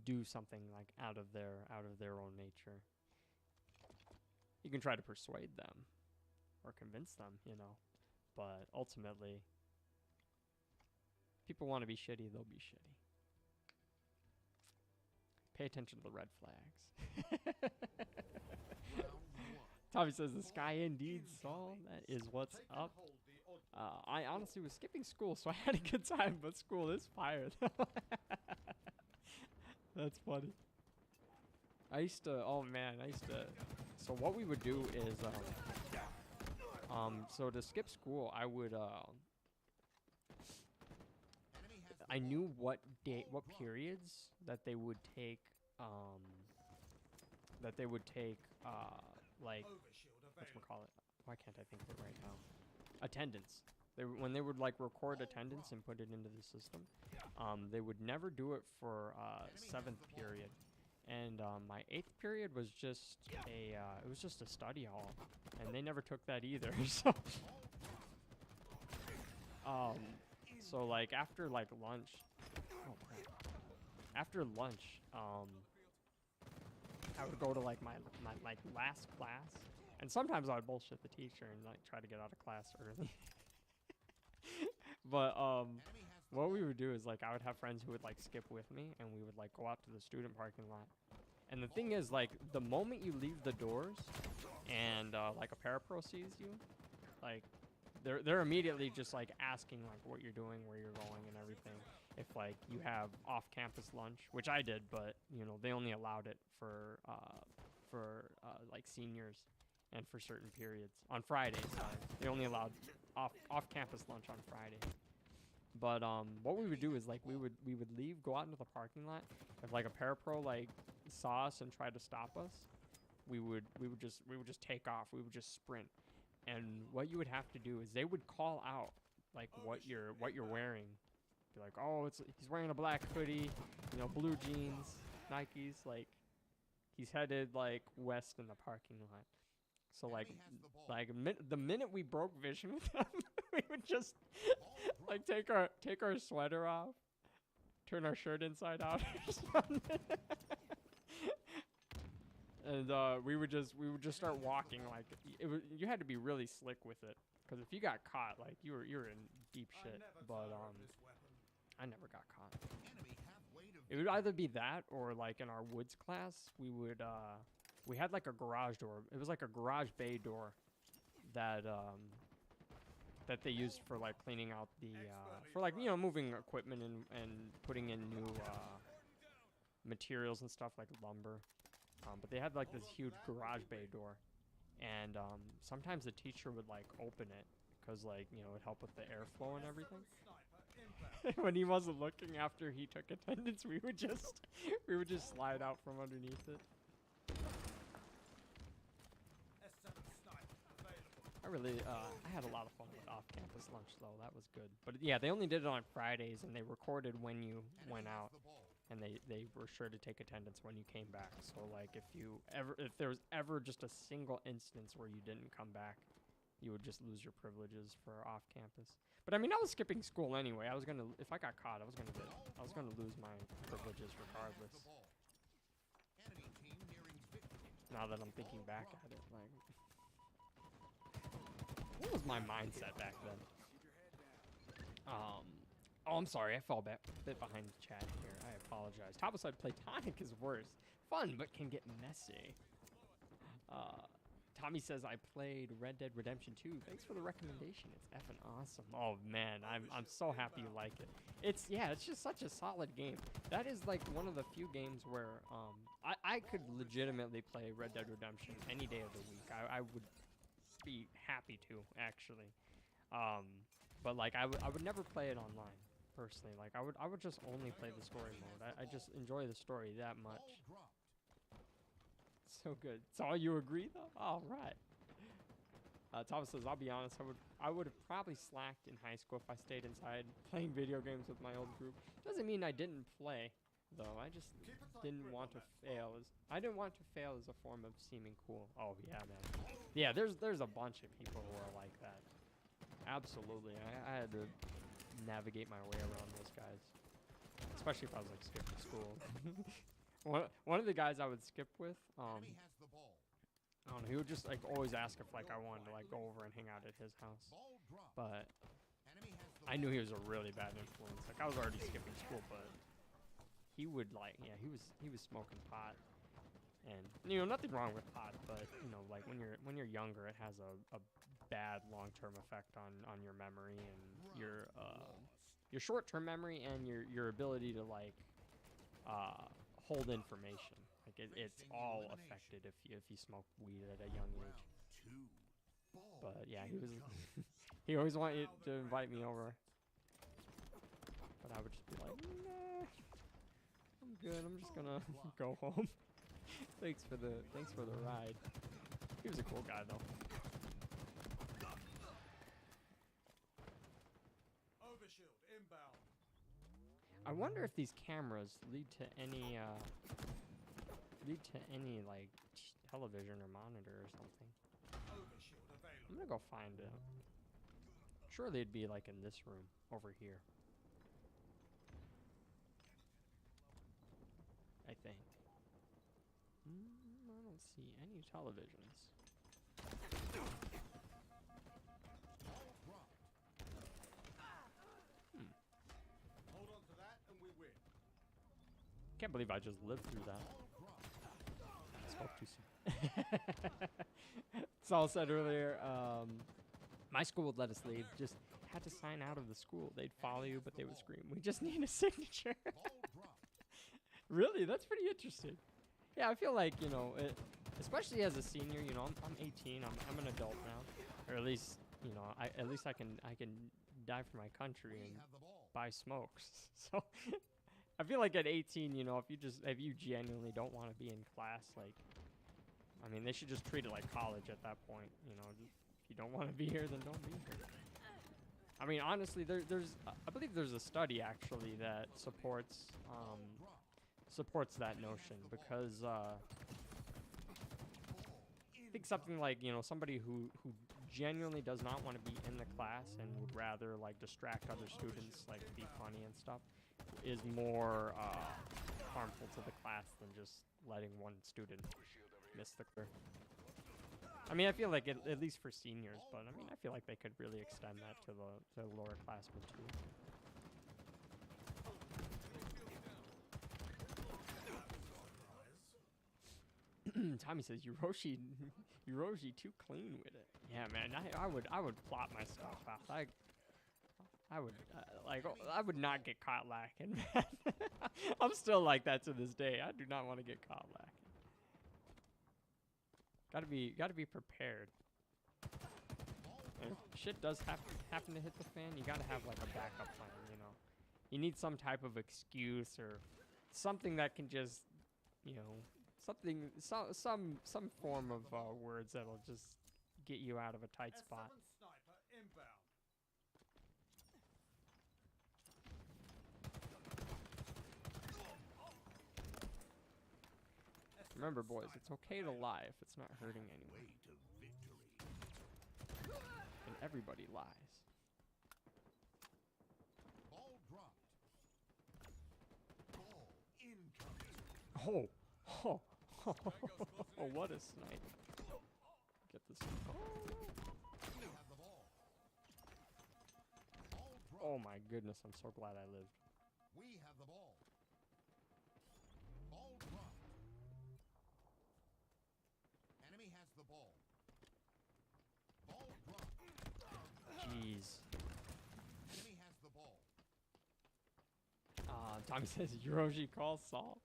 do something like out of their own nature. You can try to persuade them or convince them, but ultimately, people want to be shitty, they'll be shitty. Pay attention to the red flags. Round one. Tommy says the sky indeed saw. That is what's Take and up. hold the odd I honestly was skipping school, so I had a good time, but school is fire. That's funny. So what we would do is, so to skip school, I would, Enemy has the I ball. knew what periods that they would take, like, overshield available. whatchamacallit, why can't I think of it right now? Attendance. When they would like record attendance and put it into the system, they would never do it for 7th period, and my 8th period was just a study hall, and they never took that either. So like after like lunch, after lunch, I would go to like my like last class, and sometimes I would bullshit the teacher and like try to get out of class early. But Enemy has the what we ball. would do is like I would have friends who would like skip with me, and we would like go out to the student parking lot. And the thing is, like, the moment you leave the doors and like a parapro sees you, like they're immediately just like asking like what you're doing, where you're going, and everything. If like you have off-campus lunch, which I did, but they only allowed it for like seniors and for certain periods on Fridays. They only allowed off-campus lunch on Friday. But what we would do is like we would leave, go out into the parking lot. If like a parapro like saw us and tried to stop us, we would just take off. We would just sprint. And what you would have to do is they would call out like what you're wearing. Be like, oh, he's wearing a black hoodie, blue jeans, Nikes. Like he's headed like west in the parking lot. So like Enemy has the ball. the minute we broke vision with them, we would just Ball like take our sweater off, turn our shirt inside out or something. And we would just start walking. Like you had to be really slick with it, because if you got caught, like you were in deep I shit. never But tire of this weapon. I never got caught. Enemy halfway to It would either be that or like in our woods class, we had like a garage door. It was like a garage bay door that they used for like cleaning out the for like moving equipment and putting in new materials and stuff like lumber. But they had like this huge garage bay door, and sometimes the teacher would like open it because like it would help with the airflow and everything. Sniper inbound. When he wasn't looking after he took attendance, we would just slide out from underneath it. S7 sniper available. I had a lot of fun with off-campus lunch though. That was good. But yeah, they only did it on Fridays, and they recorded when you went out, the ball. and they were sure to take attendance when you came back. So like if there was ever just a single instance where you didn't come back, you would just lose your privileges for off-campus. But I mean, I was skipping school anyway. If I got caught, I was gonna lose my privileges regardless. The ball. Enemy team nearing victory. Now that I'm thinking back at it, like, what was my mindset back then? Oh, I'm sorry. I fell a bit behind the chat here. I apologize. Topple said platonic is worse. Fun, but can get messy. Tommy says I played Red Dead Redemption 2. Thanks for the recommendation. It's effing awesome. Oh man, I'm so happy you like it. It's just such a solid game. That is like one of the few games where I could legitimately play Red Dead Redemption any day of the week. I would be happy to actually. But like I would never play it online. personally. Like, I would just only play the story mode. I just enjoy the story that Ball much. dropped. So good. So you agree though? All right. Thomas says, I'll be honest, I would have probably slacked in high school if I stayed inside playing video games with my old group. Doesn't mean I didn't play, though. I just Keep a tight didn't grip want on to that fail I didn't want to fail as a form of seeming cool. Oh yeah, man. Yeah, there's a bunch of people who are like that. Absolutely. I had to navigate my way around those guys. Especially if I was like skipping school. One of the guys I would skip with, Enemy has the ball. I don't know, he would just like always ask if like I wanted to like go over and hang out at his house. Ball dropped. But Enemy has the I ball. knew he was a really bad influence. Like I was already skipping school, but he would like, yeah, he was smoking pot, and you know, nothing wrong with pot, but you know, like when you're younger, it has a bad long-term effect on your memory and your short-term memory and your ability to like hold information. Like it's all affected if you smoke weed at a young age. Two. Ball But yeah, he was incoming. he always wanted to invite me over, but I would just be like, nah, I'm good. I'm just gonna go home. thanks for the ride. He was a cool guy though. Overshield inbound. I wonder if these cameras lead to any like television or monitor or something. Overshield I'm available. gonna go find it. Sure, they'd be like in this room over here. I think. I don't see any televisions. Ball dropped. Hold on to that and we win. Can't believe I just lived through that. Ball dropped. I spoke too soon. Saul said earlier, my school would let us leave. Just had to sign out of the school. They'd follow you, but they would scream, "We just need a signature." Ball dropped. Really? That's pretty interesting. Yeah, I feel like, you know, especially as a senior, you know, I'm 18. I'm an adult now, or at least, you know, at least I can die for my country We and have the ball. buy smokes. So I feel like at 18, you know, if you genuinely don't want to be in class, like, I mean, they should just treat it like college at that point. You know, just, if you don't want to be here, then don't be here. I mean, honestly, I believe there's a study actually that supports that notion, because I think something like, you know, somebody who genuinely does not want to be in the class and would rather like distract other students, like be funny and stuff, is more harmful to the class than just letting one student miss the clear. I mean, I feel like at least for seniors, but I mean, I feel like they could really extend that to the lower classmen too. Tommy says Yuroshi too clean with it. Yeah, man, I would plot my stuff out. I would not get caught lacking, man. I'm still like that to this day. I do not want to get caught lacking. Gotta be prepared. And if shit does happen to hit the fan, you gotta have like a backup plan. You know, you need some type of excuse or something that can just, you know, some form of words that'll just get you out of a tight spot. S7 sniper inbound. Remember, boys, it's okay to lie if it's not hurting anyone. Way to victory. And everybody lies. Ball dropped. Ball incoming. Oh, what a snipe. Get this. Oh, no. We have the ball. Ball dropped. Oh my goodness, I'm so glad I lived. We have the ball. Ball dropped. Enemy has the ball. Ball dropped. Jeez. Enemy has the ball. Tommy says, Yuroshi calls Saul.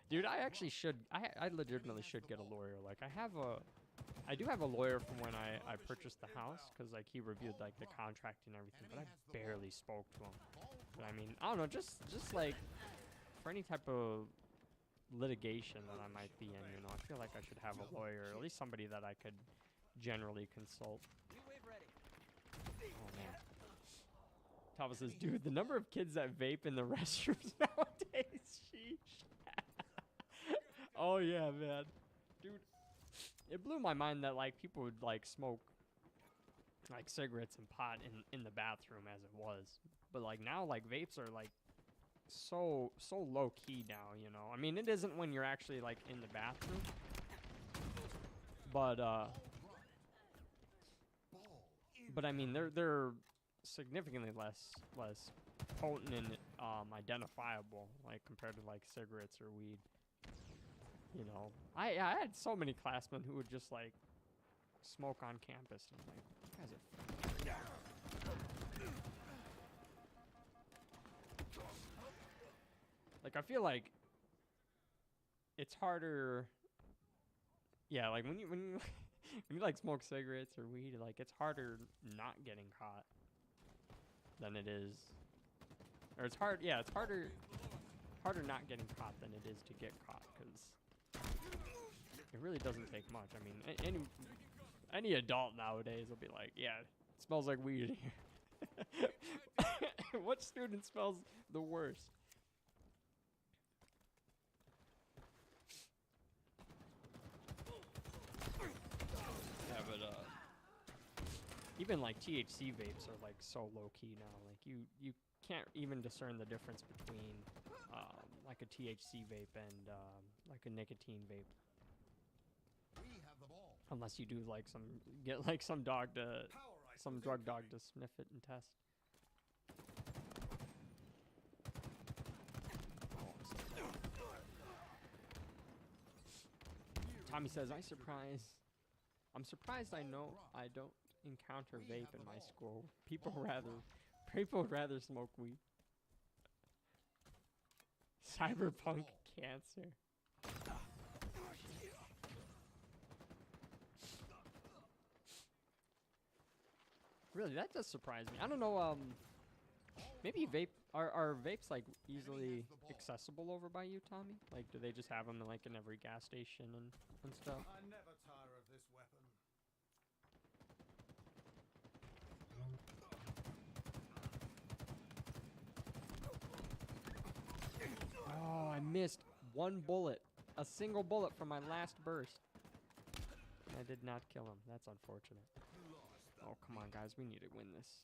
Dude, I actually should, I legitimately should get a lawyer. Like, I have I do have a lawyer from when I purchased the house, because like he reviewed like the contract and everything, but I barely spoke to him. But I mean, I don't know, just like for any type of litigation that I might be in, you know, I feel like I should have a lawyer, or at least somebody that I could generally consult. New wave ready. Oh man. Tava says, dude, the number of kids that vape in the restrooms nowadays, sheesh. Oh yeah, man. Dude, it blew my mind that like people would like smoke like cigarettes and pot in the bathroom as it was. But like now like vapes are like so low key now, you know. I mean, it isn't when you're actually like in the bathroom. But I mean, they're significantly less potent and identifiable, like compared to like cigarettes or weed. You know, I had so many classmen who would just like smoke on campus, and I'm like, you guys are. Yeah. Like I feel like it's harder. Yeah, like when you when you like smoke cigarettes or weed, like it's harder not getting caught than it is, or it's hard. Yeah, it's harder not getting caught than it is to get caught, because it really doesn't take much. I mean, any adult nowadays will be like, yeah, it smells like weed in here. What student smells the worst? Yeah, but even like THC vapes are like so low key now. Like you can't even discern the difference between like a THC vape and like a nicotine vape. We have the ball. Unless you do like get like some drug dog to sniff it and test. Tommy says, I'm surprised I don't encounter vape in my school. People would rather smoke weed. Cyberpunk cancer. Really, that does surprise me. I don't know, maybe are vapes like easily accessible over by you, Tommy? Like, do they just have them like in every gas station and stuff? I never tire of this weapon. Oh, I missed one bullet. A single bullet from my last burst. I did not kill him. That's unfortunate. Oh, come on, guys. We need to win this.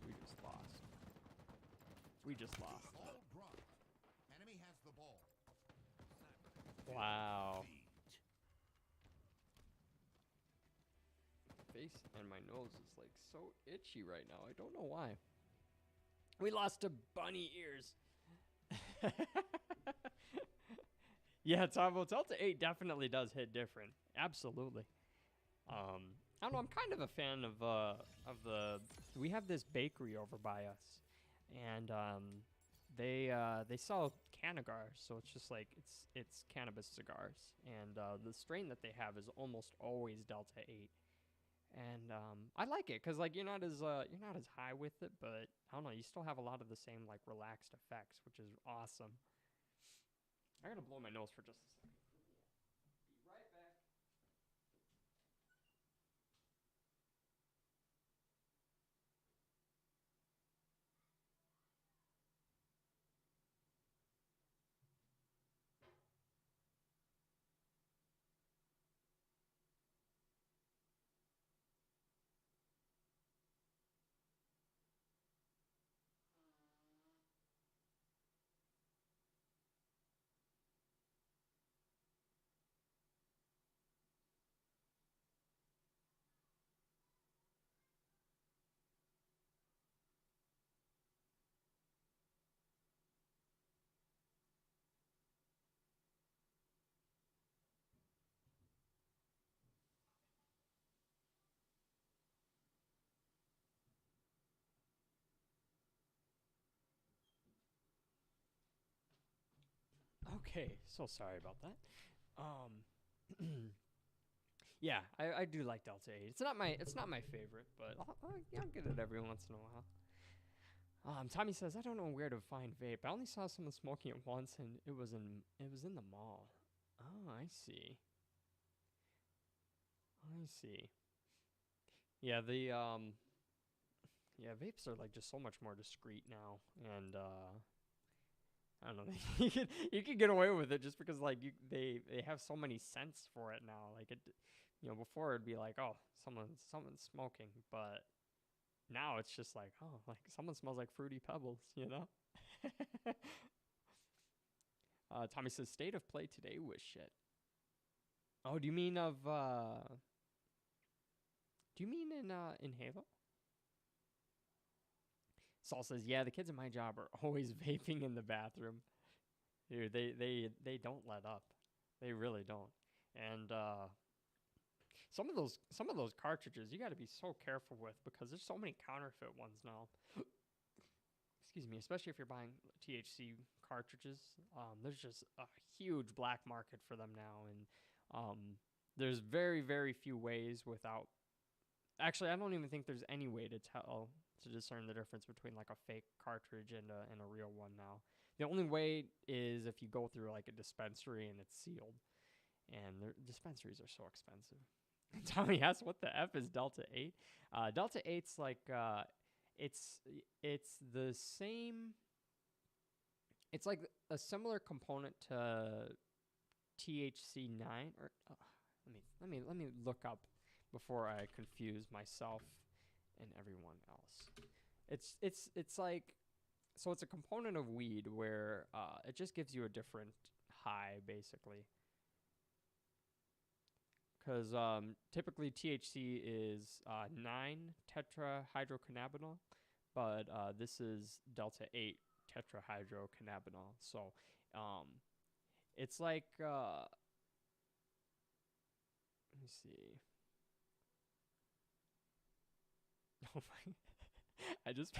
We just lost. We just lost. Ball dropped. Enemy has the ball. Wow. Face and my nose is like so itchy right now. I don't know why. We lost to bunny ears. Yeah, Tavo, Delta 8 definitely does hit different. Absolutely. I don't know, I'm kind of a fan of the we have this bakery over by us, and they sell cannagars, so it's just like it's cannabis cigars, and the strain that they have is almost always Delta 8. And I like it because like you're not as high with it, but I don't know, you still have a lot of the same like relaxed effects, which is awesome. I gotta blow my nose for just a second. Be right back. Okay, so sorry about that. Yeah, I do like Delta 8. It's not my favorite, but I'll get it every once in a while. Tommy says, I don't know where to find vape. I only saw someone smoking it once, and it was in the mall. Oh, I see. I see. Yeah, vapes are like just so much more discreet now, and I don't know. You can get away with it just because like they have so many scents for it now. Like before it'd be like, oh, someone's smoking, but now it's just like, oh, like someone smells like Fruity Pebbles, Tommy says state of play today was shit. Oh, do you mean in Halo? Saul says, yeah, the kids at my job are always vaping in the bathroom. Dude, they don't let up. They really don't. And some of those cartridges you got to be so careful with because there's so many counterfeit ones now. Excuse me, especially if you're buying THC cartridges. There's just a huge black market for them now, and there's very, very few ways without. Actually, I don't even think there's any way to discern the difference between like a fake cartridge and a real one now. The only way is if you go through like a dispensary and it's sealed, and their dispensaries are so expensive. Tommy asks, "What the F is Delta 8?" Delta 8's like it's the same. It's like a similar component to THC 9. Or let me look up before I confuse myself and everyone else. It's like, so it's a component of weed where it just gives you a different high basically. Because typically THC is 9-tetrahydrocannabinol, but this is Delta 8 tetrahydrocannabinol. So it's like, let me see. Oh my! I just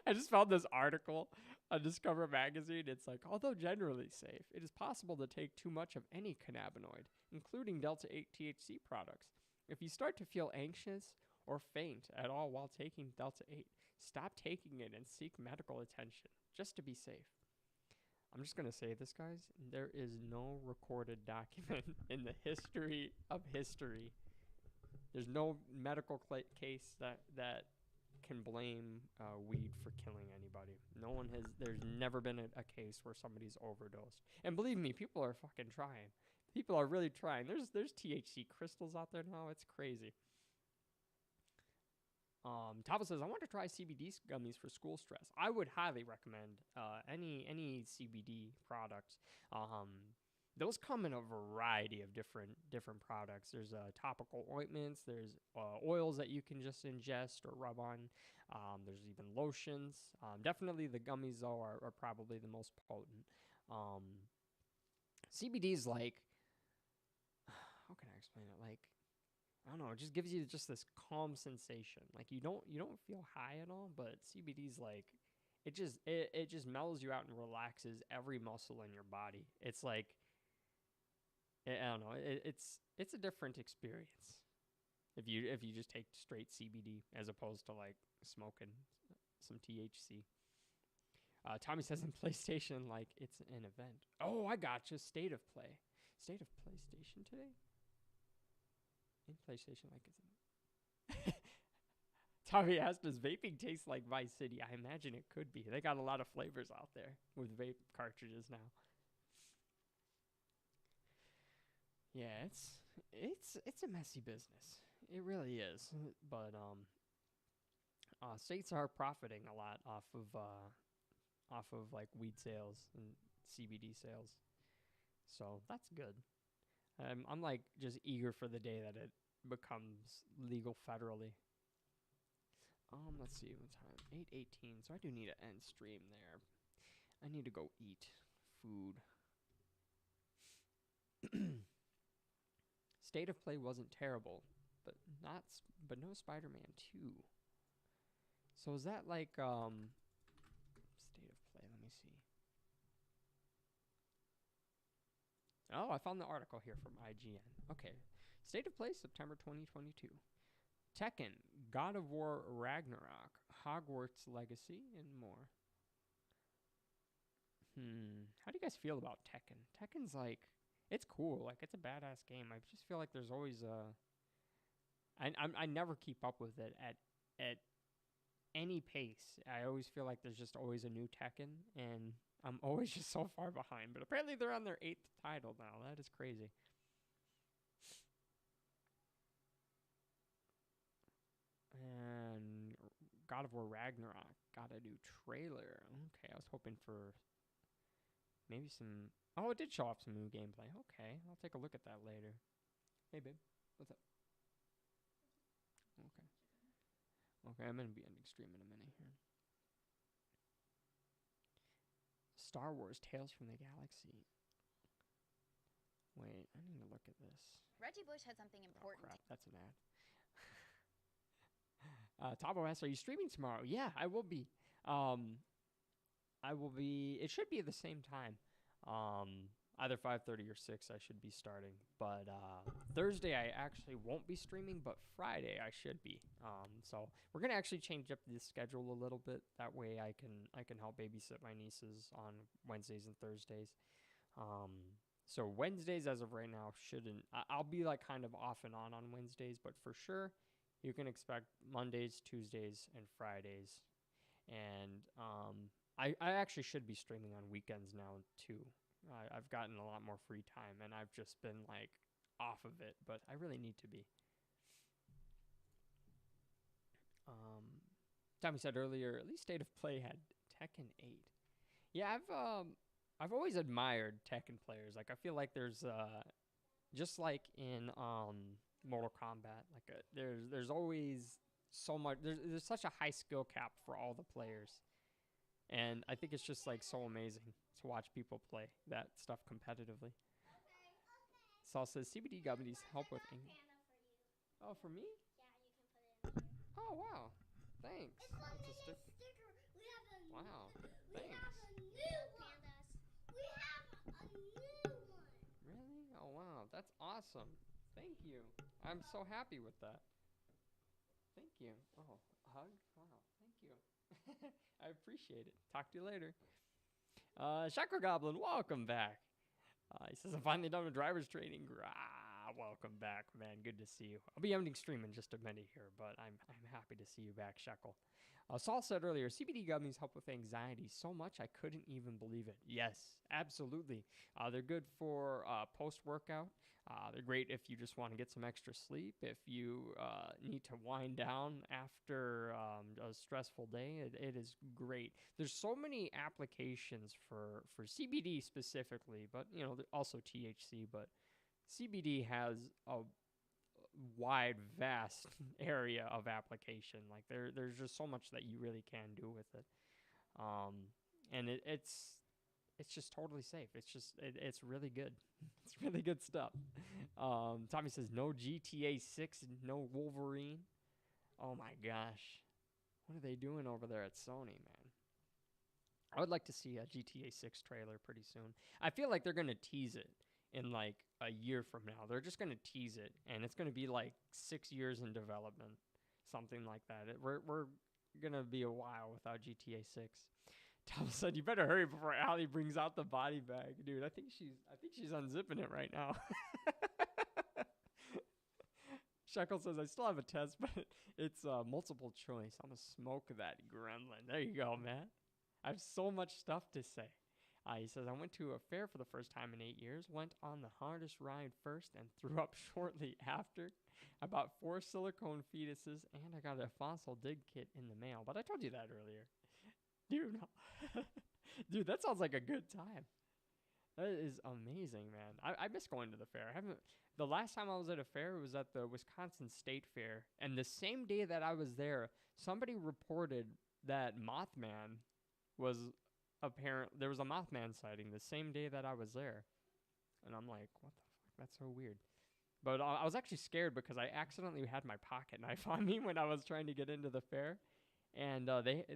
I just found this article on Discover Magazine. It's like, although generally safe, it is possible to take too much of any cannabinoid, including Delta 8 THC products. If you start to feel anxious or faint at all while taking Delta 8, stop taking it and seek medical attention, just to be safe. I'm just going to say this, guys. There is no recorded document in the history of history. There's no medical case that can blame weed for killing anybody. No one has. There's never been a case where somebody's overdosed. And believe me, people are fucking trying. People are really trying. There's THC crystals out there now. It's crazy. Tava says, I want to try CBD gummies for school stress. I would highly recommend any CBD products. Those come in a variety of different products. There's topical ointments. There's oils that you can just ingest or rub on. There's even lotions. Definitely the gummies, though, are probably the most potent. CBD is like, how can I explain it? Like, I don't know. It just gives you just this calm sensation. Like you don't feel high at all, but CBD's like, it just mellows you out and relaxes every muscle in your body. It's like, I don't know. It's a different experience if you just take straight CBD as opposed to like smoking some THC. Tommy says in PlayStation, like it's an event. Oh, I gotcha. State of Play. State of PlayStation today? In PlayStation, like it's an Tommy asked, does vaping taste like Vice City? I imagine it could be. They got a lot of flavors out there with vape cartridges now. Yeah, it's a messy business. It really is. But states are profiting a lot off of like weed sales and CBD sales. So that's good. I'm like just eager for the day that it becomes legal federally. Let's see what time. 8:18. So I do need to end stream there. I need to go eat food. State of Play wasn't terrible, but no Spider-Man 2. So is that like State of Play? Let me see. Oh, I found the article here from IGN. Okay. State of Play, September 2022. Tekken, God of War Ragnarok, Hogwarts Legacy, and more. How do you guys feel about Tekken? Tekken's like, it's cool. Like, it's a badass game. I just feel like there's always I never keep up with it at any pace. I always feel like there's just always a new Tekken, and I'm always just so far behind. But apparently they're on their 8th title now. That is crazy. And God of War Ragnarok got a new trailer. Okay, I was hoping for maybe some... Oh, it did show off some new gameplay. Okay, I'll take a look at that later. Hey, babe. What's up? Okay. Okay, I'm going to be ending stream in a minute here. Star Wars Tales from the Galaxy. Wait, I need to look at this. Reggie Bush had something important. Oh, crap, that's an ad. Tabo asks, are you streaming tomorrow? Yeah, I will be. I will be. It should be at the same time. Either 5:30 or 6 I should be starting. But Thursday I actually won't be streaming, but Friday I should be. So we're gonna actually change up the schedule a little bit. That way I can help babysit my nieces on Wednesdays and Thursdays. So Wednesdays as of right now shouldn't. I'll be like kind of off and on Wednesdays, but for sure you can expect Mondays, Tuesdays, and Fridays. And I actually should be streaming on weekends now too. I've gotten a lot more free time, and I've just been like off of it, but I really need to be. Tommy said earlier, at least State of Play had Tekken 8. Yeah, I've always admired Tekken players. Like, I feel like there's just like in Mortal Kombat, like there's always so much. There's such a high skill cap for all the players, and I think it's just like so amazing to watch people play that stuff competitively. Saul says CBD gummies help with. Oh, for me? Yeah, you can put it in here. Oh wow, thanks. It's one That's a minute sticker. sticker. We have a Wow, we thanks. have a new one. We have a new one. Really? Oh wow, that's awesome. Thank you. I'm so happy with that. Thank you. Oh, a hug? Wow, thank you. I appreciate it. Talk to you later. Chakra Goblin, welcome back. He says, I'm finally done with driver's training. Welcome back, man. Good to see you. I'll be ending stream in just a minute here, but I'm happy to see you back, Shekel. Saul said earlier, CBD gummies help with anxiety so much I couldn't even believe it. Yes, absolutely. They're good for post-workout. They're great if you just want to get some extra sleep. If you need to wind down after a stressful day, it is great. There's so many applications for CBD specifically, but you know, also THC. But CBD has a wide, vast area of application. Like there's just so much that you really can do with it, and it's just totally safe. It's really good. It's really good stuff. Tommy says no GTA 6, no Wolverine. Oh my gosh, what are they doing over there at Sony, man? I would like to see a GTA 6 trailer pretty soon. I feel like they're gonna tease it in like a year from now. They're just going to tease it, and it's going to be like 6 years in development, something like that. We're going to be a while without GTA 6. Tom said, you better hurry before Allie brings out the body bag. Dude, I think she's unzipping it right now. Shekel says, I still have a test, but it's multiple choice. I'm going to smoke that gremlin. There you go, man. I have so much stuff to say. He says, I went to a fair for the first time in 8 years, went on the hardest ride first, and threw up shortly after. I bought 4 silicone fetuses, and I got a fossil dig kit in the mail. But I told you that earlier. Dude, dude, that sounds like a good time. That is amazing, man. I miss going to the fair. The last time I was at a fair was at the Wisconsin State Fair, and the same day that I was there, somebody reported that Mothman was... there was a Mothman sighting the same day that I was there. And I'm like, what the fuck? That's so weird. But I was actually scared because I accidentally had my pocket knife on me when I was trying to get into the fair. And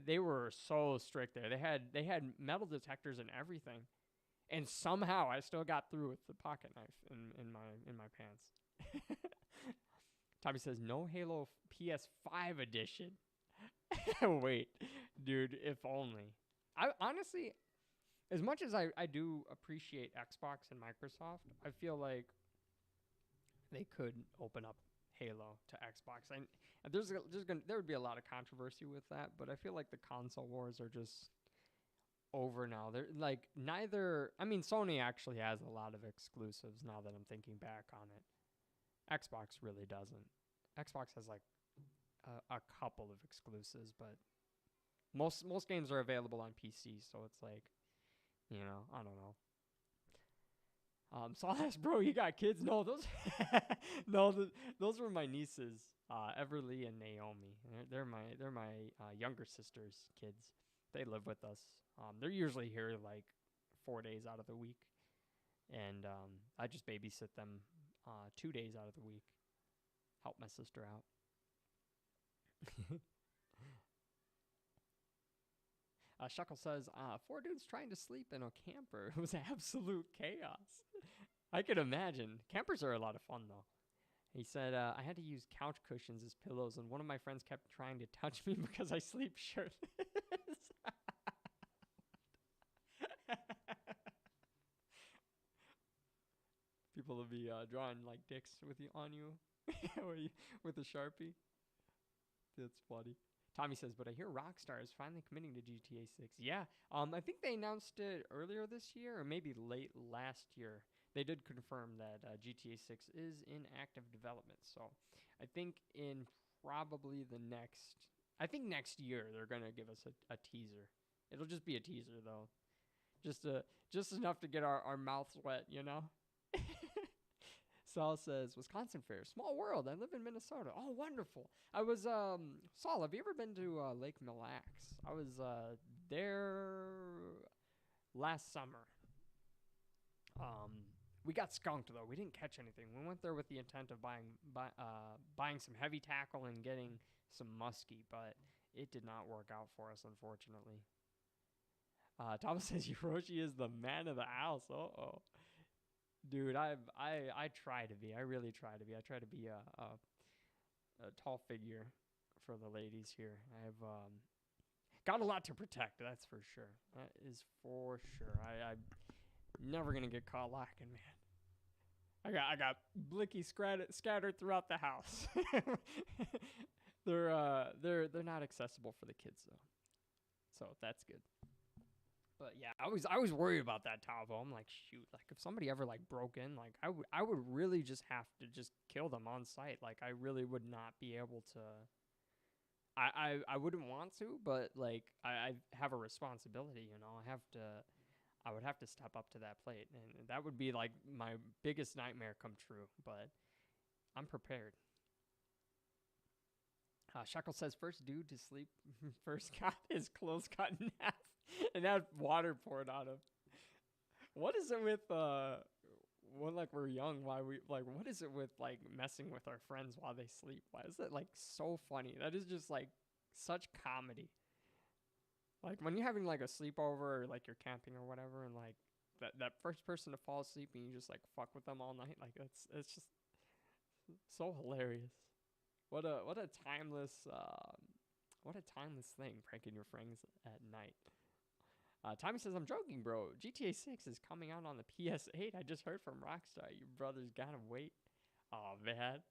they were so strict there. They had metal detectors and everything. and somehow I still got through with the pocket knife in my pants. Tommy says no Halo PS5 edition. Wait, dude, if only. I honestly, as much as I do appreciate Xbox and Microsoft, I feel like they could open up Halo to Xbox. And there would be a lot of controversy with that, but I feel like the console wars are just over now. They're like neither. I mean, Sony actually has a lot of exclusives now that I'm thinking back on it. Xbox really doesn't. Xbox has like a couple of exclusives, but most games are available on PC, so it's like, you know, I don't know. So I asked, bro, you got kids? No, those those were my nieces, Everly and Naomi. They're my younger sister's kids. They live with us. They're usually here like 4 days out of the week, and I just babysit them 2 days out of the week. Help my sister out. Shuckle says, 4 dudes trying to sleep in a camper. It was absolute chaos. I could imagine. Campers are a lot of fun, though. He said, I had to use couch cushions as pillows, and one of my friends kept trying to touch me because I sleep shirtless. People will be drawing like dicks with you on you, with a Sharpie. That's funny. Tommy says, but I hear Rockstar is finally committing to GTA 6. Yeah, I think they announced it earlier this year, or maybe late last year. They did confirm that GTA 6 is in active development. So I think in probably next year they're going to give us a teaser. It'll just be a teaser, though. Just enough to get our mouths wet, you know? Saul says, Wisconsin Fair, small world. I live in Minnesota. Oh, wonderful. I was, Saul, have you ever been to Lake Mille Lacs? I was there last summer. We got skunked, though. We didn't catch anything. We went there with the intent of buying some heavy tackle and getting some muskie, but it did not work out for us, unfortunately. Thomas says, Hiroshi is the man of the house. Uh-oh. Dude, I try to be. I really try to be. I try to be a tall figure for the ladies here. I've got a lot to protect, that's for sure. That is for sure. I'm never gonna get caught lacking, man. I got blicky scattered throughout the house. They're not accessible for the kids though, so that's good. But yeah, I was worried about that Tavo. I'm like, shoot, like if somebody ever like broke in, like I would really just have to just kill them on sight. Like I really would not be able to. I wouldn't want to, but like I have a responsibility, you know. I would have to step up to that plate, and that would be like my biggest nightmare come true. But I'm prepared. Shuckle says, first dude to sleep, first got his clothes cut in half and had water poured on him. What is it with, when like we're young, what is it with like messing with our friends while they sleep? Why is that like so funny? That is just like such comedy. Like when you're having like a sleepover or like you're camping or whatever, and like that first person to fall asleep and you just like fuck with them all night, like it's just so hilarious. What a timeless thing, pranking your friends at night. Tommy says, I'm joking, bro. GTA 6 is coming out on the PS8. I just heard from Rockstar. Your brother's gotta wait. Oh, man.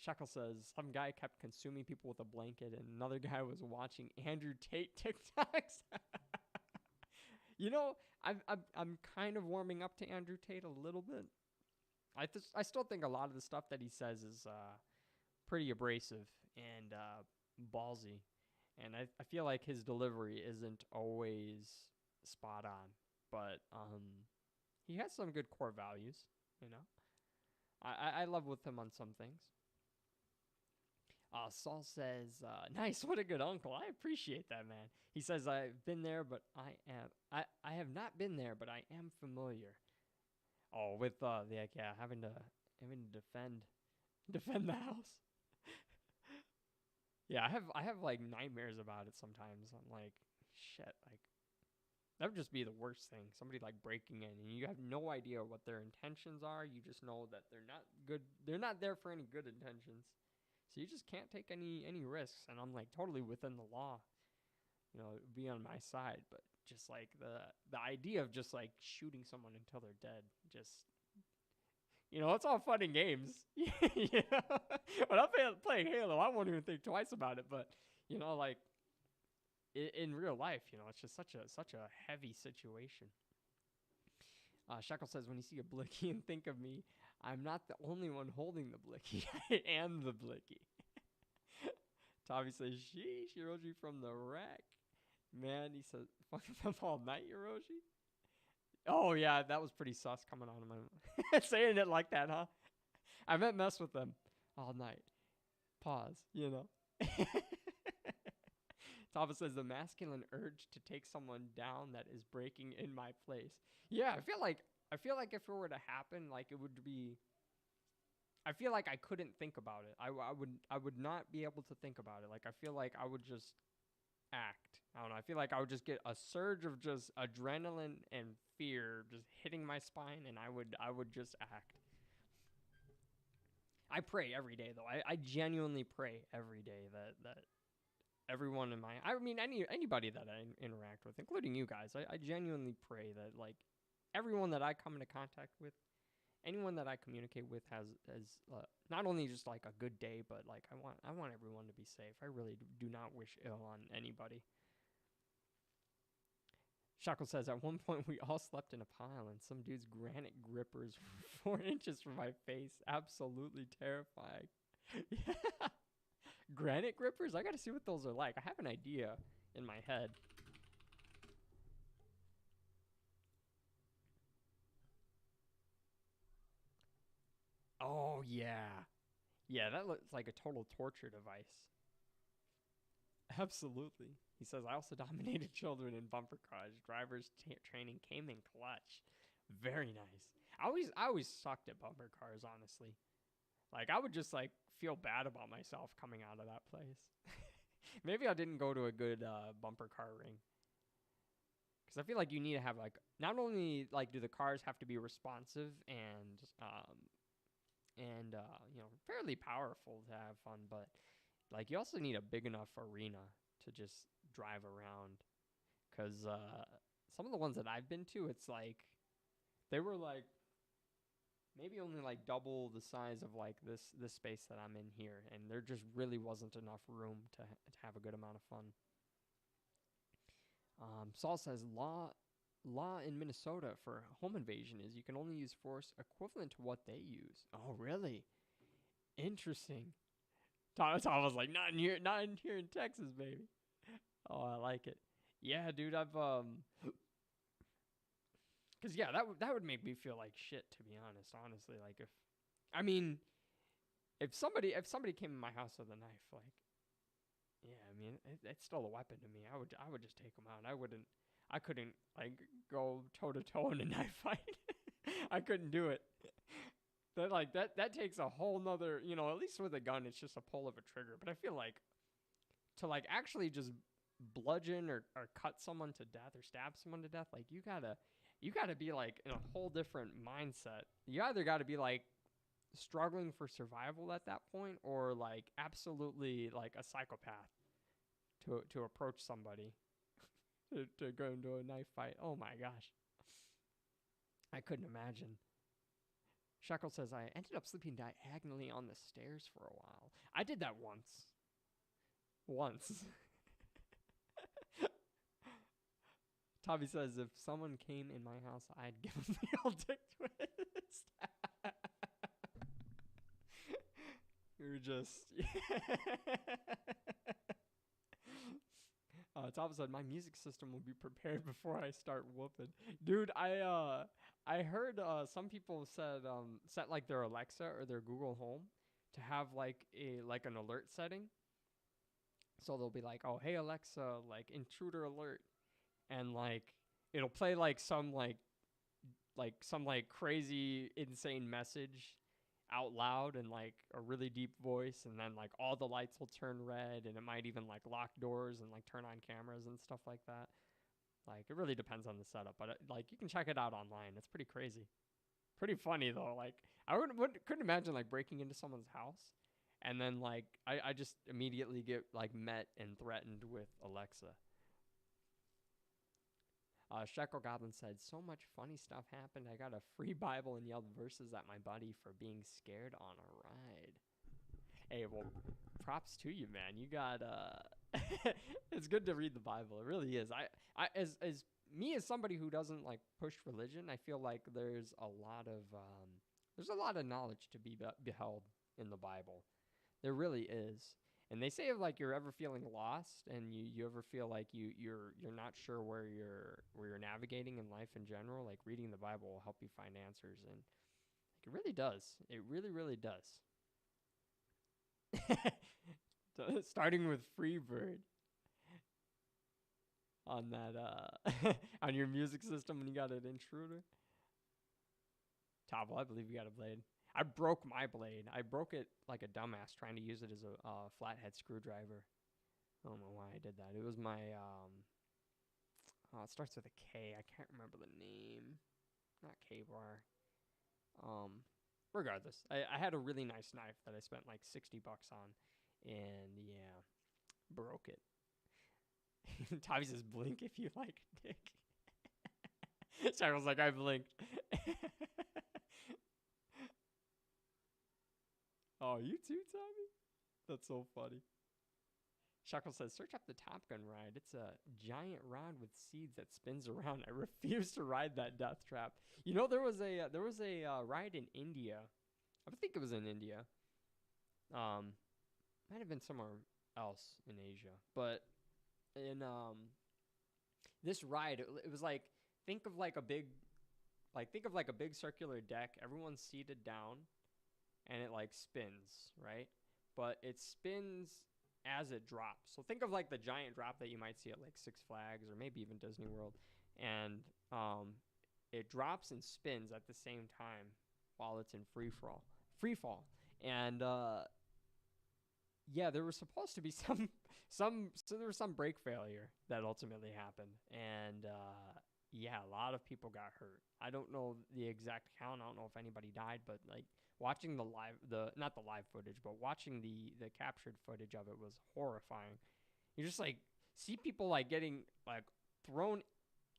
Shuckle says, some guy kept consuming people with a blanket, and another guy was watching Andrew Tate TikToks. You know, I'm kind of warming up to Andrew Tate a little bit. I still think a lot of the stuff that he says is pretty abrasive and ballsy. And I feel like his delivery isn't always spot on. But he has some good core values, you know. I love with him on some things. Saul says, nice, what a good uncle. I appreciate that, man. He says, I've been there, but I have not been there, but I am familiar. Oh, with having to defend the house. Yeah, I have like nightmares about it sometimes. I'm like, shit, like that would just be the worst thing. Somebody like breaking in and you have no idea what their intentions are. You just know that they're not good. They're not there for any good intentions. So you just can't take any risks. And I'm like totally within the law, you know, be on my side. But just like the idea of just like shooting someone until they're dead, just, you know, it's all fun and games. You know? When I'm playing Halo, I won't even think twice about it. But, you know, like in real life, you know, it's just such a heavy situation. Shekel says, when you see a blicky and think of me, I'm not the only one holding the blicky. I am the blicky. Tommy says, sheesh, Hiroji from the rack. Man, he says, fucking them all night, Hiroji. Oh, yeah, that was pretty sus coming on him. Saying it like that, huh? I meant mess with them all night. Pause, you know. Tava says, the masculine urge to take someone down that is breaking in my place. Yeah, I feel like if it were to happen, like it would be, I feel like I couldn't think about it. I would not be able to think about it. Like I feel like I would just act. I don't know. I feel like I would just get a surge of just adrenaline and fear just hitting my spine, and I would just act. I pray every day though. I genuinely pray every day that everyone in my, I mean anybody that I interact with, including you guys, I genuinely pray that like everyone that I come into contact with, anyone that I communicate with has not only just like a good day, but like I want everyone to be safe. I really do not wish ill on anybody. Shackle says, at one point we all slept in a pile and some dude's granite grippers were 4 inches from my face. Absolutely terrifying. Yeah. Granite grippers? I gotta see what those are like. I have an idea in my head. Oh, yeah. Yeah, that looks like a total torture device. Absolutely. He says, I also dominated children in bumper cars. Driver's training came in clutch. Very nice. I always sucked at bumper cars, honestly. Like, I would just, like, feel bad about myself coming out of that place. Maybe I didn't go to a good bumper car ring. Because I feel like you need to have, like, not only, like, do the cars have to be responsive and you know, fairly powerful to have fun, but, like, you also need a big enough arena to just drive around. Because some of the ones that I've been to, it's like, they were, like, maybe only like double the size of like this space that I'm in here, and there just really wasn't enough room to have a good amount of fun. Saul says law in Minnesota for home invasion is you can only use force equivalent to what they use. Oh, really? Interesting. Thomas was like, not in here in Texas, baby. Oh, I like it. Yeah, dude, I've because yeah, that would make me feel like shit, to be honest. Honestly, like if somebody came in my house with a knife, like, yeah, I mean it's still a weapon to me. I would just take them out. I couldn't like go toe to toe in a knife fight. I couldn't do it. That takes a whole nother, you know. At least with a gun, it's just a pull of a trigger. But I feel like to like actually just bludgeon or cut someone to death or stab someone to death, like you gotta be like in a whole different mindset. You either gotta be like struggling for survival at that point, or like absolutely like a psychopath to approach somebody to go into a knife fight. Oh my gosh. I couldn't imagine. Shekel says, I ended up sleeping diagonally on the stairs for a while. I did that once. Tommy says, if someone came in my house, I'd give them the old dick twist. You're just... Tommy said, my music system will be prepared before I start whooping. Dude, I heard some people said set like their Alexa or their Google Home to have like an alert setting. So they'll be like, oh, hey Alexa, like intruder alert. And like it'll play like some crazy insane message. out loud and like a really deep voice, and then like all the lights will turn red, and it might even like lock doors and like turn on cameras and stuff like that. Like it really depends on the setup, but like you can check it out online. It's pretty crazy, pretty funny though. Like I couldn't imagine like breaking into someone's house, and then like I just immediately get like met and threatened with Alexa. Shekel Goblin said, so much funny stuff happened. I got a free Bible and yelled verses at my buddy for being scared on a ride. Hey, well, props to you, man. You got, it's good to read the Bible. It really is. As me as somebody who doesn't like push religion, I feel like there's a lot of knowledge to be beheld in the Bible. There really is. And they say if like you're ever feeling lost and you ever feel like you're not sure where you're navigating in life in general, like reading the Bible will help you find answers, and like, it really does. It really does. Starting with Freebird on that on your music system when you got an intruder. Topple, I believe you got a blade. I broke my blade. I broke it like a dumbass trying to use it as a flathead screwdriver. I don't know why I did that. It was my, it starts with a K. I can't remember the name. Not K-bar. Regardless, I had a really nice knife that I spent like $60 on. And yeah, broke it. Tavi says, blink if you like dick. Cyril's like, I blinked. Oh, you too, Tommy? That's so funny. Shackle says, search up the Top Gun ride. It's a giant rod with seeds that spins around. I refuse to ride that death trap. You know, there was a ride in India. I think it was in India. Might have been somewhere else in Asia. But in this ride, it was like, think of like a big circular deck. Everyone's seated down. And it like spins, right? But it spins as it drops. So think of like the giant drop that you might see at like Six Flags or maybe even Disney World. And it drops and spins at the same time while it's in free fall. And yeah, there was supposed to be there was some brake failure that ultimately happened. And yeah, a lot of people got hurt. I don't know the exact count. I don't know if anybody died, but like watching not the live footage, but watching the captured footage of it was horrifying. You just like see people like getting like thrown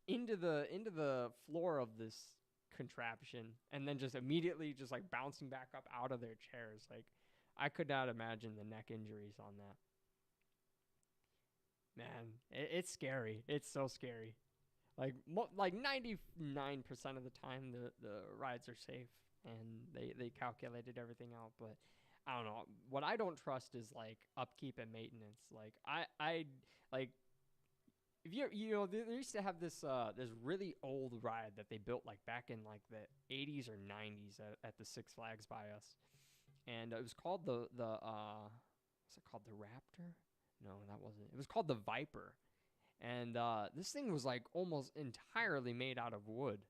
into the floor of this contraption and then just immediately just like bouncing back up out of their chairs. Like I could not imagine the neck injuries on that. Man, it's scary. It's so scary. Like 99% of the time the rides are safe and they calculated everything out, but I don't know. What I don't trust is like upkeep and maintenance. Like I like if you know there used to have this really old ride that they built like back in like the 80s or 90s at the Six Flags by us, and it was called what's it called, the Raptor? No, that wasn't. It was called the Viper. And this thing was like almost entirely made out of wood.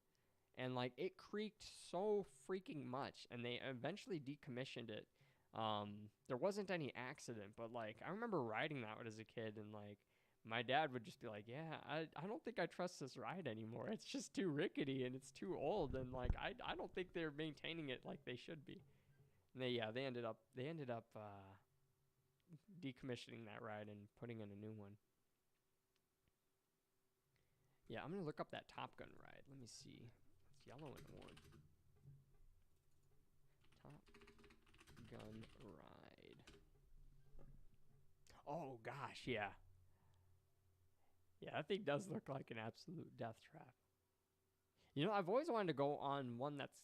And like it creaked so freaking much. And they eventually decommissioned it. There wasn't any accident. But like I remember riding that as a kid. And like my dad would just be like, yeah, I don't think I trust this ride anymore. It's just too rickety and it's too old. And like I don't think they're maintaining it like they should be. And they ended up decommissioning that ride and putting in a new one. Yeah, I'm going to look up that Top Gun ride. Let me see. It's yellow and orange. Top Gun ride. Oh, gosh, yeah. Yeah, that thing does look like an absolute death trap. You know, I've always wanted to go on one that's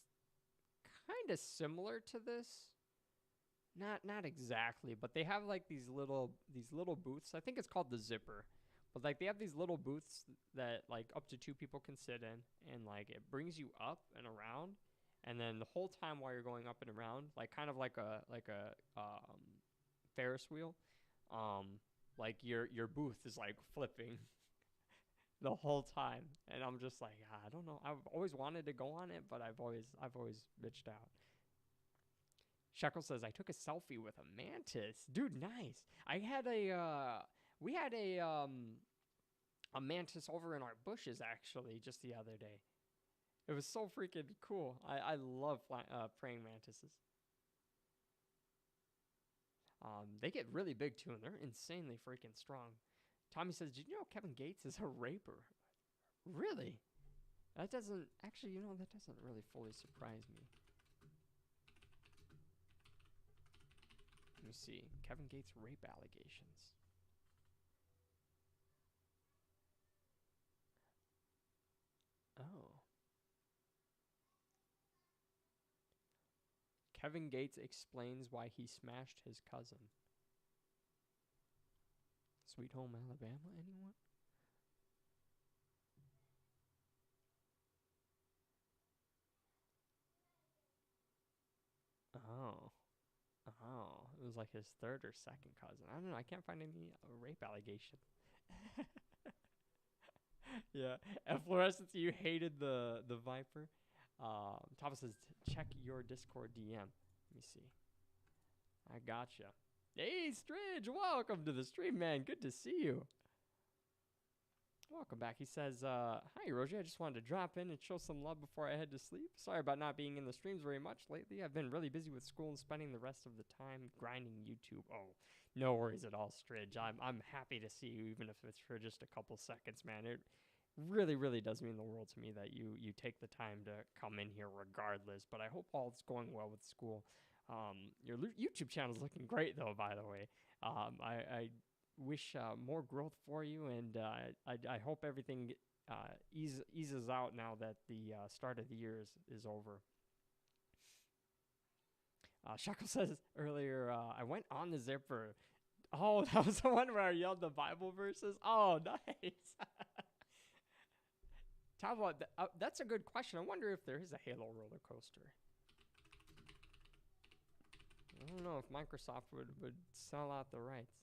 kind of similar to this. Not exactly, but they have like these little booths. I think it's called the Zipper. But like they have these little booths that like up to 2 people can sit in, and like it brings you up and around, and then the whole time while you're going up and around, like kind of like a Ferris wheel, like your booth is like flipping the whole time, and I'm just like, I don't know. I've always wanted to go on it, but I've always bitched out. Shekel says, I took a selfie with a mantis. Dude, nice. We had a mantis over in our bushes, actually, just the other day. It was so freaking cool. I love praying mantises. They get really big, too, and they're insanely freaking strong. Tommy says, did you know Kevin Gates is a raper? Really? That doesn't, actually, that doesn't really fully surprise me. Let me see. Kevin Gates rape allegations. Oh. Kevin Gates explains why he smashed his cousin. Sweet Home Alabama, anyone? Oh. Oh. It was like his third or second cousin. I don't know. I can't find any rape allegations. Yeah. And Fluorescence, you hated the Viper. Thomas says, check your Discord DM. Let me see. I gotcha. Hey, Stridge, welcome to the stream, man. Good to see you. Welcome back. He says, hi, Roger. I just wanted to drop in and show some love before I head to sleep. Sorry about not being in the streams very much lately. I've been really busy with school and spending the rest of the time grinding YouTube. Oh, no worries at all, Stridge. I'm happy to see you, even if it's for just a couple seconds, man. It really, really does mean the world to me that you take the time to come in here regardless. But I hope all's going well with school. Your YouTube channel is looking great, though, by the way. I wish more growth for you, and I hope everything eases out now that the start of the year is over. Shackle says earlier, I went on the zipper. Oh, that was the one where I yelled the Bible verses? Oh, nice. Talk about that's a good question. I wonder if there is a Halo roller coaster. I don't know if Microsoft would sell out the rights.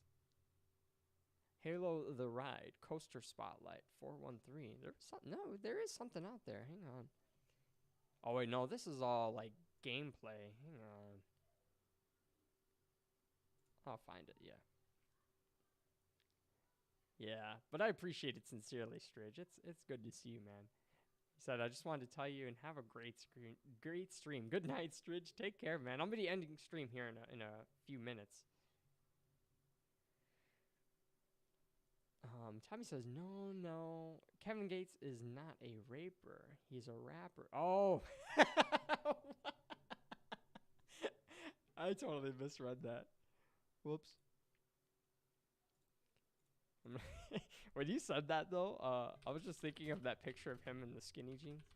Halo the Ride, Coaster Spotlight, 413. There is something out there. Hang on. Oh, wait, no, this is all, like, gameplay. Hang on. I'll find it, yeah. Yeah, but I appreciate it sincerely, Stridge. It's good to see you, man. He said, I just wanted to tell you and have a great stream. Good night, Stridge. Take care, man. I'm going to be ending stream here in a few minutes. Tommy says, no. Kevin Gates is not a raper. He's a rapper. Oh. I totally misread that. Whoops. When you said that, though, I was just thinking of that picture of him in the skinny jeans.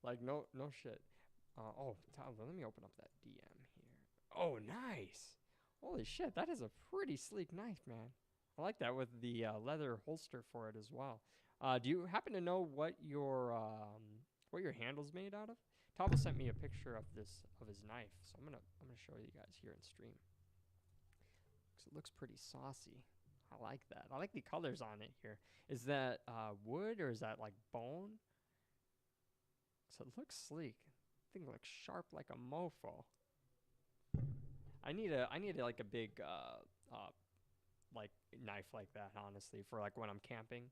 Like, no shit. Oh, Tyler, let me open up that DM here. Oh, nice. Holy shit, that is a pretty sleek knife, man. I like that with the leather holster for it as well. Do you happen to know what your handle's made out of? Tava sent me a picture of his knife, so I'm gonna show you guys here in stream. It looks pretty saucy. I like that. I like the colors on it here. Is that wood or is that like bone? So it looks sleek. Thing looks sharp like a mofo. I need like a big like knife like that, honestly, for like when I'm camping.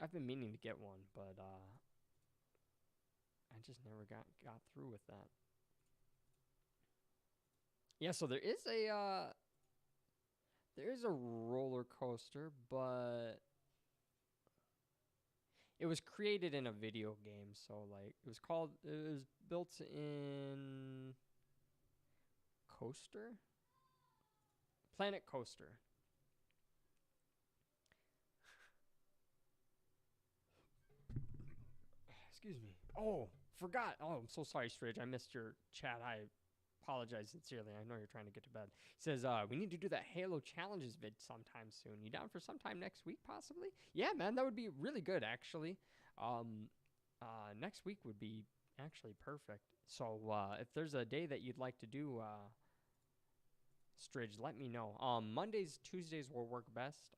I've been meaning to get one, but I just never got through with that. Yeah, so there is a roller coaster, but it was created in a video game, so like it was built in Planet Coaster. Excuse me. Oh, forgot. Oh, I'm so sorry, Stridge. I missed your chat. I apologize sincerely. I know you're trying to get to bed. He says, we need to do that Halo Challenges vid sometime soon. You down for sometime next week, possibly? Yeah, man, that would be really good, actually. Next week would be actually perfect. So, if there's a day that you'd like to do, Stridge, let me know. Mondays, Tuesdays will work best.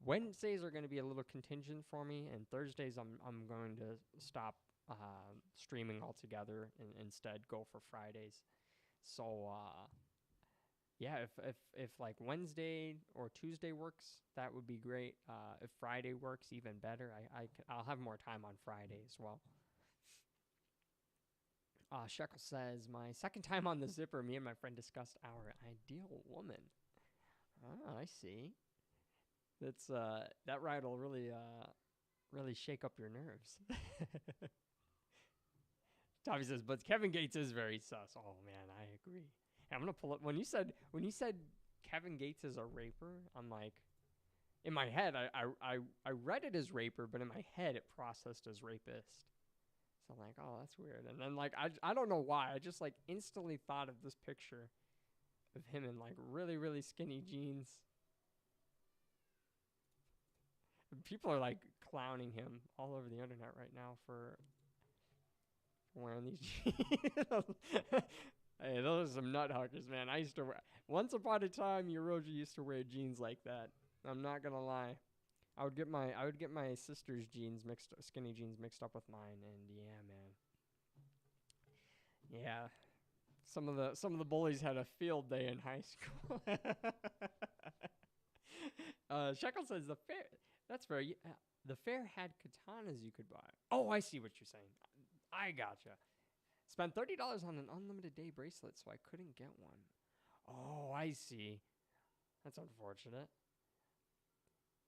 Wednesdays are going to be a little contingent for me, and Thursdays I'm going to stop streaming altogether and instead go for Fridays. So yeah, if like Wednesday or Tuesday works, that would be great. If Friday works, even better. I'll have more time on Friday as well. Shekel says, my second time on the zipper, me and my friend discussed our ideal woman. Oh, I see. That's that ride will really shake up your nerves. Tommy says, but Kevin Gates is very sus. Oh man, I agree. Hey, I'm gonna pull up when you said Kevin Gates is a raper. I'm like, in my head, I read it as raper, but in my head it processed as rapist. So I'm like, oh, that's weird. And then like I don't know why, I just like instantly thought of this picture of him in like really skinny jeans. And people are like clowning him all over the internet right now for wearing these jeans. Hey, those are some nut huckers, man. I used to wear, once upon a time, Yoroji used to wear jeans like that. I'm not gonna lie. I would get my sister's jeans skinny jeans mixed up with mine, and yeah, man. Yeah. Some of the bullies had a field day in high school. Shekel says the fair. That's fair. The fair had katanas you could buy. Oh, I see what you're saying. I gotcha. Spent $30 on an unlimited day bracelet, so I couldn't get one. Oh, I see. That's unfortunate.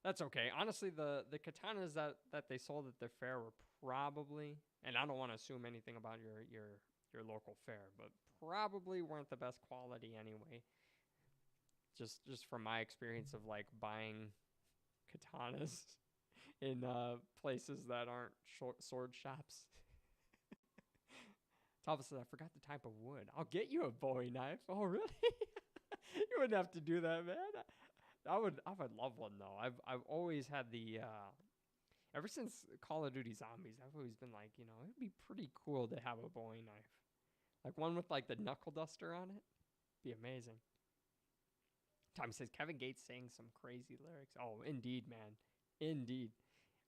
That's okay. Honestly, the katanas that they sold at the fair were probably, and I don't want to assume anything about your local fair, but probably weren't the best quality anyway. Just from my experience of like buying katanas in places that aren't sword shops. Thomas said, I forgot the type of wood. I'll get you a Bowie knife. Oh, really? You wouldn't have to do that, man. I would love one though. I've always had the ever since Call of Duty Zombies, I've always been like, you know, it'd be pretty cool to have a Bowie knife. Like one with like the knuckle duster on it. Be amazing. Tommy says Kevin Gates saying some crazy lyrics. Oh, indeed, man. Indeed.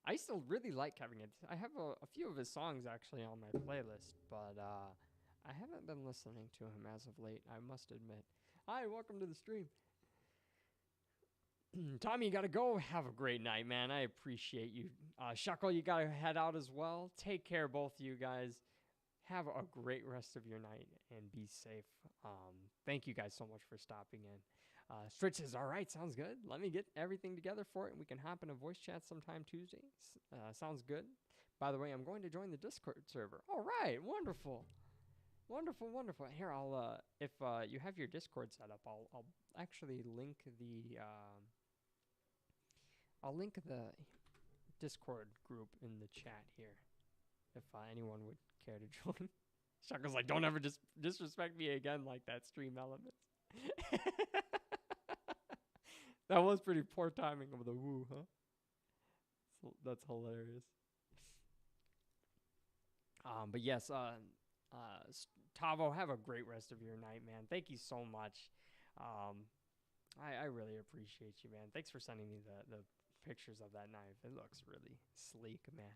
I still really like Kevin Gates. I have a few of his songs actually on my playlist, but I haven't been listening to him as of late, I must admit. Hi, welcome to the stream. Tommy, you gotta go. Have a great night, man. I appreciate you. Shekel, you gotta head out as well. Take care, both of you guys. Have a great rest of your night and be safe. Thank you guys so much for stopping in. Stritch says, all right, sounds good. Let me get everything together for it, and we can hop in a voice chat sometime Tuesday. Sounds good. By the way, I'm going to join the Discord server. All right, wonderful. Wonderful, wonderful. Here, I'll if you have your Discord set up, I'll actually link the Discord group in the chat here, if anyone would care to join. Shaka's like, don't ever disrespect me again like that, stream elements. That was pretty poor timing of the woo, huh? So that's hilarious. But yes, Tavo, have a great rest of your night, man. Thank you so much. I really appreciate you, man. Thanks for sending me the pictures of that knife. It looks really sleek, man.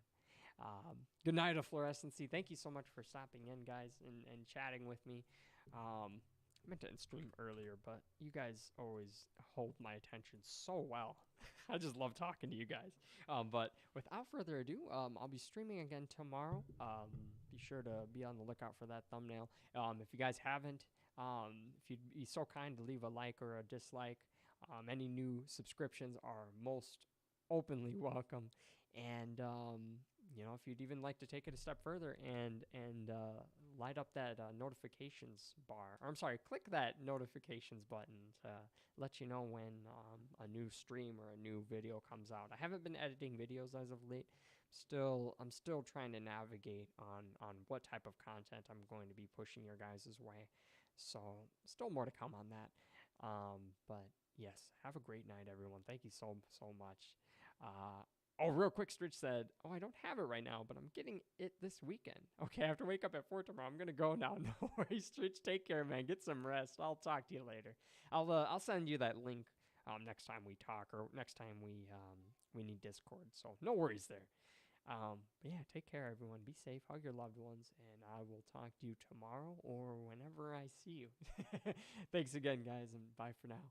Good night, Fluorescency. Thank you so much for stopping in, guys, and chatting with me. I meant to stream earlier, but you guys always hold my attention so well. I just love talking to you guys. But without further ado, I'll be streaming again tomorrow. Be sure to be on the lookout for that thumbnail. If you guys haven't, if you'd be so kind to leave a like or a dislike, any new subscriptions are most openly welcome. And you know, if you'd even like to take it a step further and light up that notifications bar, or I'm sorry, click that notifications button to let you know when a new stream or a new video comes out. I haven't been editing videos as of late. I'm still trying to navigate on what type of content I'm going to be pushing your guys' way. So still more to come on that. But yes, have a great night, everyone. Thank you so much. Oh, real quick, Stritch said, oh, I don't have it right now, but I'm getting it this weekend. Okay, I have to wake up at 4 tomorrow. I'm going to go now. No worries, Stritch. Take care, man. Get some rest. I'll talk to you later. I'll send you that link next time we talk or next time we need Discord. So no worries there. But yeah, take care, everyone. Be safe. Hug your loved ones, and I will talk to you tomorrow or whenever I see you. Thanks again, guys, and bye for now.